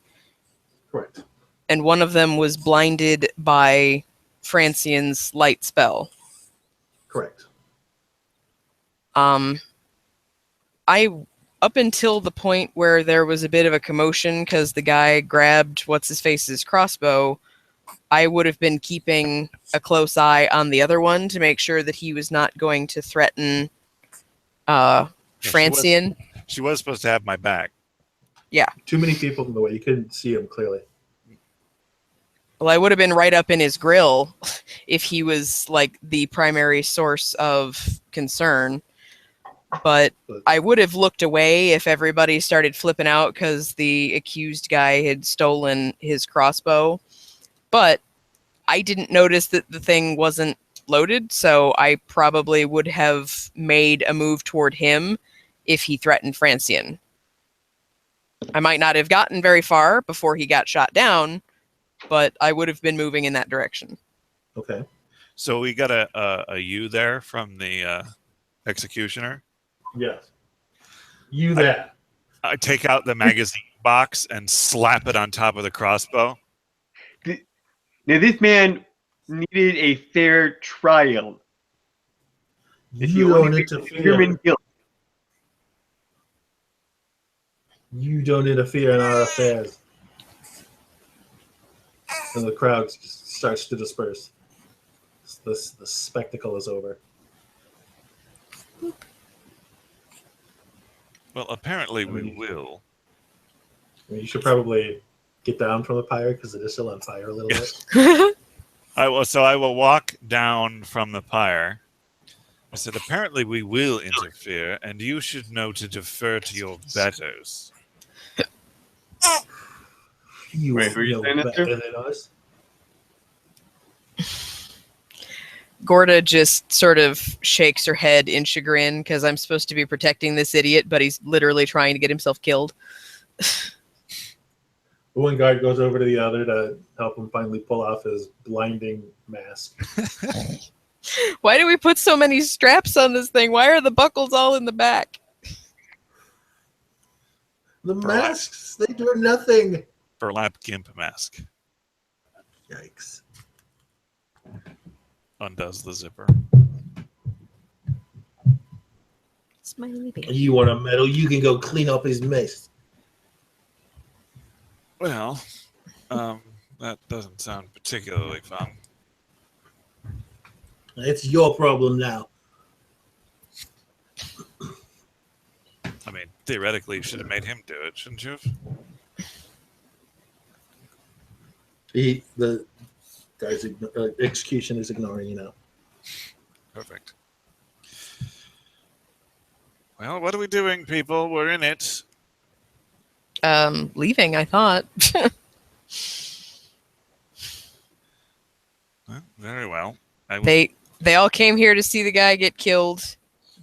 correct. And one of them was blinded by Francian's light spell. Correct. I up until the point where there was a bit of a commotion because the guy grabbed what's his face's crossbow, I would have been keeping a close eye on the other one to make sure that he was not going to threaten Francian. She was supposed to have my back. Yeah. Too many people in the way. You couldn't see him clearly. Well, I would have been right up in his grill if he was like the primary source of concern. But I would have looked away if everybody started flipping out because the accused guy had stolen his crossbow. But I didn't notice that the thing wasn't loaded, so I probably would have made a move toward him if he threatened Francian. I might not have gotten very far before he got shot down, but I would have been moving in that direction. Okay. So we got a U there from the executioner. Yes. You that. I take out the magazine box and slap it on top of the crossbow. Now this man needed a fair trial. It's the You only don't way to interfere. determine guilt. You don't interfere in our affairs. And the crowd starts to disperse. The spectacle is over. Well, apparently we will. I mean, you should probably get down from the pyre because it is still on fire a little bit. I will walk down from the pyre. I said, apparently we will interfere, and you should know to defer to your betters. You Wait, won't who are you know saying that better to? than us. Gorda just sort of shakes her head in chagrin because I'm supposed to be protecting this idiot, but he's literally trying to get himself killed. The one guard goes over to the other to help him finally pull off his blinding mask. Why do we put so many straps on this thing? Why are the buckles all in the back? The masks, they do nothing. Burlap gimp mask. Yikes. Undoes the zipper. Smiley baby. You want a medal? You can go clean up his mess. Well, that doesn't sound particularly fun. It's your problem now. I mean, theoretically, you should have made him do it, shouldn't you have? The guy's execution is ignoring you now. Perfect. Well, what are we doing, people? We're in it. Leaving, I thought. Well, very well. They all came here to see the guy get killed.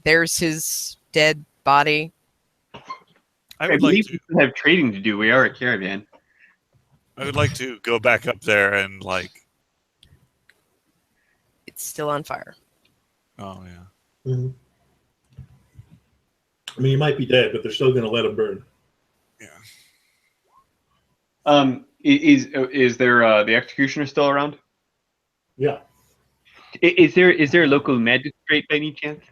There's his dead body. I I would like believe to. we still have trading to do. We are a caravan. I would like to go back up there and It's still on fire. Oh yeah. Mm-hmm. I mean, he might be dead, but they're still going to let him burn. Yeah. Is there the executioner still around? Yeah. Is there a local magistrate by any chance?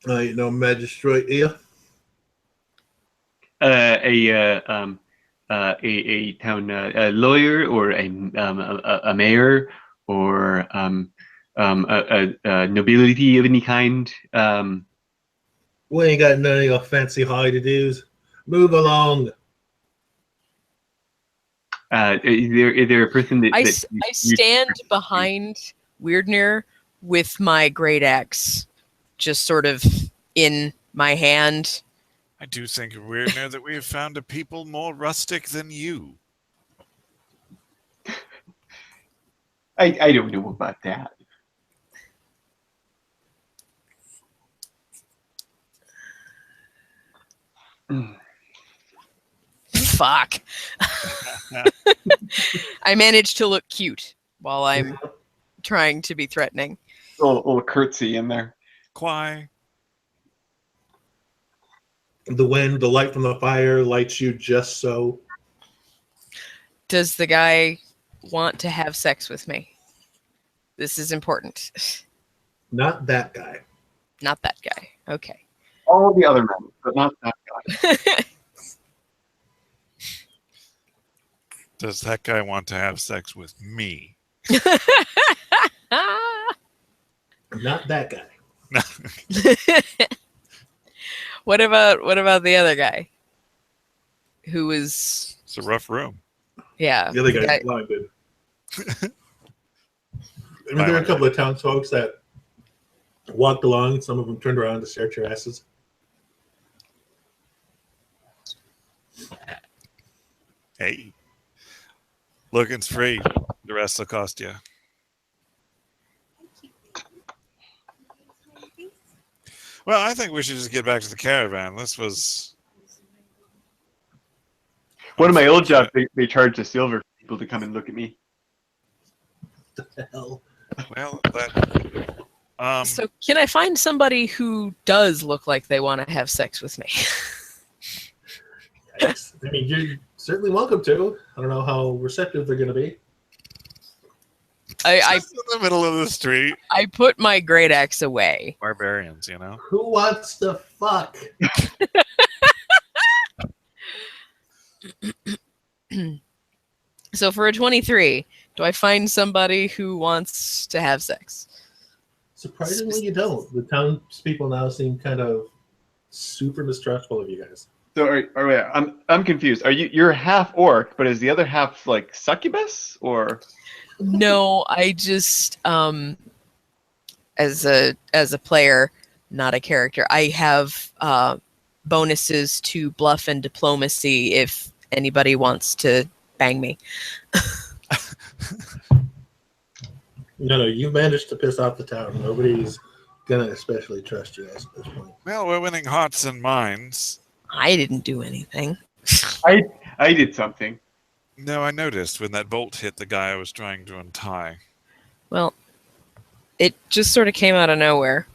No magistrate here. A town lawyer or a mayor or a nobility of any kind. We ain't got none of your fancy hide-to-dos. Move along. Is there a person that I you stand behind Weirdner with my great axe just sort of in my hand. I do think weird now that we have found a people more rustic than you. I don't know about that. Fuck. I managed to look cute while I'm trying to be threatening. Little curtsy in there. Quai. The wind, the light from the fire lights you just so. Does the guy want to have sex with me? This is important. Not that guy. Not that guy. Okay. All the other men, but not that guy. Does that guy want to have sex with me? Not that guy. What about the other guy? Who was It's a rough room. yeah. The other guy's blinded. I mean, there are a couple of townsfolk that walked along. Some of them turned around to stare at your asses. Hey. Looking's free. The rest will cost you. Well, I think we should just get back to the caravan. This was... One of my old jobs, they charged a silver for people to come and look at me. What the hell? Well, that... So can I find somebody who does look like they want to have sex with me? Yikes. I mean, you're certainly welcome to. I don't know how receptive they're going to be. just in the middle of the street. I put my great axe away. Barbarians, you know? Who wants to fuck? So for a 23, do I find somebody who wants to have sex? Surprisingly, you don't. The townspeople now seem kind of super mistrustful of you guys. So I'm confused. You're half orc, but is the other half like succubus or? No, I just as a player, not a character, I have bonuses to bluff and diplomacy if anybody wants to bang me. No, you managed to piss off the town. Nobody's gonna especially trust you guys at this point. Well, we're winning hearts and minds. I didn't do anything. I did something. No, I noticed when that bolt hit the guy I was trying to untie. Well, it just sort of came out of nowhere.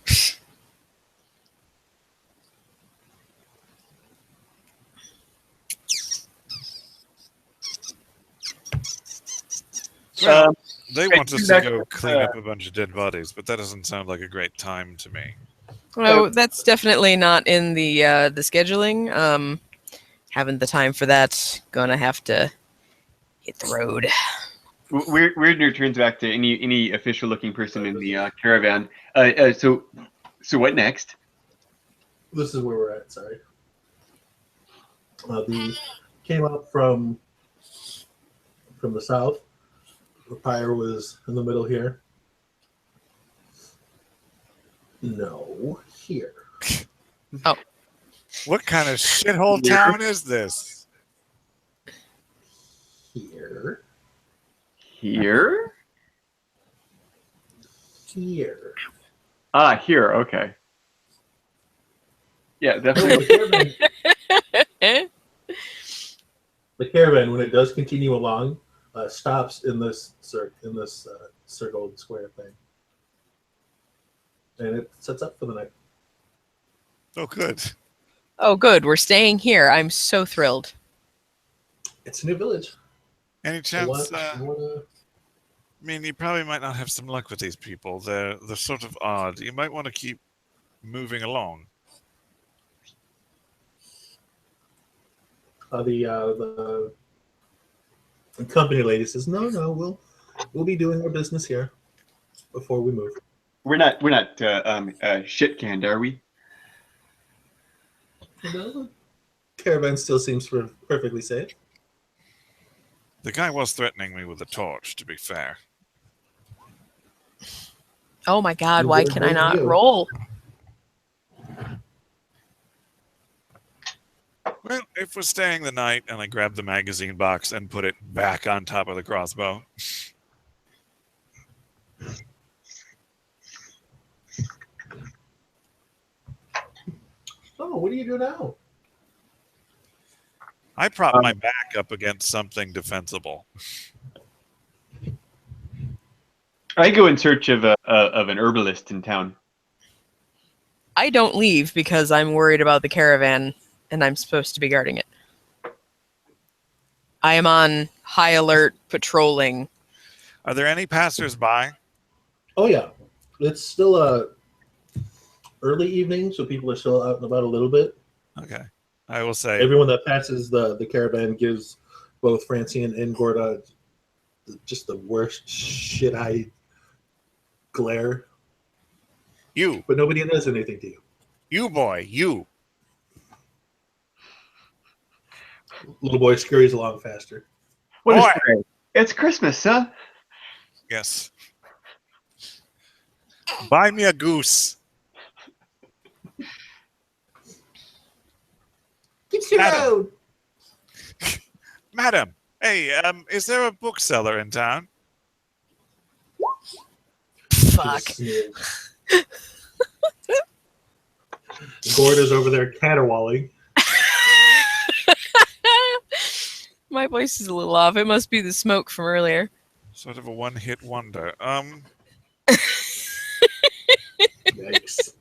Well, they want us to that- go clean up a bunch of dead bodies, but that doesn't sound like a great time to me. Well, that's definitely not in the scheduling. Haven't the time for that. Gonna have to hit the road. Weirdner turns back to any official looking person in the caravan. So what next? This is where we're at. Sorry. The came up from the south. The pyre was in the middle here. No, here. Oh. What kind of shithole town is this? Here. Here? Here. Ah, here. Okay. Yeah, definitely. The caravan, when it does continue along, stops in this circled square thing, and it sets up for the night. Oh, good. Oh, good. We're staying here. I'm so thrilled. It's a new village. Any chance? Wanna- I mean, you probably might not have some luck with these people. They're sort of odd. You might want to keep moving along. The company lady says, "No, we'll be doing our business here before we move." We're not shit canned, are we? The caravan still seems perfectly safe. The guy was threatening me with a torch, to be fair. Oh my God! You Why were can I going not to. roll? Well, if we're staying the night, and I grab the magazine box and put it back on top of the crossbow. Oh, what do you do now? I prop my back up against something defensible. I go in search of an herbalist in town. I don't leave because I'm worried about the caravan and I'm supposed to be guarding it. I am on high alert patrolling. Are there any passers-by? Oh yeah, it's still early evening, so people are still out and about a little bit. Okay. I will say, Everyone that passes the caravan gives both Francine and Gorda just the worst shit-eyed glare, you but nobody does anything to you. boy, you. Little boy scurries along faster. What is Boy! today? It's Christmas, huh? Yes. Buy me a goose. Get your Madam. road. Madam, hey, is there a bookseller in town? Fuck. Gorda's over there caterwauling. My voice is a little off. It must be the smoke from earlier. Sort of a one-hit wonder. Yikes.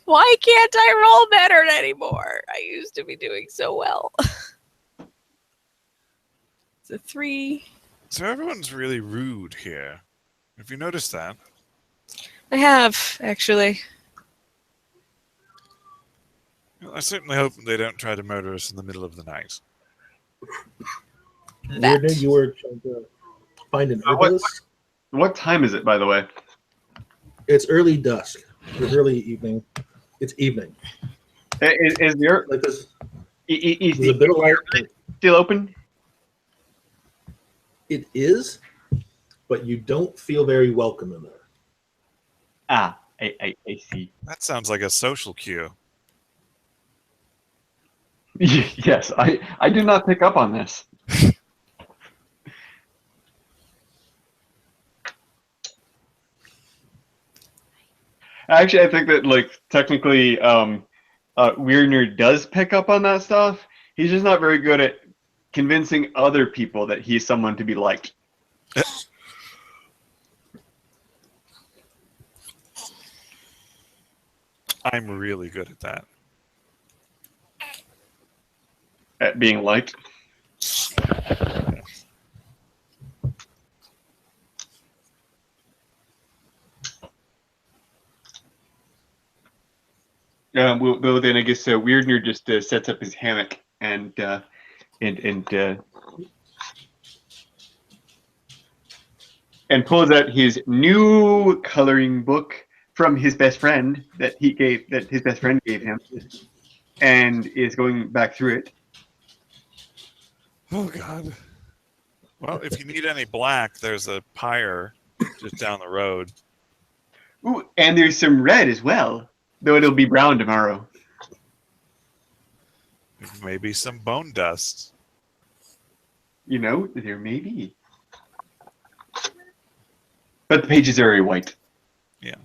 Why can't I roll better anymore? I used to be doing so well. It's a 3. So everyone's really rude here. Have you noticed that? I have, actually. Well, I certainly hope they don't try to murder us in the middle of the night. Weird, you were trying to find an herbalist. What time is it, by the way? It's early dusk. It's early evening. It's evening. Is there Like this. is There's a bit of light. still open? It is, but you don't feel very welcome in there. Ah, I see. That sounds like a social cue. Yes, I did not pick up on this. Actually, I think that like technically, Weirner does pick up on that stuff. He's just not very good at convincing other people that he's someone to be liked. I'm really good at that. At being liked. Well, then I guess Weirdner just sets up his hammock and pulls out his new coloring book from his best friend that his best friend gave him, and is going back through it. Oh, God. Well, if you need any black, there's a pyre just down the road. Ooh, and there's some red as well, though it'll be brown tomorrow. Maybe some bone dust. You know, there may be. But the pages are very white. Yeah.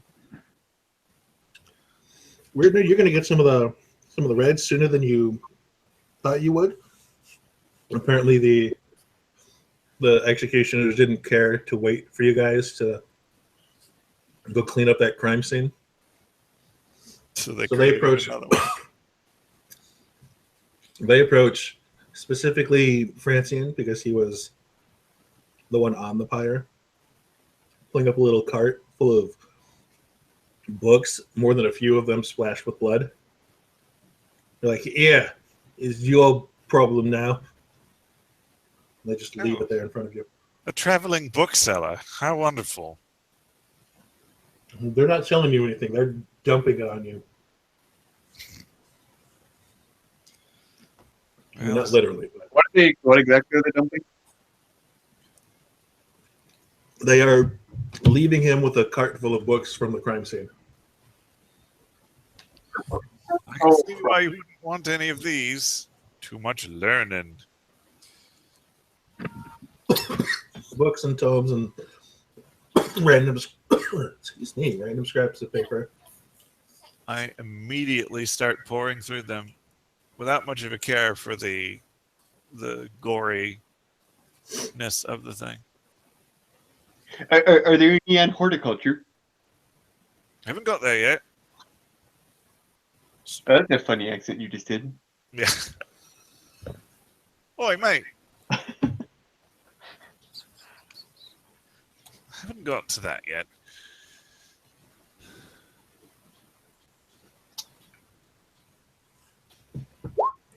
Weirdly, you're going to get some of the red sooner than you thought you would. Apparently, the executioners didn't care to wait for you guys to go clean up that crime scene. So they they approach. another one. They approach specifically Francine because he was the one on the pyre, pulling up a little cart full of books, more than a few of them splashed with blood. They're like, "Yeah, is your problem now?" And they just leave it there in front of you. A traveling bookseller. How wonderful. They're not selling you anything. They're dumping it on you. I mean, not literally, but What exactly are they dumping? they are leaving him with a cart full of books from the crime scene. I can see why you wouldn't want any of these. Too much learning. Books and tomes and random scraps of paper. I immediately start pouring through them without much of a care for the goriness of the thing. Are there any on horticulture? Haven't got there yet. That's a funny accent you just did. Yeah. Oi, mate. Haven't got to that yet.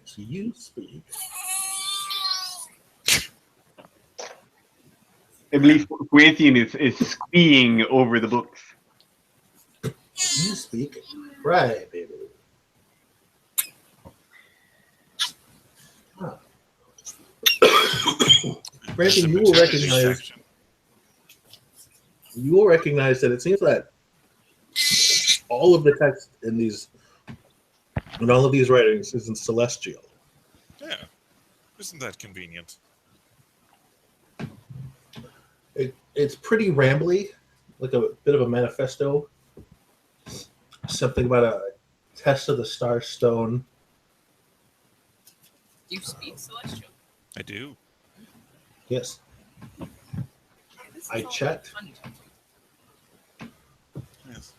So you speak. I believe Corinthian is squeeing over the books. You speak. Right, baby. Huh. Brandon, you will recognize that it seems that all of the text in all of these writings is in Celestial. Yeah. Isn't that convenient? It's pretty rambly, like a bit of a manifesto. Something about a test of the Star Stone. You speak Celestial? I do. Yes, I checked. Yes.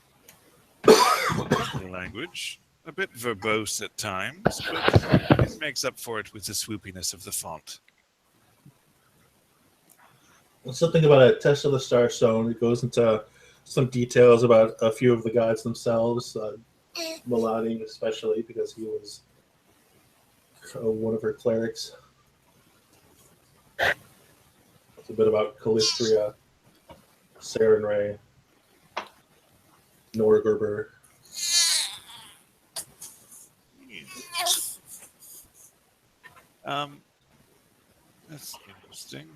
Lovely language. A bit verbose at times, but it makes up for it with the swoopiness of the font. Something about a test of the Star Stone. It goes into some details about a few of the gods themselves, Melani especially, because he was one of her clerics. It's a bit about Calistria, Sarenrae, Norgerber. That's interesting.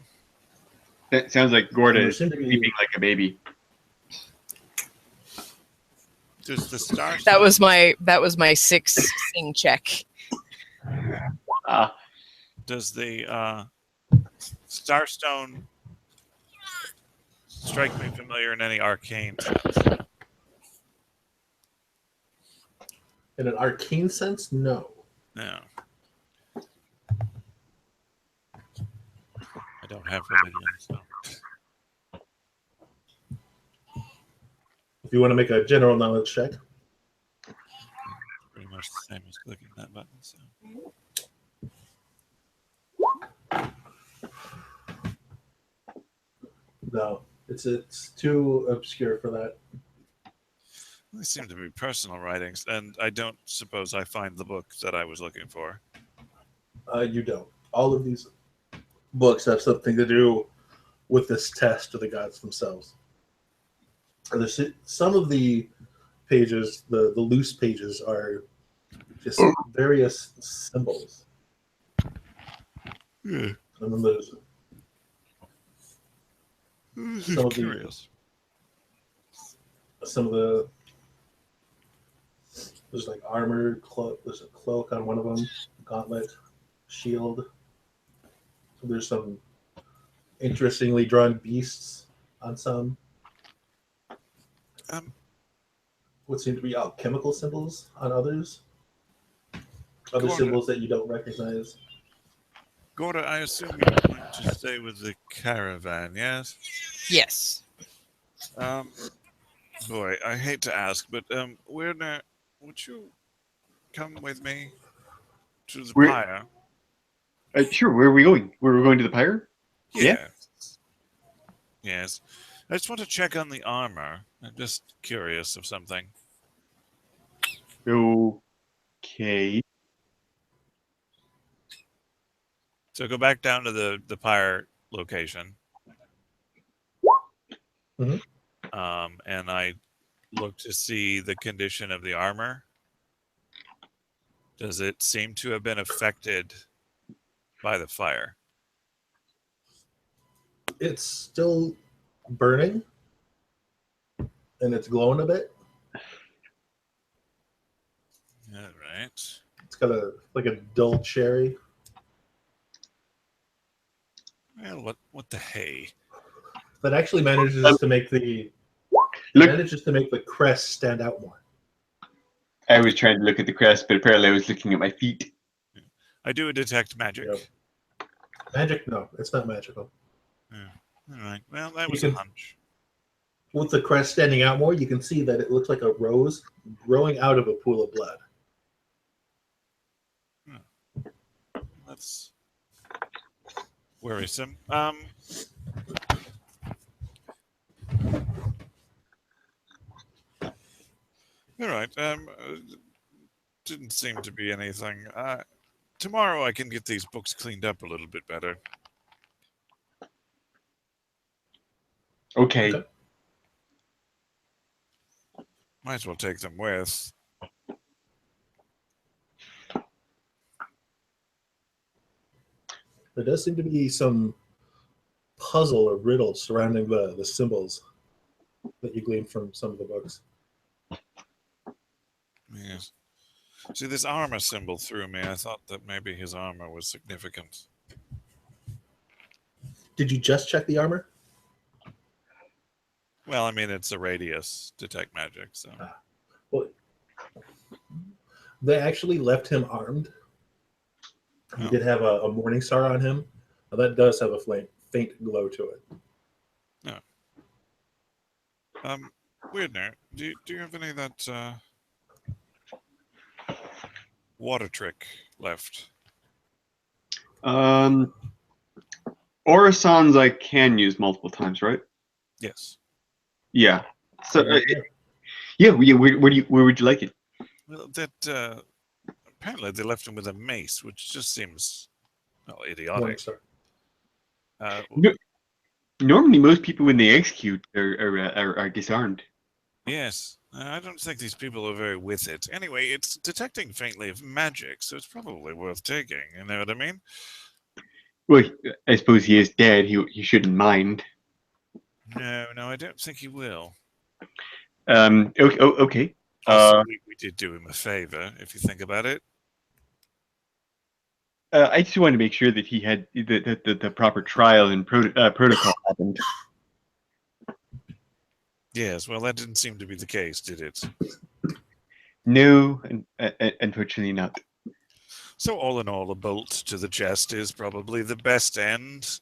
That sounds like Gorda There is seem to be- sleeping like a baby. Does the star That was my 6 sing check. does the Starstone strike me familiar in any arcane sense? In an arcane sense, no. No. I don't have religion, so. If you want to make a general knowledge check, Pretty much the same as clicking that button. So. no, it's too obscure for that. These seem to be personal writings, and I don't suppose I find the book that I was looking for. You don't. All of these books have something to do with this test of the gods themselves. There's some of the pages, the loose pages, are just various symbols. Yeah. And then there's some of Curious. there's like armor, there's a cloak on one of them, gauntlet, shield. So there's some interestingly drawn beasts on some. What seem to be alchemical symbols on others. Other Gorda. symbols that you don't recognize. Gorda, I assume you're going to stay with the caravan, yes? Yes. Boy, I hate to ask, but Werner, would you come with me to the pyre? Sure. Where are we going? We're going to the pyre? Yeah. Yes. I just want to check on the armor. I'm just curious of something. Okay. So go back down to the pyre location. Mhm. And I look to see the condition of the armor. Does it seem to have been affected by the fire? It's still burning, and it's glowing a bit. All right. It's got like a dull cherry. Well, what the hay? That actually manages to make the crest stand out more. I was trying to look at the crest, but apparently I was looking at my feet. I do detect magic. Yep. Magic? No, it's not magical. Yeah. All right. Well, that You was a can- hunch. With the crest standing out more, you can see that it looks like a rose growing out of a pool of blood. That's worrisome. All right. Didn't seem to be anything. Tomorrow I can get these books cleaned up a little bit better. Okay. Okay. Might as well take them with. There does seem to be some puzzle or riddle surrounding the symbols that you gleaned from some of the books. Yes. See, this armor symbol threw me. I thought that maybe his armor was significant. Did you just check the armor? Well, I mean, it's a radius detect magic, so. Well, they actually left him armed. He Oh. did have a morning star on him. Now, that does have a faint glow to it. Weirdner, do you have any of that water trick left? Orisons I can use multiple times, right? Yes. Yeah. So Yeah. where would you like it? Well, that apparently they left him with a mace, which just seems Morning idiotic. star. No, normally, most people when they execute are disarmed. Yes, I don't think these people are very with it. Anyway, it's detecting faintly of magic, so it's probably worth taking. You know what I mean? Well, I suppose he is dead. He shouldn't mind. No, I don't think he will. Okay. Okay. Also, we did do him a favor, if you think about it. I just want to make sure that he had the proper trial and protocol happened. Yes, well, that didn't seem to be the case, did it? No, unfortunately not. So, all in all, a bolt to the chest is probably the best end.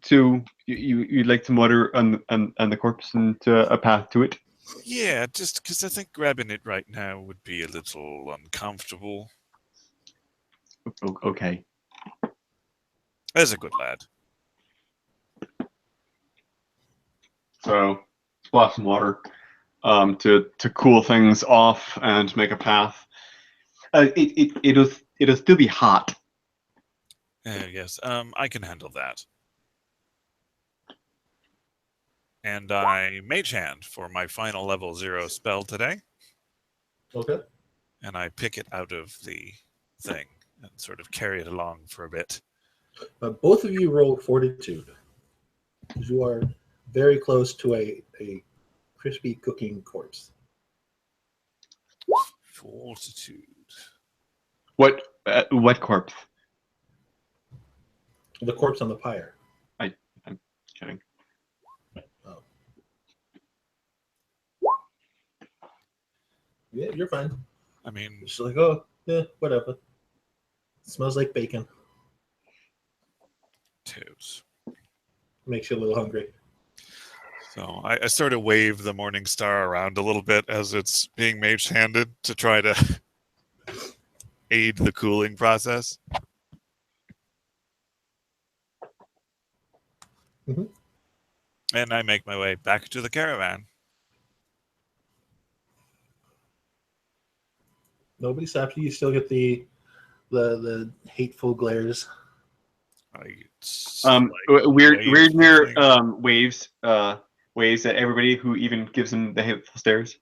So you'd like some water on the corpse and a path to it? Yeah, just because I think grabbing it right now would be a little uncomfortable. Okay. As a good lad. So splash some water to cool things off and make a path. It'll still be hot. Yes, I can handle that. And I mage hand for my final level 0 spell today. Okay. And I pick it out of the thing and sort of carry it along for a bit. Both of you roll fortitude. You are very close to a crispy cooking corpse. Fortitude. What corpse? The corpse on the pyre. I'm kidding. Oh. Yeah, you're fine. I mean, She's like, oh, yeah, whatever. Smells like bacon. toes. Makes you a little hungry. So I sort of wave the morning star around a little bit as it's being mage handed to try to aid the cooling process. Mm-hmm. And I make my way back to the caravan. Nobody stops you. You still get the hateful glares. Weirdner waves at everybody who even gives him the hateful stares.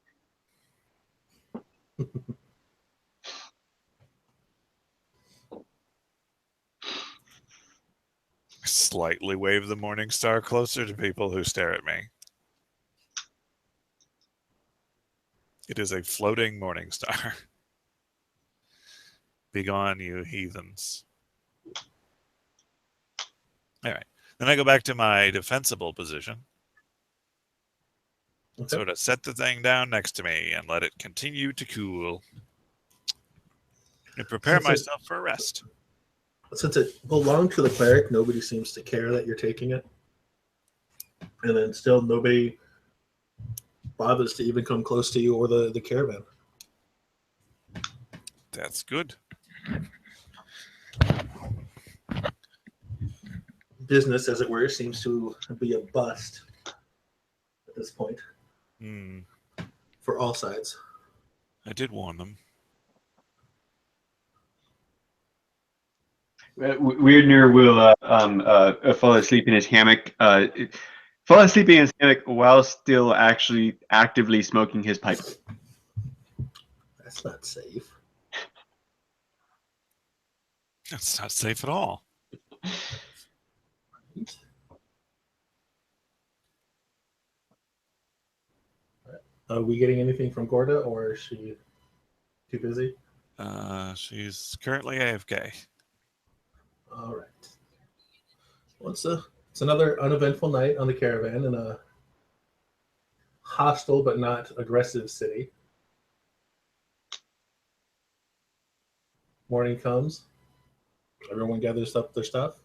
Slightly wave the morning star closer to people who stare at me. It is a floating morning star. Begone, you heathens. All right. Then I go back to my defensible position. Okay. Sort of set the thing down next to me and let it continue to cool. And prepare myself for a rest. Since it belonged to the cleric, nobody seems to care that you're taking it. And then still nobody bothers to even come close to you or the caravan. That's good. Business, as it were, seems to be a bust at this point Hmm. for all sides. I did warn them. Weirdner will fall asleep in his hammock. Fall asleep in his hammock while still actually actively smoking his pipe. That's not safe. That's not safe at all. Are we getting anything from Gorda, or is she too busy? She's currently AFK. All right. Well, it's another uneventful night on the caravan in a hostile but not aggressive city. Morning comes. Everyone gathers up their stuff.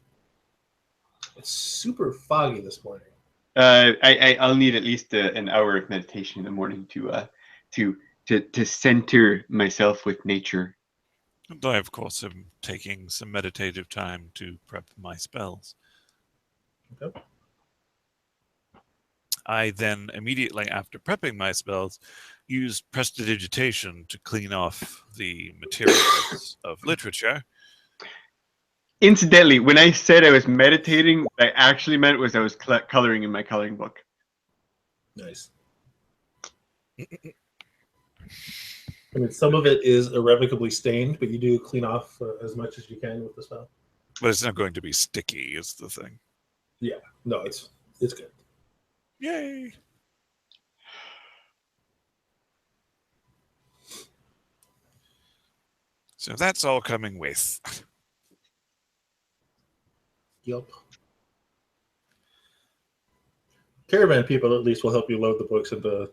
It's super foggy this morning. I'll need at least an hour of meditation in the morning to center myself with nature. And I, of course, am taking some meditative time to prep my spells. Okay. I then, immediately after prepping my spells, use prestidigitation to clean off the materials of literature. Incidentally, when I said I was meditating, what I actually meant was I was coloring in my coloring book. Nice. I mean, some of it is irrevocably stained, but you do clean off as much as you can with the spell. But it's not going to be sticky, is the thing. Yeah. No, it's good. Yay! So that's all coming with. Yep. Caravan people at least will help you load the books into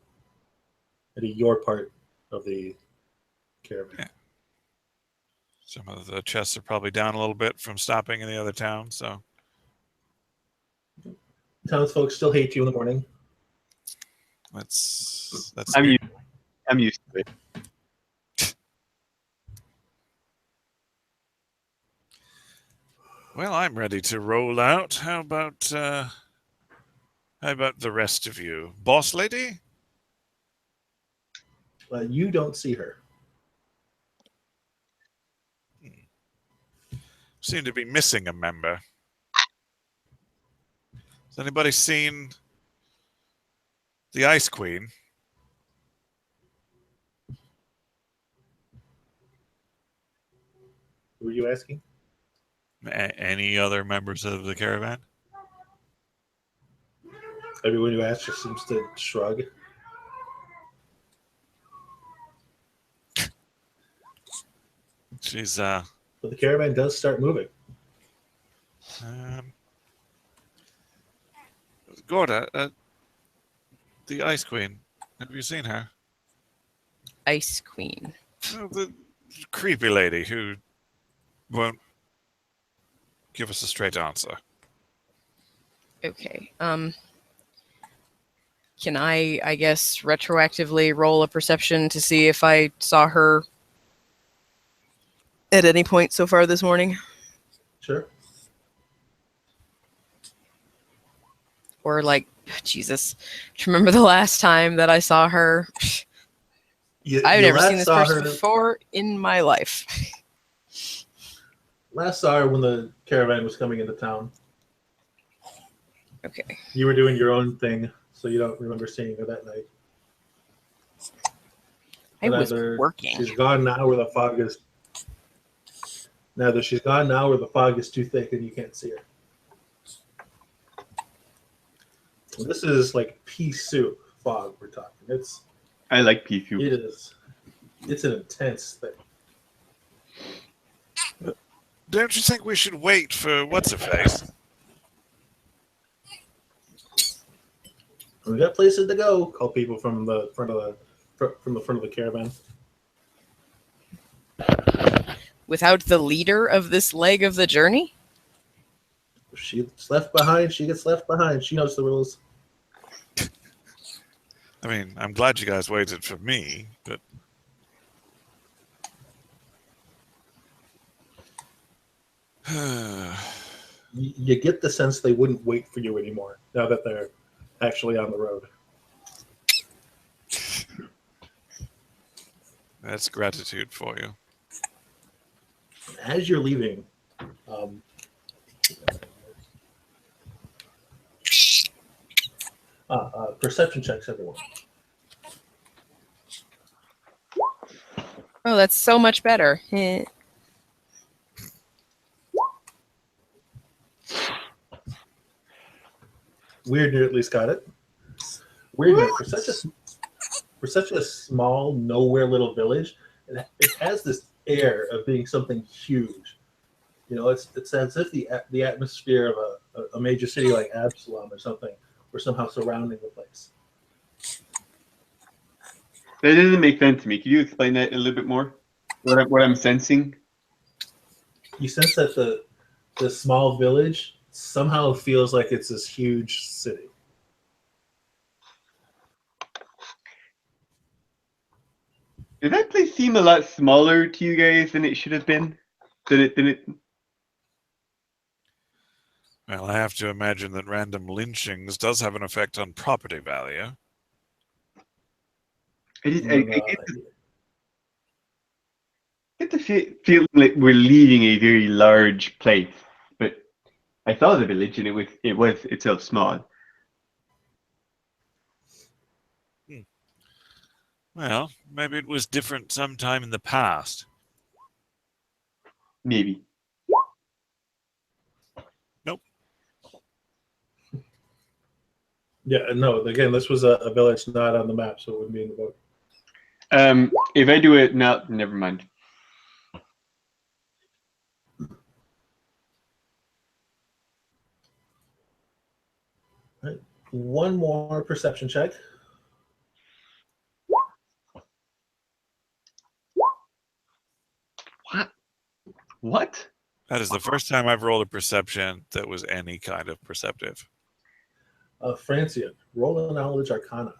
your part of the caravan. Yeah. Some of the chests are probably down a little bit from stopping in the other town, so. Townsfolk still hate you in the morning. That's I'm used to it. Well, I'm ready to roll out. How about the rest of you? Boss lady? You don't see her. Seem to be missing a member. Has anybody seen the Ice Queen? Who are you asking? Any other members of the caravan? Everyone who asks just seems to shrug. She's But the caravan does start moving. Gorda, the Ice Queen. Have you seen her? Ice Queen. Oh, the creepy lady who won't give us a straight answer. Okay. Can I guess, retroactively roll a perception to see if I saw her at any point so far this morning? Sure. Or like, Jesus, do you remember the last time that I saw her? I've never seen this person before in my life. Last saw her when the caravan was coming into town. Okay. You were doing your own thing, so you don't remember seeing her that night. I was Either working. She's gone now where the fog is. Neither she's gone now where the fog is too thick and you can't see her. This is like pea soup fog we're talking. I like pea soup. It is. It's an intense thing. Don't you think we should wait for what's-her-face? We got places to go. Call people from the front of the caravan. without the leader of this leg of the journey? If she's left behind, she gets left behind. She knows the rules. I mean, I'm glad you guys waited for me, but You get the sense they wouldn't wait for you anymore now that they're actually on the road. that's gratitude for you. As you're leaving, perception checks, everyone. Oh, that's so much better. Weirdner at least got it. Weirdner for such a small, nowhere little village, it has this air of being something huge. You know, it's as if the atmosphere of a major city like Absalom or something were somehow surrounding the place. That doesn't make sense to me. Could you explain that a little bit more? What I'm sensing? You sense that the small village somehow feels like it's this huge city. Did that place seem a lot smaller to you guys than it should have been? Than it? Well, I have to imagine that random lynchings does have an effect on property value. I get the feel like we're leaving a very large place, but I saw the village and it was itself small. Well, maybe it was different sometime in the past. Maybe. Nope. Yeah, no. Again, this was a village not on the map, so it wouldn't be in the book. If I do it now, never mind. Right. One more perception check. What? That is the first time I've rolled a perception that was any kind of perceptive. Francian, roll a knowledge arcana.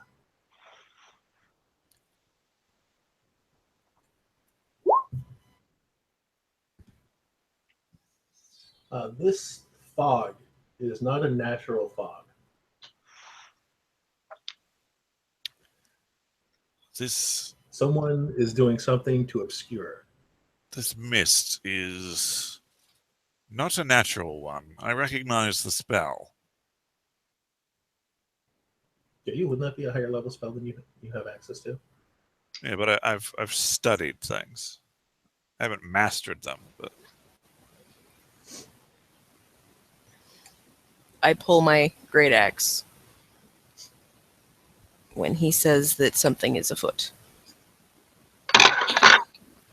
This fog is not a natural fog. Someone is doing something to obscure. This mist is not a natural one. I recognize the spell. Yeah, wouldn't that be a higher level spell than you have access to? Yeah, but I've studied things. I haven't mastered them, but I pull my great axe when he says that something is afoot.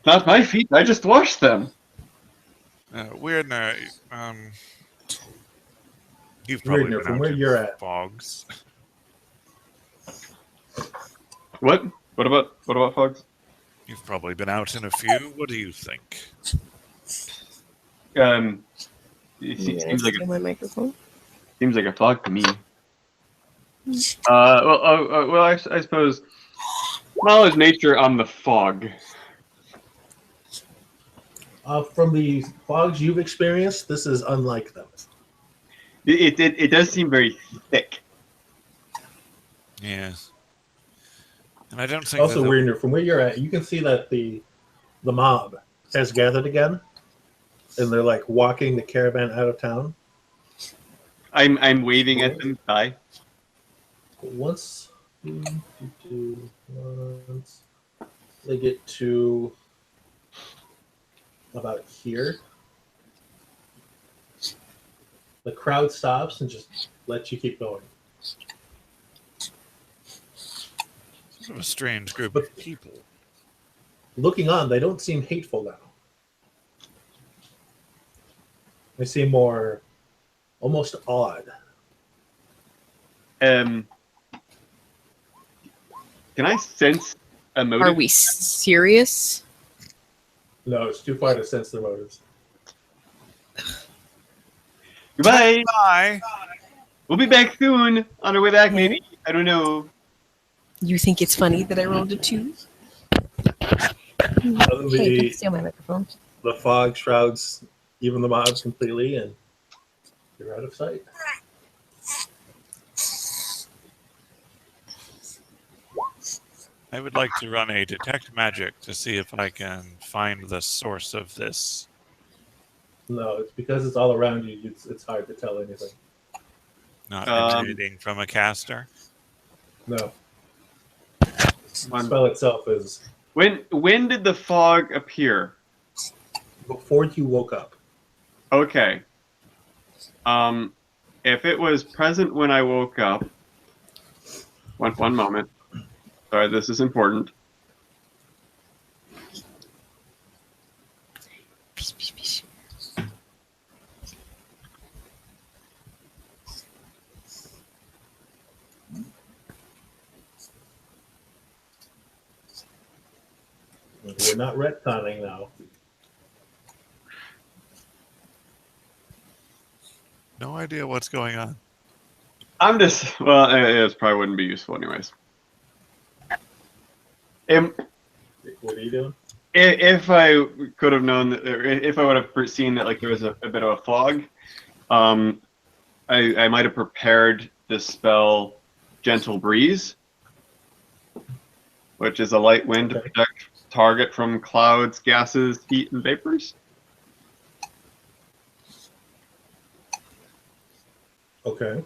Not my feet. I just washed them. weird. You've probably Weirdner, been from out where in you're at. fogs. What? What about fogs? You've probably been out in a few. What do you think? It You seems like my microphone. seems like a fog to me. Well, I suppose knowledge nature on the fog. From the fogs you've experienced, this is unlike them. It does seem very thick. Yes. And I don't think Also, that Weirdner, from where you're at, you can see that the mob has gathered again, and they're like walking the caravan out of town. I'm waving at them. Hi. Once they get to about here, the crowd stops and just lets you keep going. sort of a strange group of people. Looking on, they don't seem hateful now. They seem more almost odd. Can I sense a motive? Are we serious? No, it's too far to sense their motives. Goodbye. Bye. We'll be back soon. On our way back, Okay. maybe. I don't know. You think it's funny that I rolled a 2? Suddenly, Hey, don't steal my microphone. the fog shrouds even the mobs completely, and you're out of sight. I would like to run a detect magic to see if I can find the source of this. No, it's because it's all around you. It's hard to tell anything. Not Um, emanating from a caster. No, the spell itself is When did the fog appear? before you woke up. Okay. If it was present when I woke up, one moment. Sorry, this is important. We're not retconning now. No idea what's going on. I'm just well, it probably wouldn't be useful anyways. What are you doing? If I could have known that, or if I would have foreseen that, like there was a bit of a fog, I might have prepared the spell Gentle Breeze, which is a light wind to protect target from clouds, gases, heat, and vapors. Okay.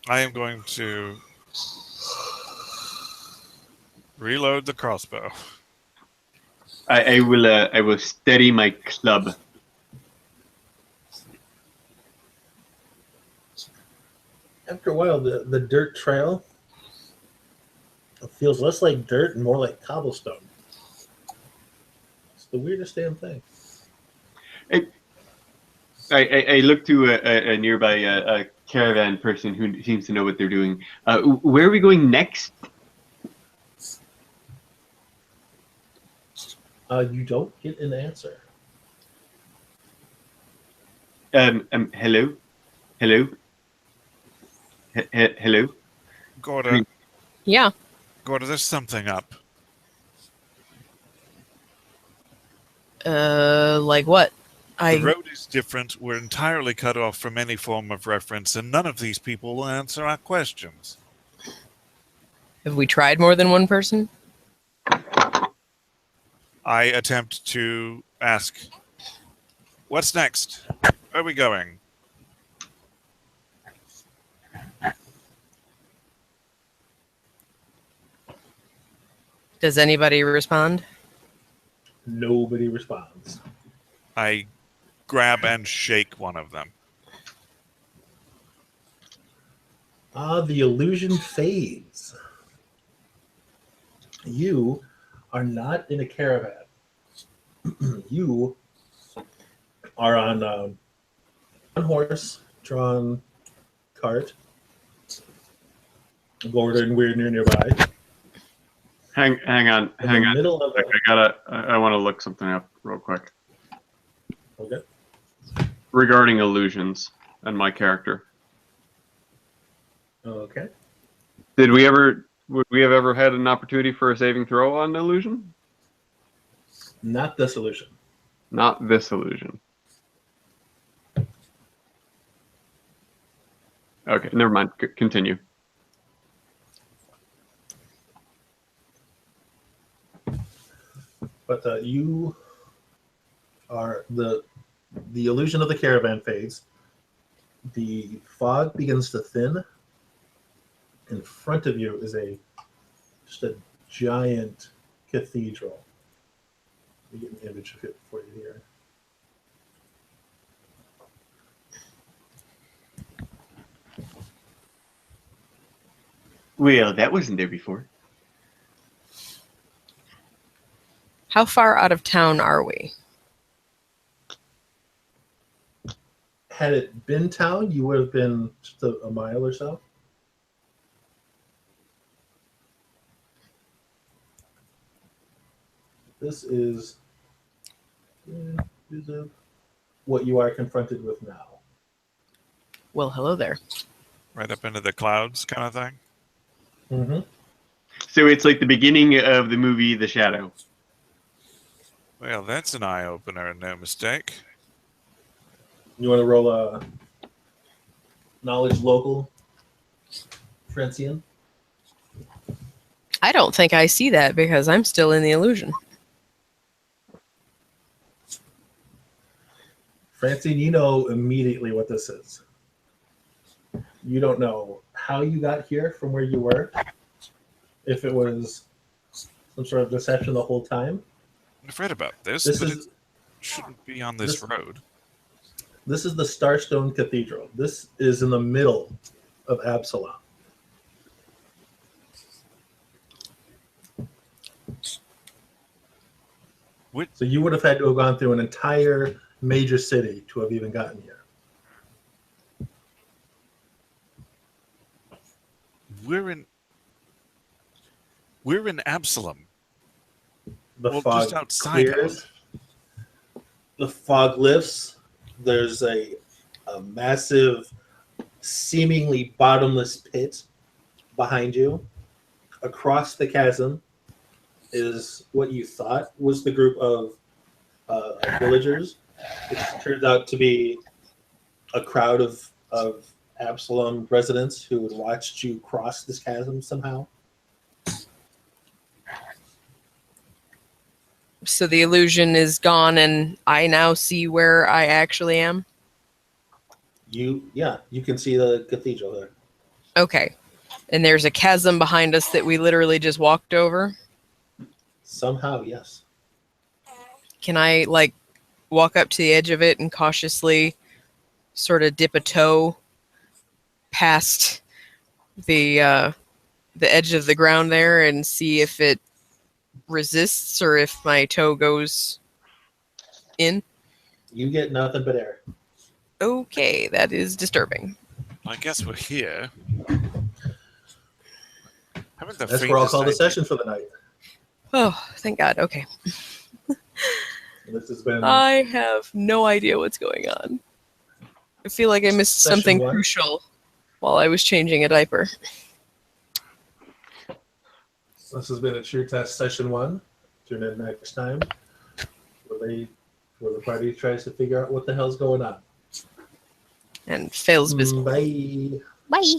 I am going to reload the crossbow. I will steady my club. After a while, the dirt trail feels less like dirt and more like cobblestone. It's the weirdest damn thing. I look to a nearby a caravan person who seems to know what they're doing. Where are we going next? You don't get an answer. Hello? Hello? Hello? Gorda, Yeah. Gorda, there's something up. Like what? The road is different. We're entirely cut off from any form of reference, and none of these people will answer our questions. Have we tried more than one person? I attempt to ask, what's next? Where are we going? Does anybody respond? Nobody responds. I grab and shake one of them. The illusion fades. You are not in a caravan. You are on a horse-drawn cart. Gorda and Weird nearby. Hang on. In the middle of I want to look something up real quick okay. regarding illusions and my character. Okay. Would we have ever had an opportunity for a saving throw on illusion? Not this illusion. Not this illusion. Okay, never mind. Continue. But you are the illusion of the caravan fades. The fog begins to thin. In front of you is just a giant cathedral. Let me get an image of it for you here. Well, that wasn't there before. How far out of town are we? Had it been town, you would have been just a mile or so. This is what you are confronted with now. Well, hello there. Right up into the clouds kind of thing. Mm-hmm. So it's like the beginning of the movie The Shadow. Well, that's an eye opener and no mistake. You want to roll a knowledge local, Francian? I don't think I see that because I'm still in the illusion. Francine, you know immediately what this is. You don't know how you got here from where you were, if it was some sort of deception the whole time. I've read about this, This but is it shouldn't be on this road. this is the Starstone Cathedral. This is in the middle of Absalom. What? So you would have had to have gone through an entire major city to have even gotten here. We're in Absalom. The Well, fog just outside clears. The fog lifts. There's a massive, seemingly bottomless pit behind you. Across the chasm is what you thought was the group of villagers. It turns out to be a crowd of Absalom residents who had watched you cross this chasm somehow. So the illusion is gone and I now see where I actually am? You can see the cathedral there. Okay. And there's a chasm behind us that we literally just walked over? Somehow, yes. Can I, like, walk up to the edge of it and cautiously sort of dip a toe past the edge of the ground there and see if it resists or if my toe goes in? You get nothing but air. Okay, that is disturbing. I guess we're here. Haven't the That's where I'll faintest call the idea- session for the night. Oh, thank God. Okay. This has been I have no idea what's going on. I feel like I missed Session something 1. crucial while I was changing a diaper. This has been a Cheer Test Session 1. Tune in next time where the party tries to figure out what the hell's going on. And fails miserably. Bye. Bye.